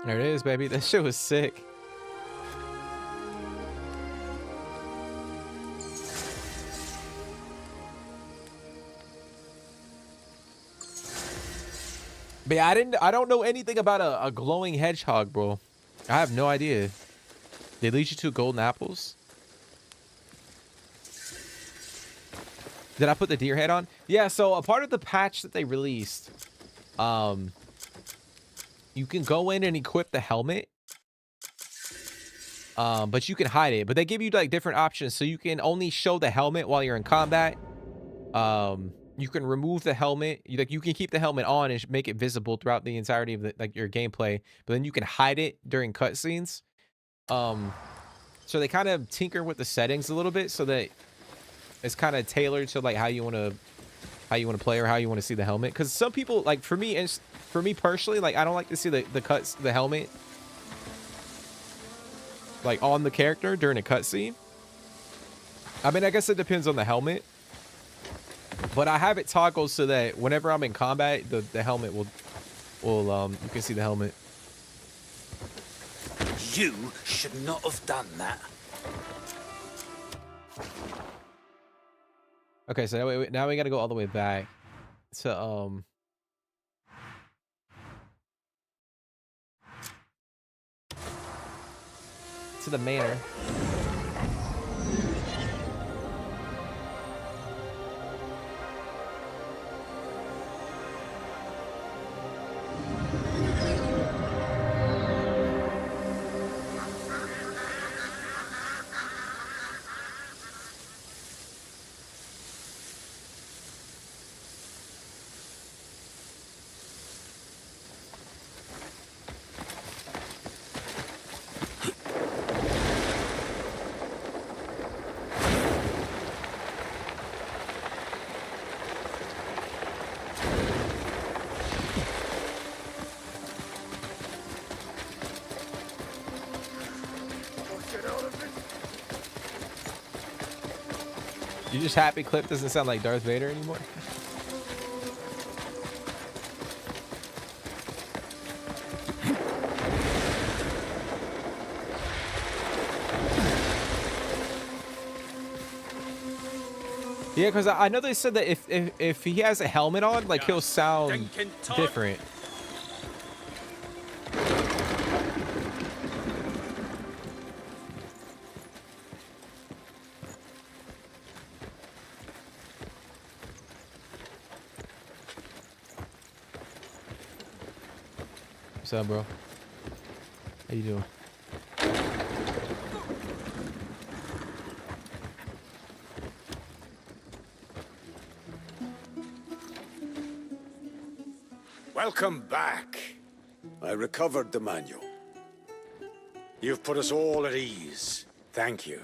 There it is, baby. That shit was sick. But yeah, I don't know anything about a glowing hedgehog, bro. I have no idea. They lead you to golden apples. Did I put the deer head on? Yeah, so a part of the patch that they released, you can go in and equip the helmet, but you can hide it. But they give you like different options, so you can only show the helmet while you're in combat. You can remove the helmet. You can keep the helmet on and make it visible throughout the entirety of your gameplay. But then you can hide it during cutscenes. So they kind of tinker with the settings a little bit so that it's kind of tailored to like how you want to play or how you want to see the helmet. Because some people, like for me personally, like I don't like to see the helmet like on the character during a cutscene. I mean, I guess it depends on the helmet, but I have it toggled so that whenever I'm in combat, the helmet will you can see the helmet. You should not have done that. Okay, so now we got to go all the way back to the manor. You just happy Kliff doesn't sound like Darth Vader anymore? Yeah, because I know they said that if he has a helmet on, like, he'll sound different. What's up, bro? How you doing? Welcome back. I recovered the manual. You've put us all at ease. Thank you.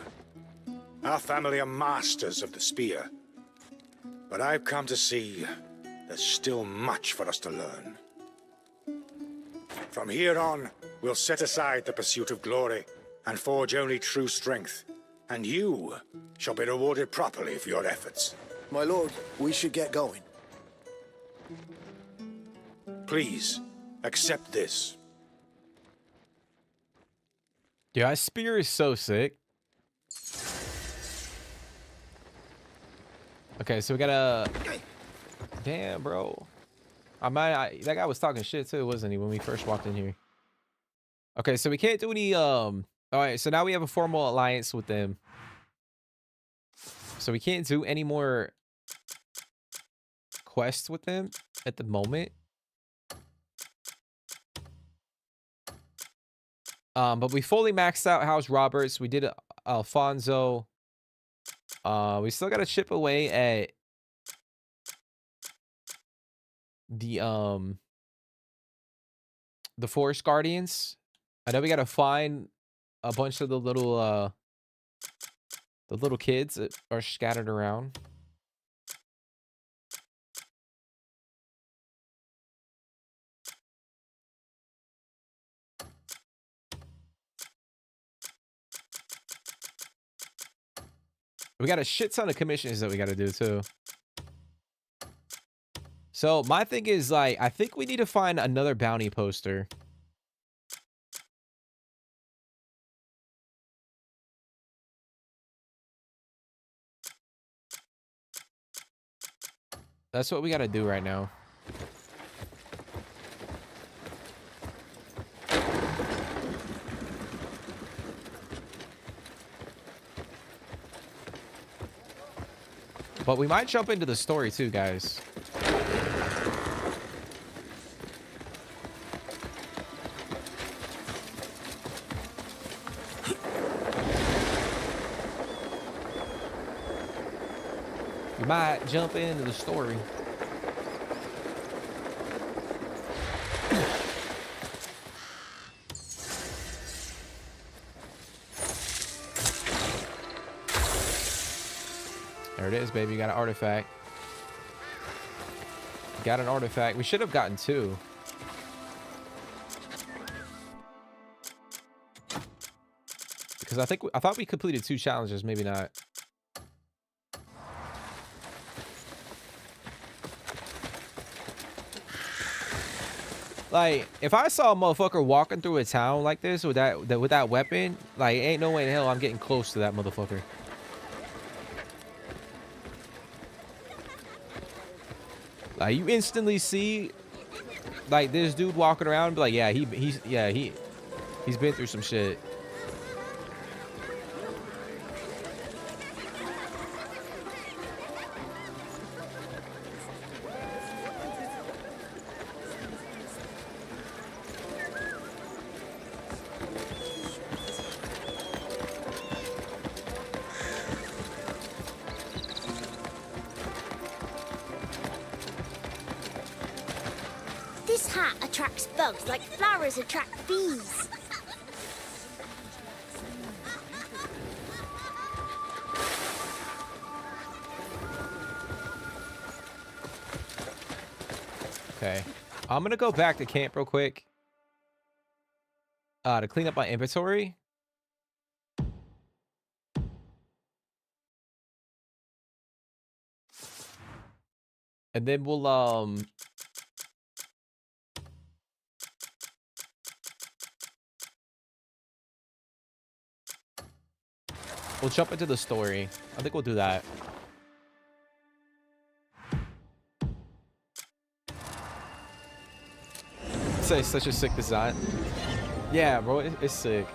Our family are masters of the spear. But I've come to see there's still much for us to learn. From here on, we'll set aside the pursuit of glory and forge only true strength. And you shall be rewarded properly for your efforts. My lord, we should get going. Please, accept this. Yeah, that spear is so sick. Okay, so we gotta... Damn, bro. That guy was talking shit too, wasn't he, when we first walked in here? Okay, so we can't do any... Alright, so now we have a formal alliance with them. So we can't do any more quests with them at the moment. But we fully maxed out House Roberts. We did Alfonso. We still got to chip away at the Forest Guardians. I know we got to find a bunch of the little kids that are scattered around. We got a shit ton of commissions that we got to do too. So my thing is, like, I think we need to find another bounty poster. That's what we got to do right now. But we might jump into the story too, guys. We might jump into the story. There it is, baby. You got an artifact. Got an artifact. We should have gotten two. Because I thought we completed 2 challenges, maybe not. Like, if I saw a motherfucker walking through a town like this with that weapon, like, ain't no way in hell I'm getting close to that motherfucker. Like, you instantly see, like, this dude walking around and be like, yeah, he's been through some shit. This hat attracts bugs like flowers attract bees. Okay. I'm gonna go back to camp real quick. To clean up my inventory. And then we'll jump into the story. I think we'll do that. It's such a sick design. Yeah, bro, it's sick.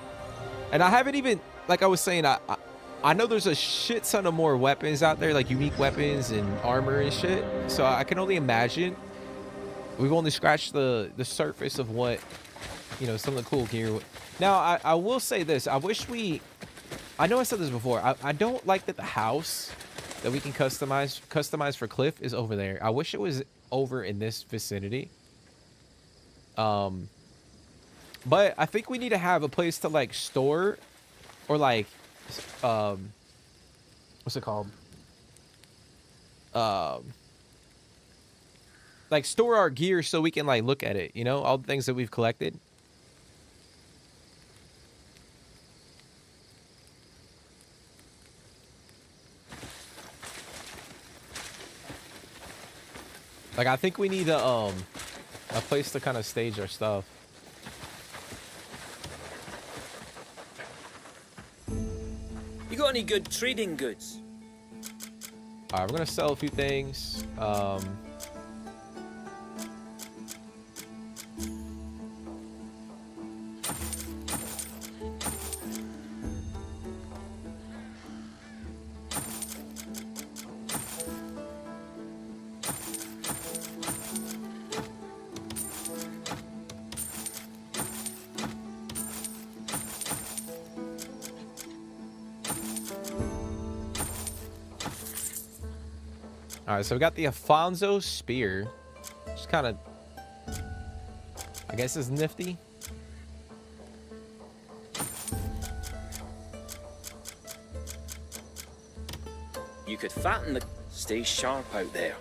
And I haven't even, like I was saying, I know there's a shit ton of more weapons out there, like unique weapons and armor and shit. So I can only imagine. We've only scratched the surface of what, you know, some of the cool gear. Now, I will say this. I wish I know I said this before. I don't like that the house that we can customize for Kliff is over there. I wish it was over in this vicinity. But I think we need to have a place to like store or like what's it called? Like store our gear so we can like look at it, you know, all the things that we've collected. Like I think we need a place to kind of stage our stuff. You got any good trading goods? All right, we're gonna sell a few things. All right, so we got the Alfonso spear, which kind of, I guess, is nifty. You could fatten the... Stay sharp out there.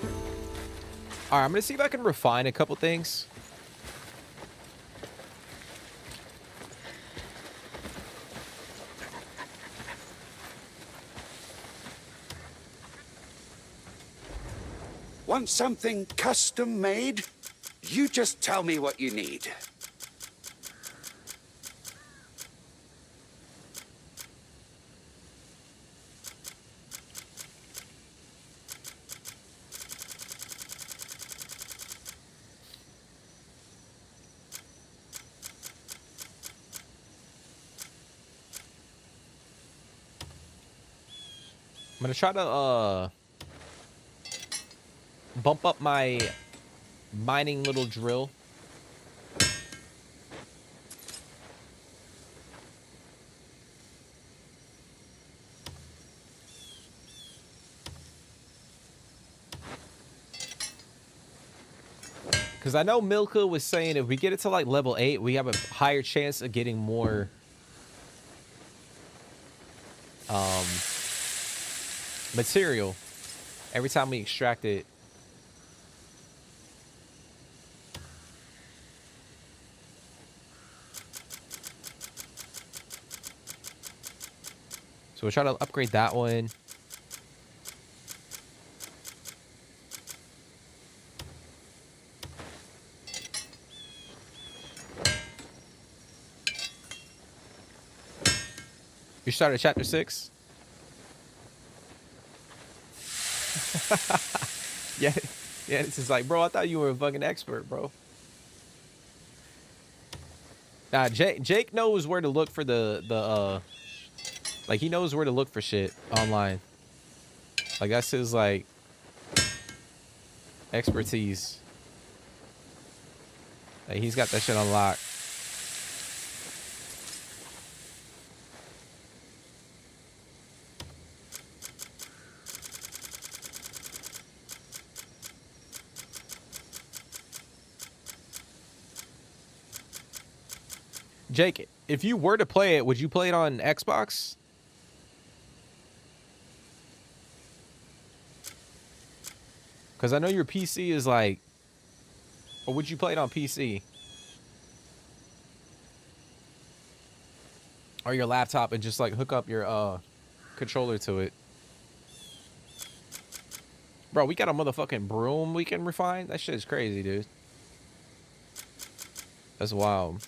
All right, I'm gonna see if I can refine a couple things. Want something custom made? You just tell me what you need. I'm gonna try to bump up my mining little drill. Because I know Milka was saying if we get it to like level 8, we have a higher chance of getting more material every time we extract it. So we'll try to upgrade that one. You started chapter 6? Yeah, this is like, bro, I thought you were a fucking expert, bro. Nah, Jake knows where to look for the like, he knows where to look for shit online. Like, that's his, like, expertise. Like, he's got that shit on lock. Jake, if you were to play it, would you play it on Xbox? Because I know your PC is like... Or would you play it on PC? Or your laptop and just like hook up your controller to it? Bro, we got a motherfucking broom we can refine? That shit is crazy, dude. That's wild.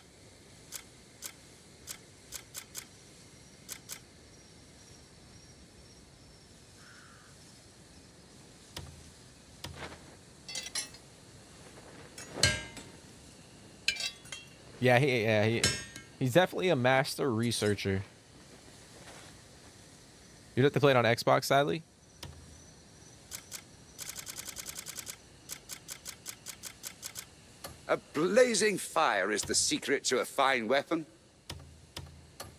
Yeah, he's definitely a master researcher. You'd have to play it on Xbox, sadly. A blazing fire is the secret to a fine weapon.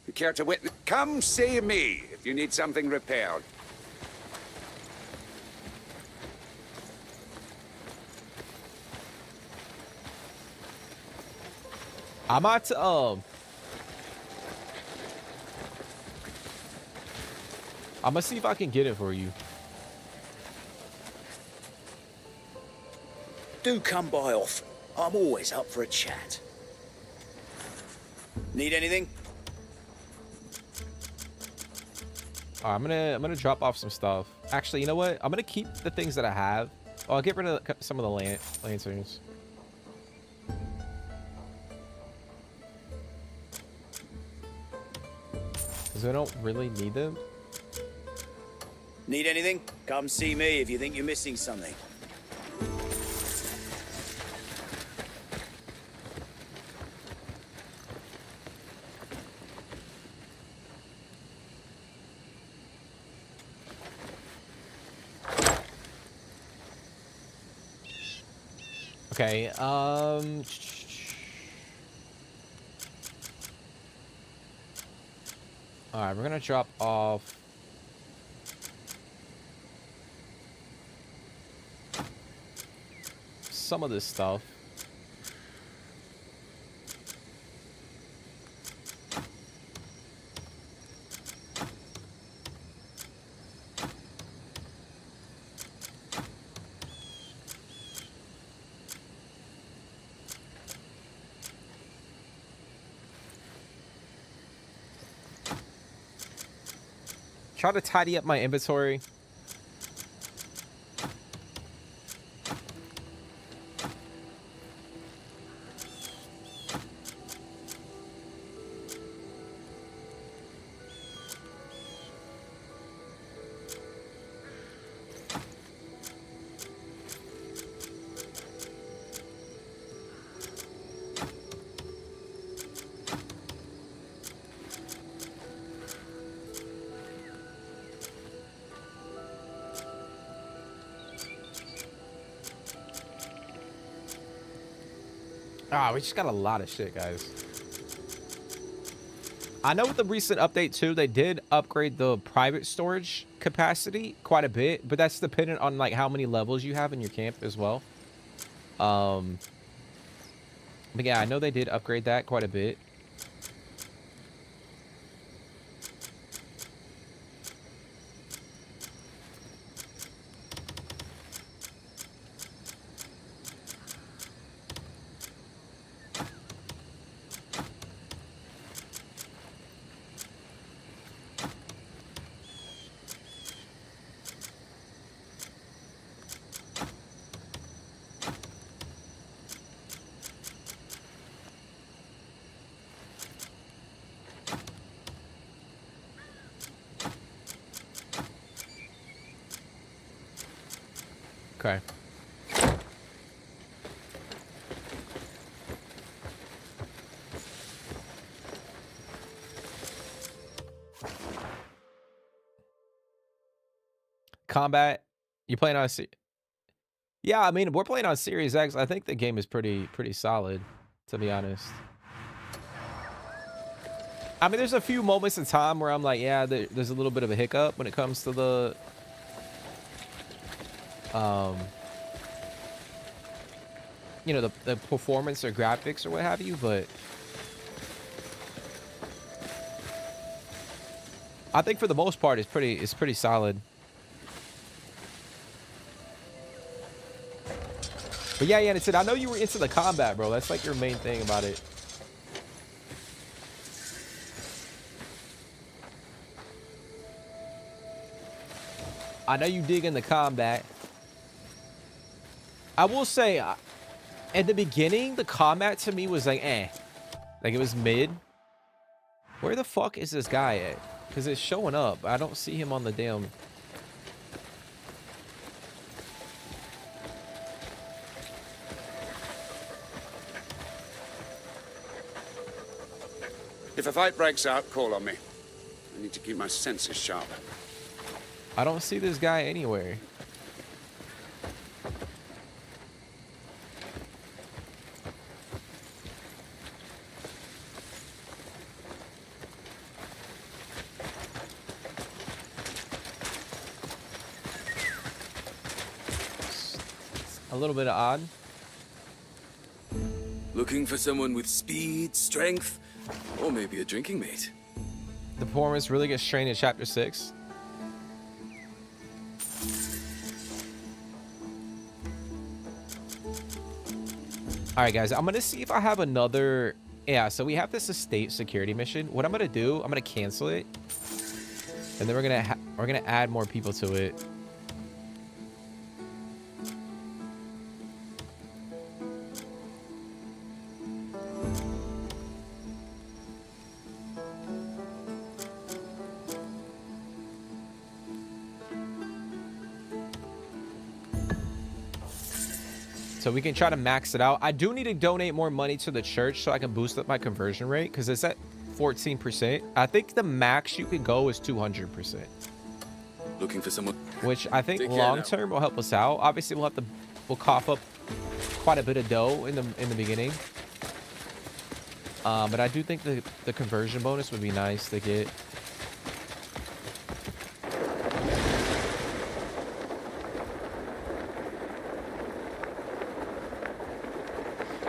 You care to witness? Come see me if you need something repaired. I'm about to I'm gonna see if I can get it for you. Do come by often. I'm always up for a chat. Need anything? All right, I'm gonna drop off some stuff. Actually, you know what? I'm gonna keep the things that I have. Oh, I'll get rid of some of the lanterns. Because I don't really need them. Need anything? Come see me if you think you're missing something. Okay, all right, we're gonna drop off some of this stuff. Try to tidy up my inventory. Ah, we just got a lot of shit, guys. I know with the recent update too, they did upgrade the private storage capacity quite a bit, but that's dependent on like how many levels you have in your camp as well. But yeah, I know they did upgrade that quite a bit. Okay. Combat. You playing on Yeah, I mean, we're playing on Series X. I think the game is pretty solid, to be honest. I mean, there's a few moments in time where I'm like, yeah, there's a little bit of a hiccup when it comes to the you know, the performance or graphics or what have you, but I think for the most part it's pretty solid. But yeah, and it said I know you were into the combat, bro. That's like your main thing about it. I know you dig in the combat. I will say, at the beginning, the combat to me was like, eh. Like, it was mid. Where the fuck is this guy at? Because it's showing up. I don't see him on the damn... If a fight breaks out, call on me. I need to keep my senses sharp. I don't see this guy anywhere. A little bit odd. Looking for someone with speed, strength, or maybe a drinking mate. The performance really gets strained in chapter 6. All right, guys, I'm gonna see if I have another. Yeah, so we have this estate security mission. What I'm gonna do, I'm gonna cancel it, and then we're gonna add more people to it. So we can try to max it out. I do need to donate more money to the church so I can boost up my conversion rate because it's at 14%. I think the max you can go is 200%. Looking for someone, which I think long term will help us out. Obviously, we'll cough up quite a bit of dough in the beginning. But I do think the conversion bonus would be nice to get.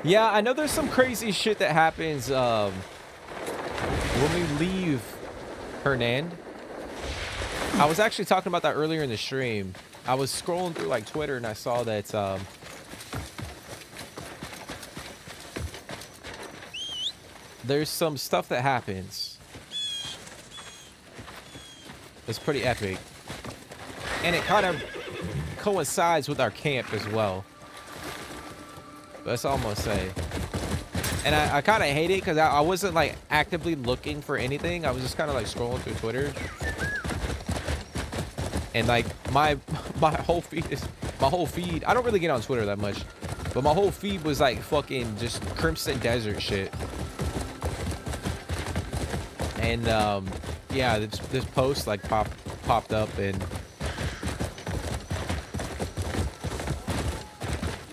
Yeah, I know there's some crazy shit that happens when we leave Hernand. I was actually talking about that earlier in the stream. I was scrolling through like Twitter and I saw that there's some stuff that happens. It's pretty epic. And it kind of coincides with our camp as well. That's all I'm gonna say. And I kind of hate it because I wasn't like actively looking for anything. I was just kind of like scrolling through Twitter. And like my whole feed, I don't really get on Twitter that much, but my whole feed was like fucking just Crimson Desert shit. And yeah, this post like popped up and.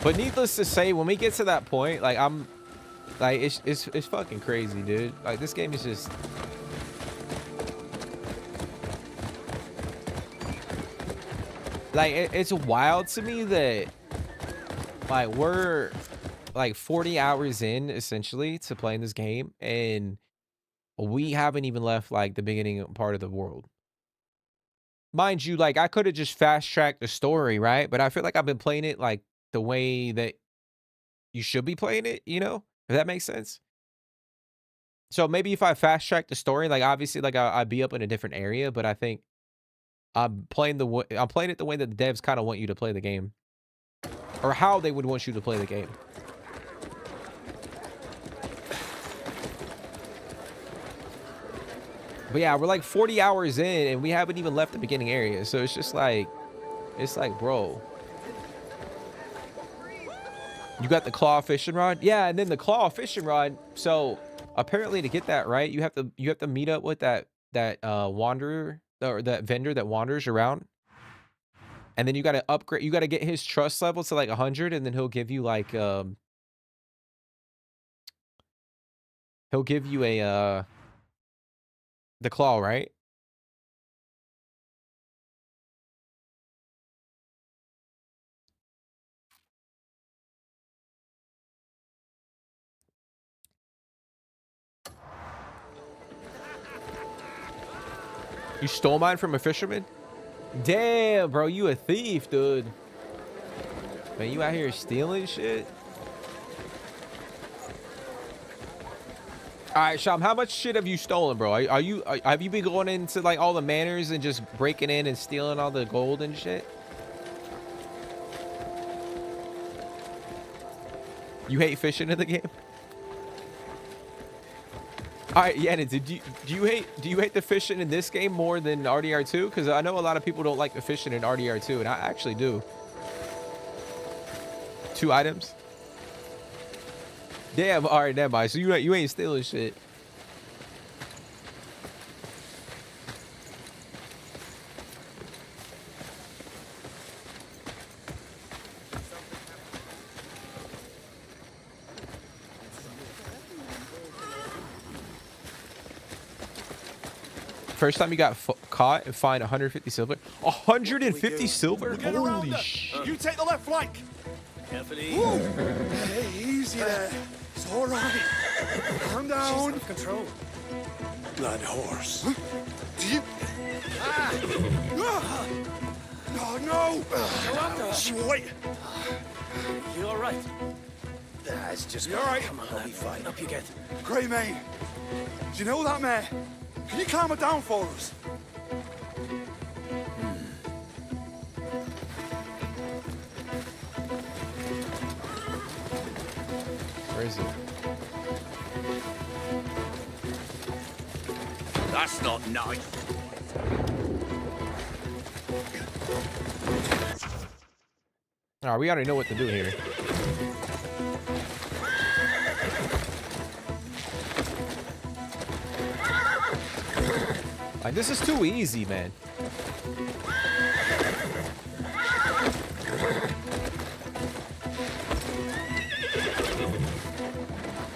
But needless to say, when we get to that point, like I'm, like it's fucking crazy, dude. Like this game is just. Like it's wild to me that, like we're, like 40 hours in essentially to playing this game, and we haven't even left like the beginning part of the world. Mind you, like I could have just fast tracked the story, right? But I feel like I've been playing it like the way that you should be playing it, you know, if that makes sense. So maybe if I fast track the story, like obviously like I'd be up in a different area, but I think I'm playing it the way that the devs kind of want you to play the game, or how they would want you to play the game. But yeah, we're like 40 hours in and we haven't even left the beginning area. So it's just like, bro, you got the claw fishing rod? Yeah, and then the claw fishing rod. So apparently to get that right, you have to meet up with that wanderer or that vendor that wanders around. And then you got to upgrade, you got to get his trust level to like 100, and then he'll give you like he'll give you a the claw, right? You stole mine from a fisherman? Damn, bro, you a thief, dude. Man, you out here stealing shit? All right, Sham, how much shit have you stolen, bro? Have you been going into like all the manors and just breaking in and stealing all the gold and shit? You hate fishing in the game? All right, Yannis, do you hate the fishing in this game more than RDR2? Because I know a lot of people don't like the fishing in RDR2, and I actually do. 2 items. Damn. All right, never mind. So you ain't stealing shit. First time you got caught and fined 150 silver. 150 silver? Holy shit. You take the left flank. Carefully. Hey, easy there. It's all right. Calm down. She's control. Blood horse. Do you? Oh no! Wait. You all right? It's just. You all right? Come on, I'll be fine. Up you get. Greymane. Do you know that mare? Can you calm her down for us? Where is it? That's not nice. All right, we already know what to do here. Like, this is too easy, man.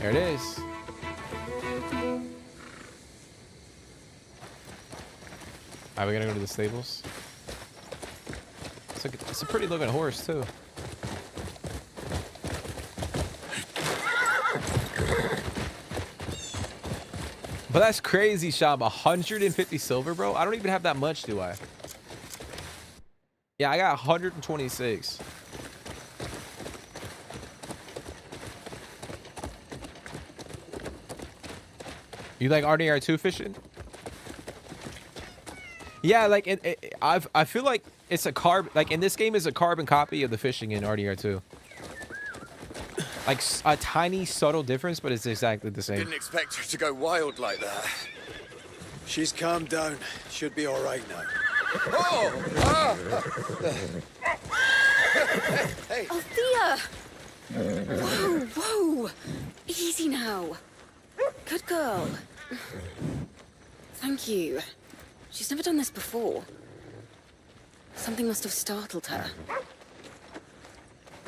There it is. Alright, we gotta go to the stables. It's a pretty looking horse, too. But that's crazy, Shab. 150 silver, bro. I don't even have that much, do I? Yeah, I got 126. You like RDR2 fishing? Yeah, like I feel like it's a like in this game is a carbon copy of the fishing in RDR2. Like a tiny subtle difference, but it's exactly the same. Didn't expect her to go wild like that. She's calmed down. Should be all right now. Oh! Ah! Hey. Althea! Whoa, whoa. Easy now. Good girl. Thank you. She's never done this before. Something must have startled her.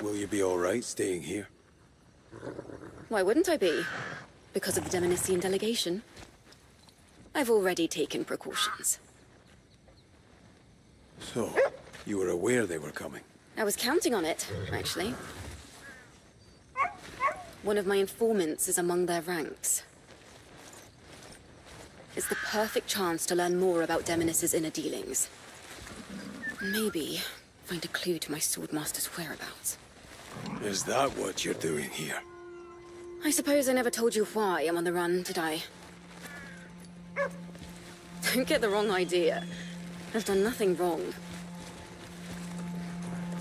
Will you be all right staying here? Why wouldn't I be? Because of the Demonician delegation? I've already taken precautions. So, you were aware they were coming? I was counting on it, actually. One of my informants is among their ranks. It's the perfect chance to learn more about Demonis' inner dealings. Maybe find a clue to my Swordmaster's whereabouts. Is that what you're doing here? I suppose I never told you why I'm on the run, did I? Don't get the wrong idea. I've done nothing wrong.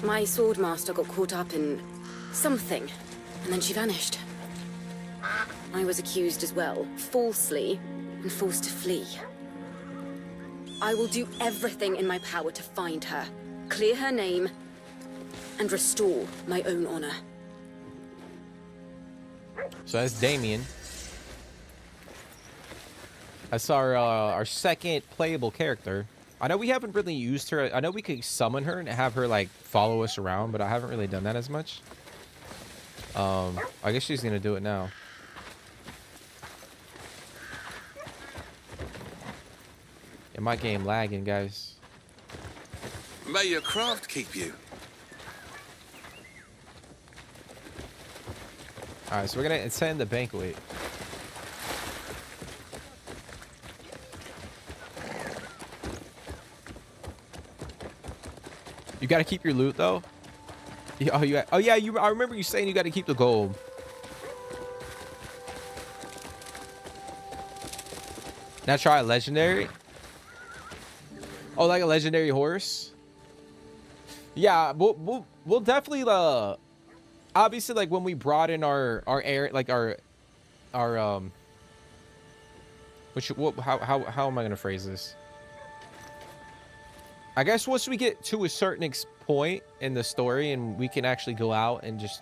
My Swordmaster got caught up in something, and then she vanished. I was accused as well, falsely, and forced to flee. I will do everything in my power to find her, clear her name, and restore my own honor. So that's Damien. That's our second playable character. I know we haven't really used her. I know we could summon her and have her like follow us around, but I haven't really done that as much. I guess she's gonna do it now. Yeah, my game lagging, guys. May your craft keep you. All right, so we're gonna attend the banquet. You gotta keep your loot though. Oh, yeah. I remember you saying you gotta keep the gold. Now try a legendary. Oh, like a legendary horse. Yeah, we'll definitely obviously, like when we brought in our air, like our how am I gonna phrase this? I guess once we get to a certain point in the story and we can actually go out and just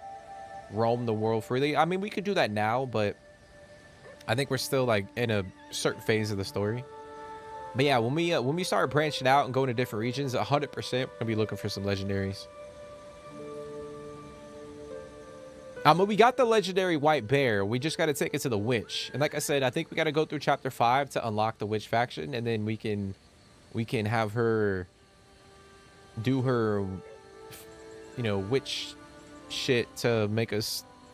roam the world freely. I mean, we could do that now, but I think we're still like in a certain phase of the story. But yeah, when we start branching out and going to different regions, 100% we're gonna be looking for some legendaries. But we got the legendary white bear. We just got to take it to the witch. And like I said, I think we got to go through chapter 5 to unlock the witch faction, and then we can have her do her, you know, witch shit to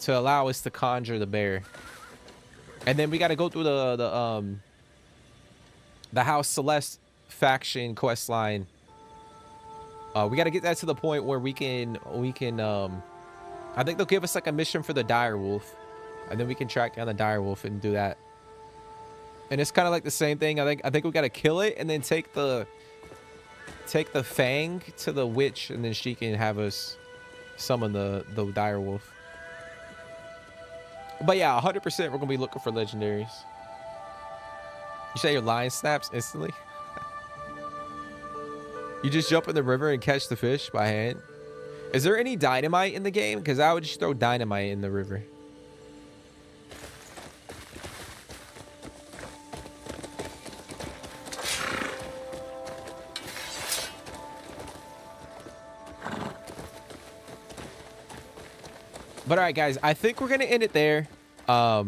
allow us to conjure the bear. And then we got to go through the House Celeste faction quest line. We got to get that to the point where we can I think they'll give us like a mission for the dire wolf, and then we can track down the dire wolf and do that. And it's kind of like the same thing. I think we got to kill it and then take the fang to the witch, and then she can have us summon the dire wolf. But yeah, 100% we're gonna be looking for legendaries. You say your line snaps instantly? You just jump in the river and catch the fish by hand? Is there any dynamite in the game? Because I would just throw dynamite in the river. But all right, guys, I think we're going to end it there. I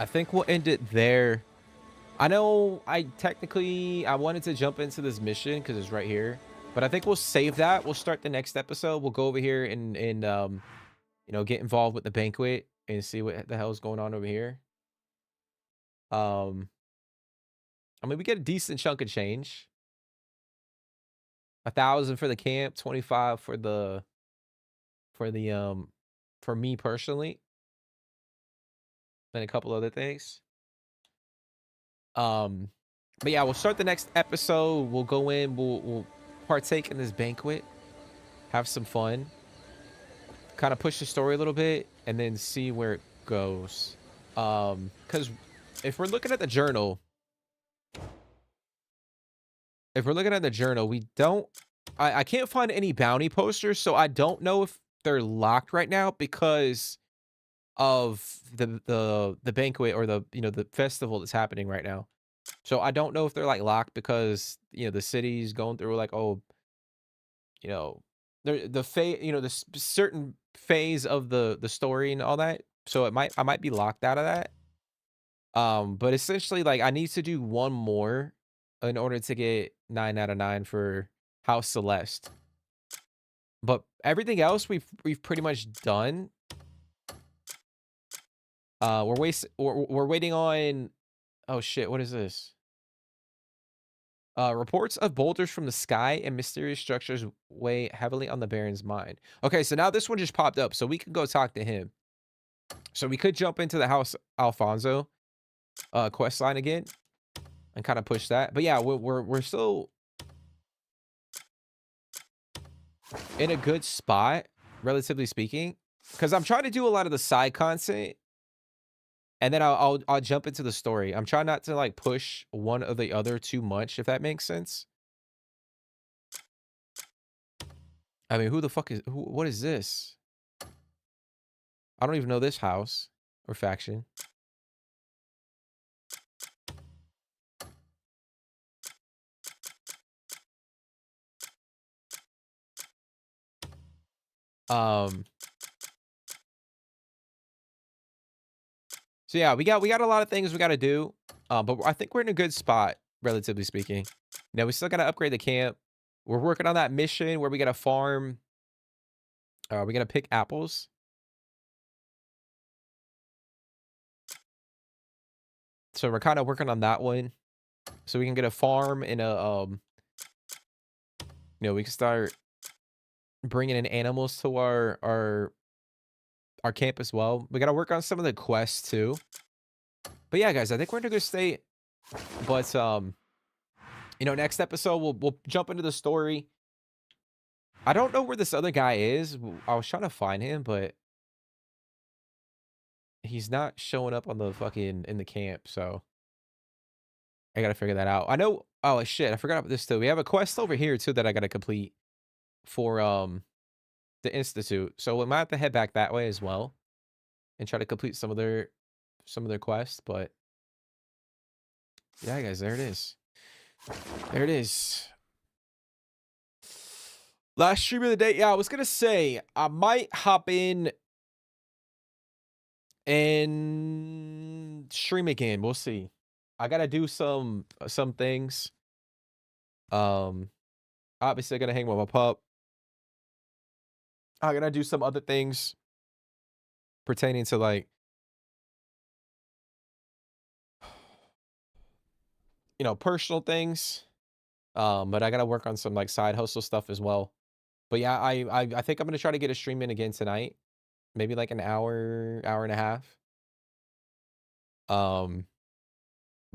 think we'll end it there. I know I wanted to jump into this mission because it's right here. But I think we'll save that. We'll start the next episode. We'll go over here and you know, get involved with the banquet and see what the hell is going on over here. I mean, we get a decent chunk of change. 1,000 for the camp, 25 for me personally, and a couple other things. But yeah, we'll start the next episode. We'll go in. We'll partake in this banquet, have some fun, kind of push the story a little bit, and then see where it goes. Because if we're looking at the journal, we don't. I can't find any bounty posters, so I don't know if they're locked right now because of the banquet or the festival that's happening right now. So I don't know if they're like locked because the city's going through like, oh, the certain phase of the story and all that. So I might be locked out of that. But essentially, like, I need to do one more in order to get 9 out of 9 for House Celeste. But everything else we've pretty much done. We're waiting on. Oh shit! What is this? Reports of boulders from the sky and mysterious structures weigh heavily on the Baron's mind. Okay, so now this one just popped up, so we can go talk to him. So we could jump into the House Alfonso quest line again and kind of push that. But yeah, we're still in a good spot, relatively speaking, because I'm trying to do a lot of the side content. And then I'll jump into the story. I'm trying not to like push one or the other too much, if that makes sense. I mean, what is this? I don't even know this house or faction. So yeah, we got a lot of things we got to do, but I think we're in a good spot, relatively speaking. We still got to upgrade the camp. We're working on that mission where we got to farm. We got to pick apples. So we're kind of working on that one, so we can get a farm and we can start bringing in animals to our camp as well. We got to work on some of the quests too. But yeah, guys, I think we're in a good state. But next episode we'll jump into the story. I don't know where this other guy is. I was trying to find him, but he's not showing up on the fucking in the camp, so I gotta figure that out. I know. Oh shit, I forgot about this too. We have a quest over here too that I gotta complete for the institute. So we might have to head back that way as well and try to complete some of their quests. But yeah, guys, there it is. There it is. Last stream of the day. Yeah, I was gonna say I might hop in and stream again. We'll see. I gotta do some things. Obviously, I gotta hang with my pup. I gotta do some other things pertaining to like, you know, personal things. But I gotta work on some like side hustle stuff as well. But yeah, I think I'm gonna try to get a stream in again tonight. Maybe like an hour and a half.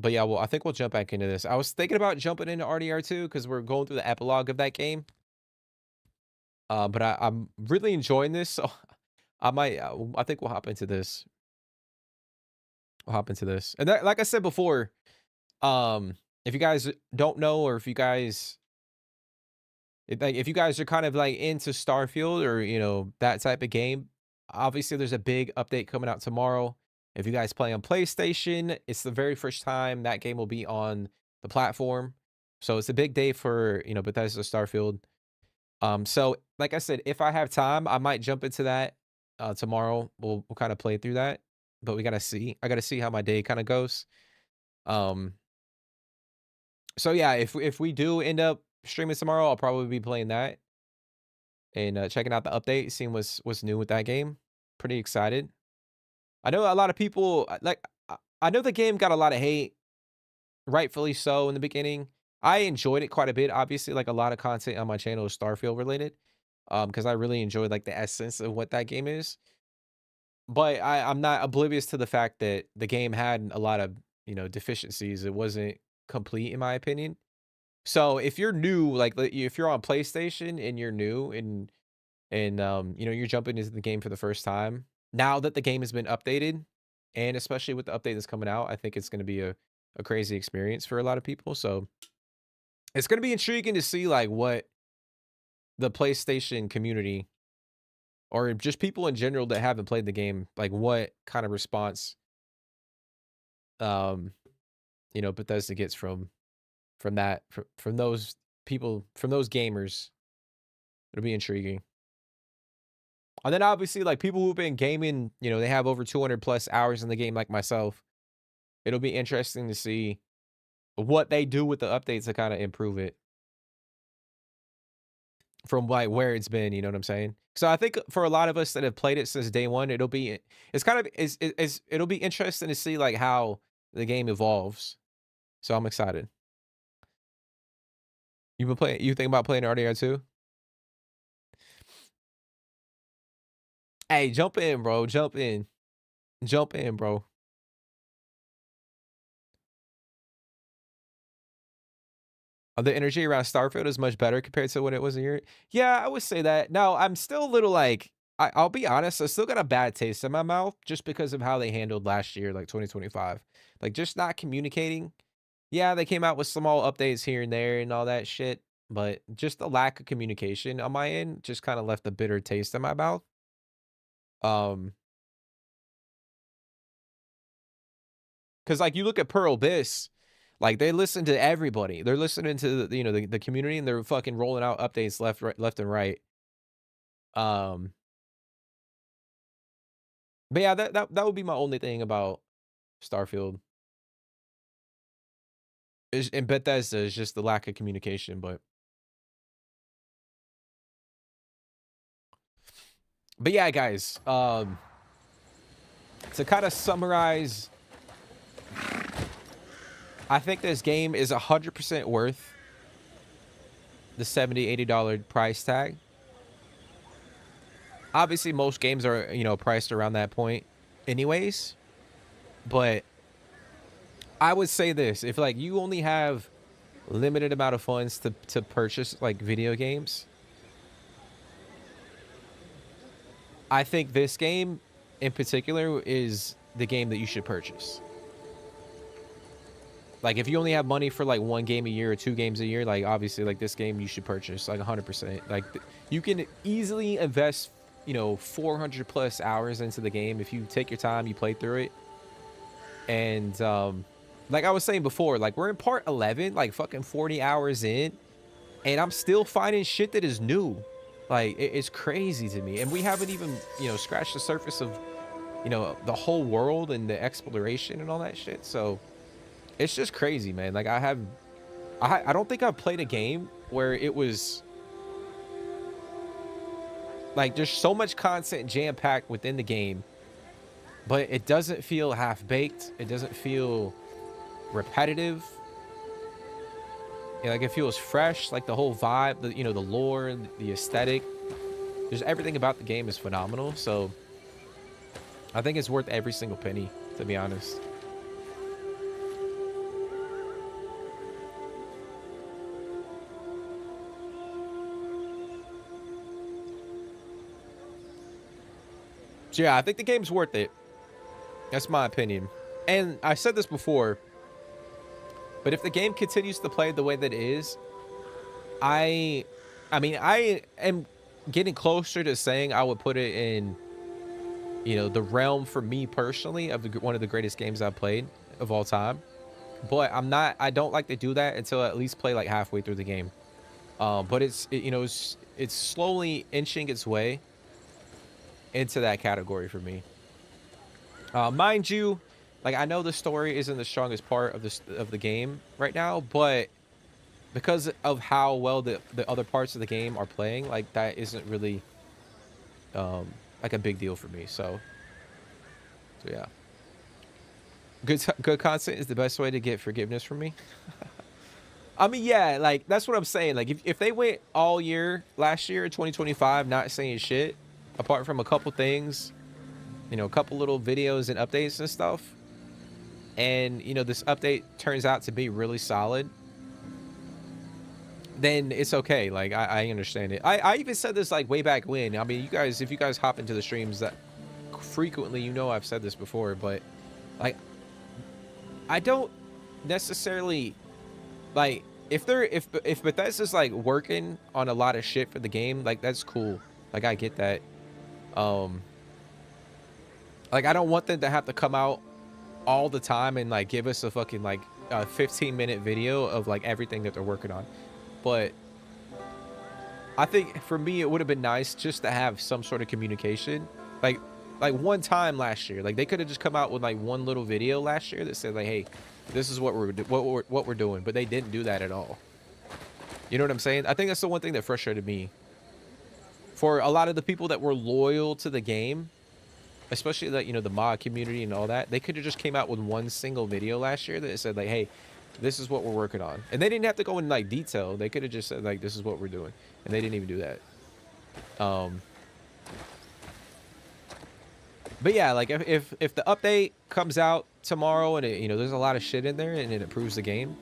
But yeah, well, I think we'll jump back into this. I was thinking about jumping into RDR2 because we're going through the epilogue of that game. But I'm really enjoying this, so I might. I think we'll hop into this. We'll hop into this, and that, like I said before, if you guys don't know, or if you guys, if you guys are kind of like into Starfield or you know that type of game, obviously there's a big update coming out tomorrow. If you guys play on PlayStation, it's the very first time that game will be on the platform. So it's a big day for, you know, Bethesda Starfield. So like I said, if I have time, I might jump into that tomorrow. We'll kind of play through that, but we gotta see. I gotta see how my day kind of goes. So yeah, if we do end up streaming tomorrow, I'll probably be playing that and checking out the update, seeing what's new with that game. Pretty excited. I know a lot of people like. I know the game got a lot of hate, rightfully so, in the beginning. I enjoyed it quite a bit. Obviously, like a lot of content on my channel is Starfield related, because I really enjoyed like the essence of what that game is. But I'm not oblivious to the fact that the game had a lot of, you know, deficiencies. It wasn't complete in my opinion. So if you're new, like if you're on PlayStation and you're new and you know you're jumping into the game for the first time, now that the game has been updated, and especially with the update that's coming out, I think it's going to be a crazy experience for a lot of people. So it's going to be intriguing to see like what the PlayStation community or just people in general that haven't played the game, like what kind of response you know Bethesda gets from that from those people, from those gamers. It'll be intriguing. And then obviously like people who've been gaming, you know, they have over 200 plus hours in the game like myself. It'll be interesting to see what they do with the updates to kind of improve it from like where it's been, you know what I'm saying? So I think for a lot of us that have played it since day one, it'll be it'll be interesting to see like how the game evolves. So I'm excited. You think about playing RDR2? Hey, jump in, bro. Jump in. Jump in, bro. The energy around Starfield is much better compared to when it was a year. Yeah, I would say that. Now, I'm still a little like, I'll be honest, I still got a bad taste in my mouth just because of how they handled last year, like 2025. Like, just not communicating. Yeah, they came out with small updates here and there and all that shit, but just the lack of communication on my end just kind of left a bitter taste in my mouth. Because like you look at Pearl Abyss, like they listen to everybody. They're listening to the, you know, the community, and they're fucking rolling out updates left and right. But yeah, that would be my only thing about Starfield. And Bethesda is just the lack of communication, but yeah, guys. To kind of summarize, I think this game is 100% worth the $70-$80 price tag. Obviously, most games are, you know, priced around that point anyways. But I would say this, if like you only have limited amount of funds to purchase like video games, I think this game in particular is the game that you should purchase. Like, if you only have money for like 1 game a year or 2 games a year, like obviously like this game you should purchase like 100%. Like you can easily invest, you know, 400 plus hours into the game if you take your time, you play through it. And like I was saying before, like we're in part 11, like fucking 40 hours in, and I'm still finding shit that is new. Like it's crazy to me, and we haven't even, you know, scratched the surface of, you know, the whole world and the exploration and all that shit. So it's just crazy, man. Like I don't think I've played a game where it was like there's so much content jam-packed within the game, but it doesn't feel half-baked. It doesn't feel repetitive. Yeah, like it feels fresh, like the whole vibe, the, you know, the lore, the aesthetic. Just everything about the game is phenomenal. So I think it's worth every single penny, to be honest. So yeah, I think the game's worth it. That's my opinion. And I said this before, but if the game continues to play the way that it is, I mean, I am getting closer to saying I would put it in, you know, the realm for me personally of one of the greatest games I've played of all time. But I don't like to do that until I at least play like halfway through the game. But you know, it's slowly inching its way into that category for me. Mind you, like I know the story isn't the strongest part of the game right now, but because of how well the other parts of the game are playing, like that isn't really like a big deal for me. So yeah, good content is the best way to get forgiveness from me. I mean, yeah, like that's what I'm saying. Like if they went all year last year, 2025, not saying shit apart from a couple things, you know, a couple little videos and updates and stuff, and you know this update turns out to be really solid, then it's okay. Like I understand it. I even said this like way back when. I mean, you guys, if you guys hop into the streams that frequently, you know I've said this before, but like I don't necessarily like if Bethesda's like working on a lot of shit for the game, like that's cool. Like I get that. Like I don't want them to have to come out all the time and like give us a fucking like a 15-minute video of like everything that they're working on. But I think for me it would have been nice just to have some sort of communication. Like one time last year, like they could have just come out with like one little video last year that said like, hey, this is what we're doing, but they didn't do that at all. You know what I'm saying? I think that's the one thing that frustrated me. For a lot of the people that were loyal to the game, especially that, you know, the mod community and all that, they could have just came out with one single video last year that said like, hey, this is what we're working on. And they didn't have to go in like detail. They could have just said like, this is what we're doing. And they didn't even do that. But yeah, like if the update comes out tomorrow and it, you know, there's a lot of shit in there and it improves the game,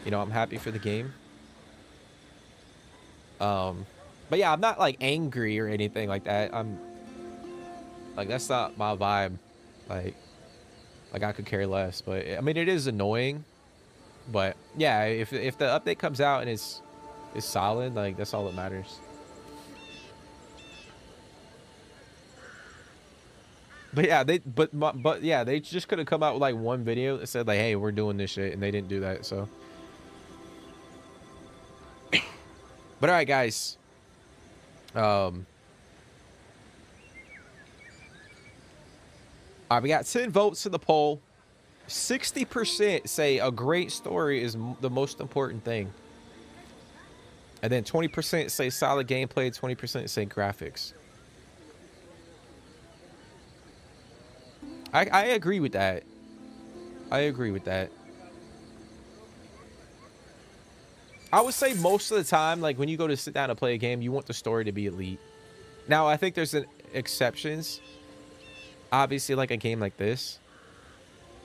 you know, I'm happy for the game. But yeah, I'm not like angry or anything like that. I'm like, that's not my vibe. Like I could care less. But I mean, it is annoying. But yeah, if the update comes out and it's solid, like that's all that matters. But yeah, they just could have come out with like one video that said like, hey, we're doing this shit, and they didn't do that. So, but all right, guys. All right, we got 10 votes in the poll. 60% say a great story is the most important thing. And then 20% say solid gameplay, 20% say graphics. I agree with that. I agree with that. I would say most of the time, like when you go to sit down and play a game, you want the story to be elite. Now, I think there's exceptions. Obviously, like a game like this.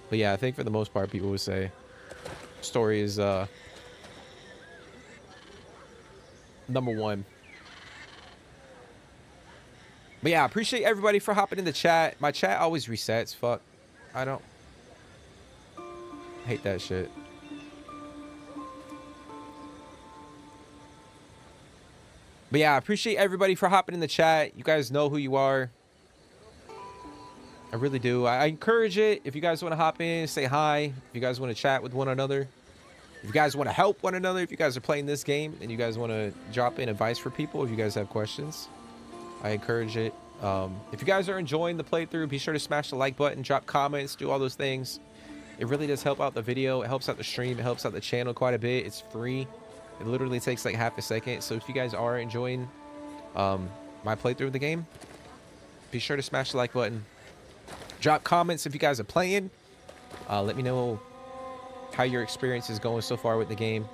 But yeah, I think for the most part, people would say story is number one. But yeah, I appreciate everybody for hopping in the chat. My chat always resets. Fuck. I hate that shit. But yeah, I appreciate everybody for hopping in the chat. You guys know who you are. I really do. I encourage it. If you guys want to hop in, say hi. If you guys want to chat with one another. If you guys want to help one another. If you guys are playing this game and you guys want to drop in advice for people. If you guys have questions. I encourage it. If you guys are enjoying the playthrough, be sure to smash the like button. Drop comments. Do all those things. It really does help out the video. It helps out the stream. It helps out the channel quite a bit. It's free. It literally takes like half a second. So if you guys are enjoying my playthrough of the game, be sure to smash the like button. Drop comments if you guys are playing. Let me know how your experience is going so far with the game.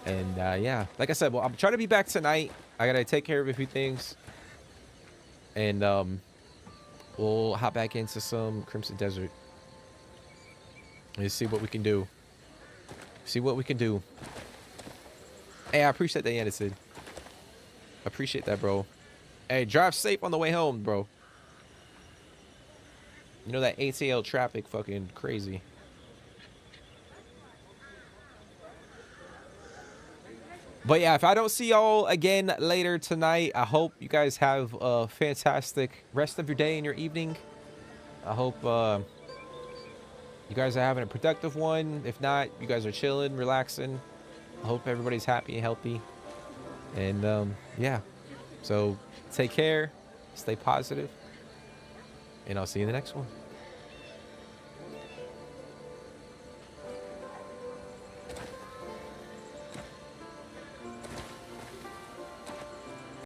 And yeah, like I said, well, I'm trying to be back tonight. I gotta take care of a few things. And we'll hop back into some Crimson Desert. Let's see what we can do. See what we can do. Hey, I appreciate that, Anderson. Appreciate that, bro. Hey, drive safe on the way home, bro. You know that ATL traffic fucking crazy. But yeah, if I don't see y'all again later tonight, I hope you guys have a fantastic rest of your day and your evening. I hope you guys are having a productive one. If not, you guys are chilling, relaxing. I hope everybody's happy and healthy. And yeah, so take care, stay positive, and I'll see you in the next one.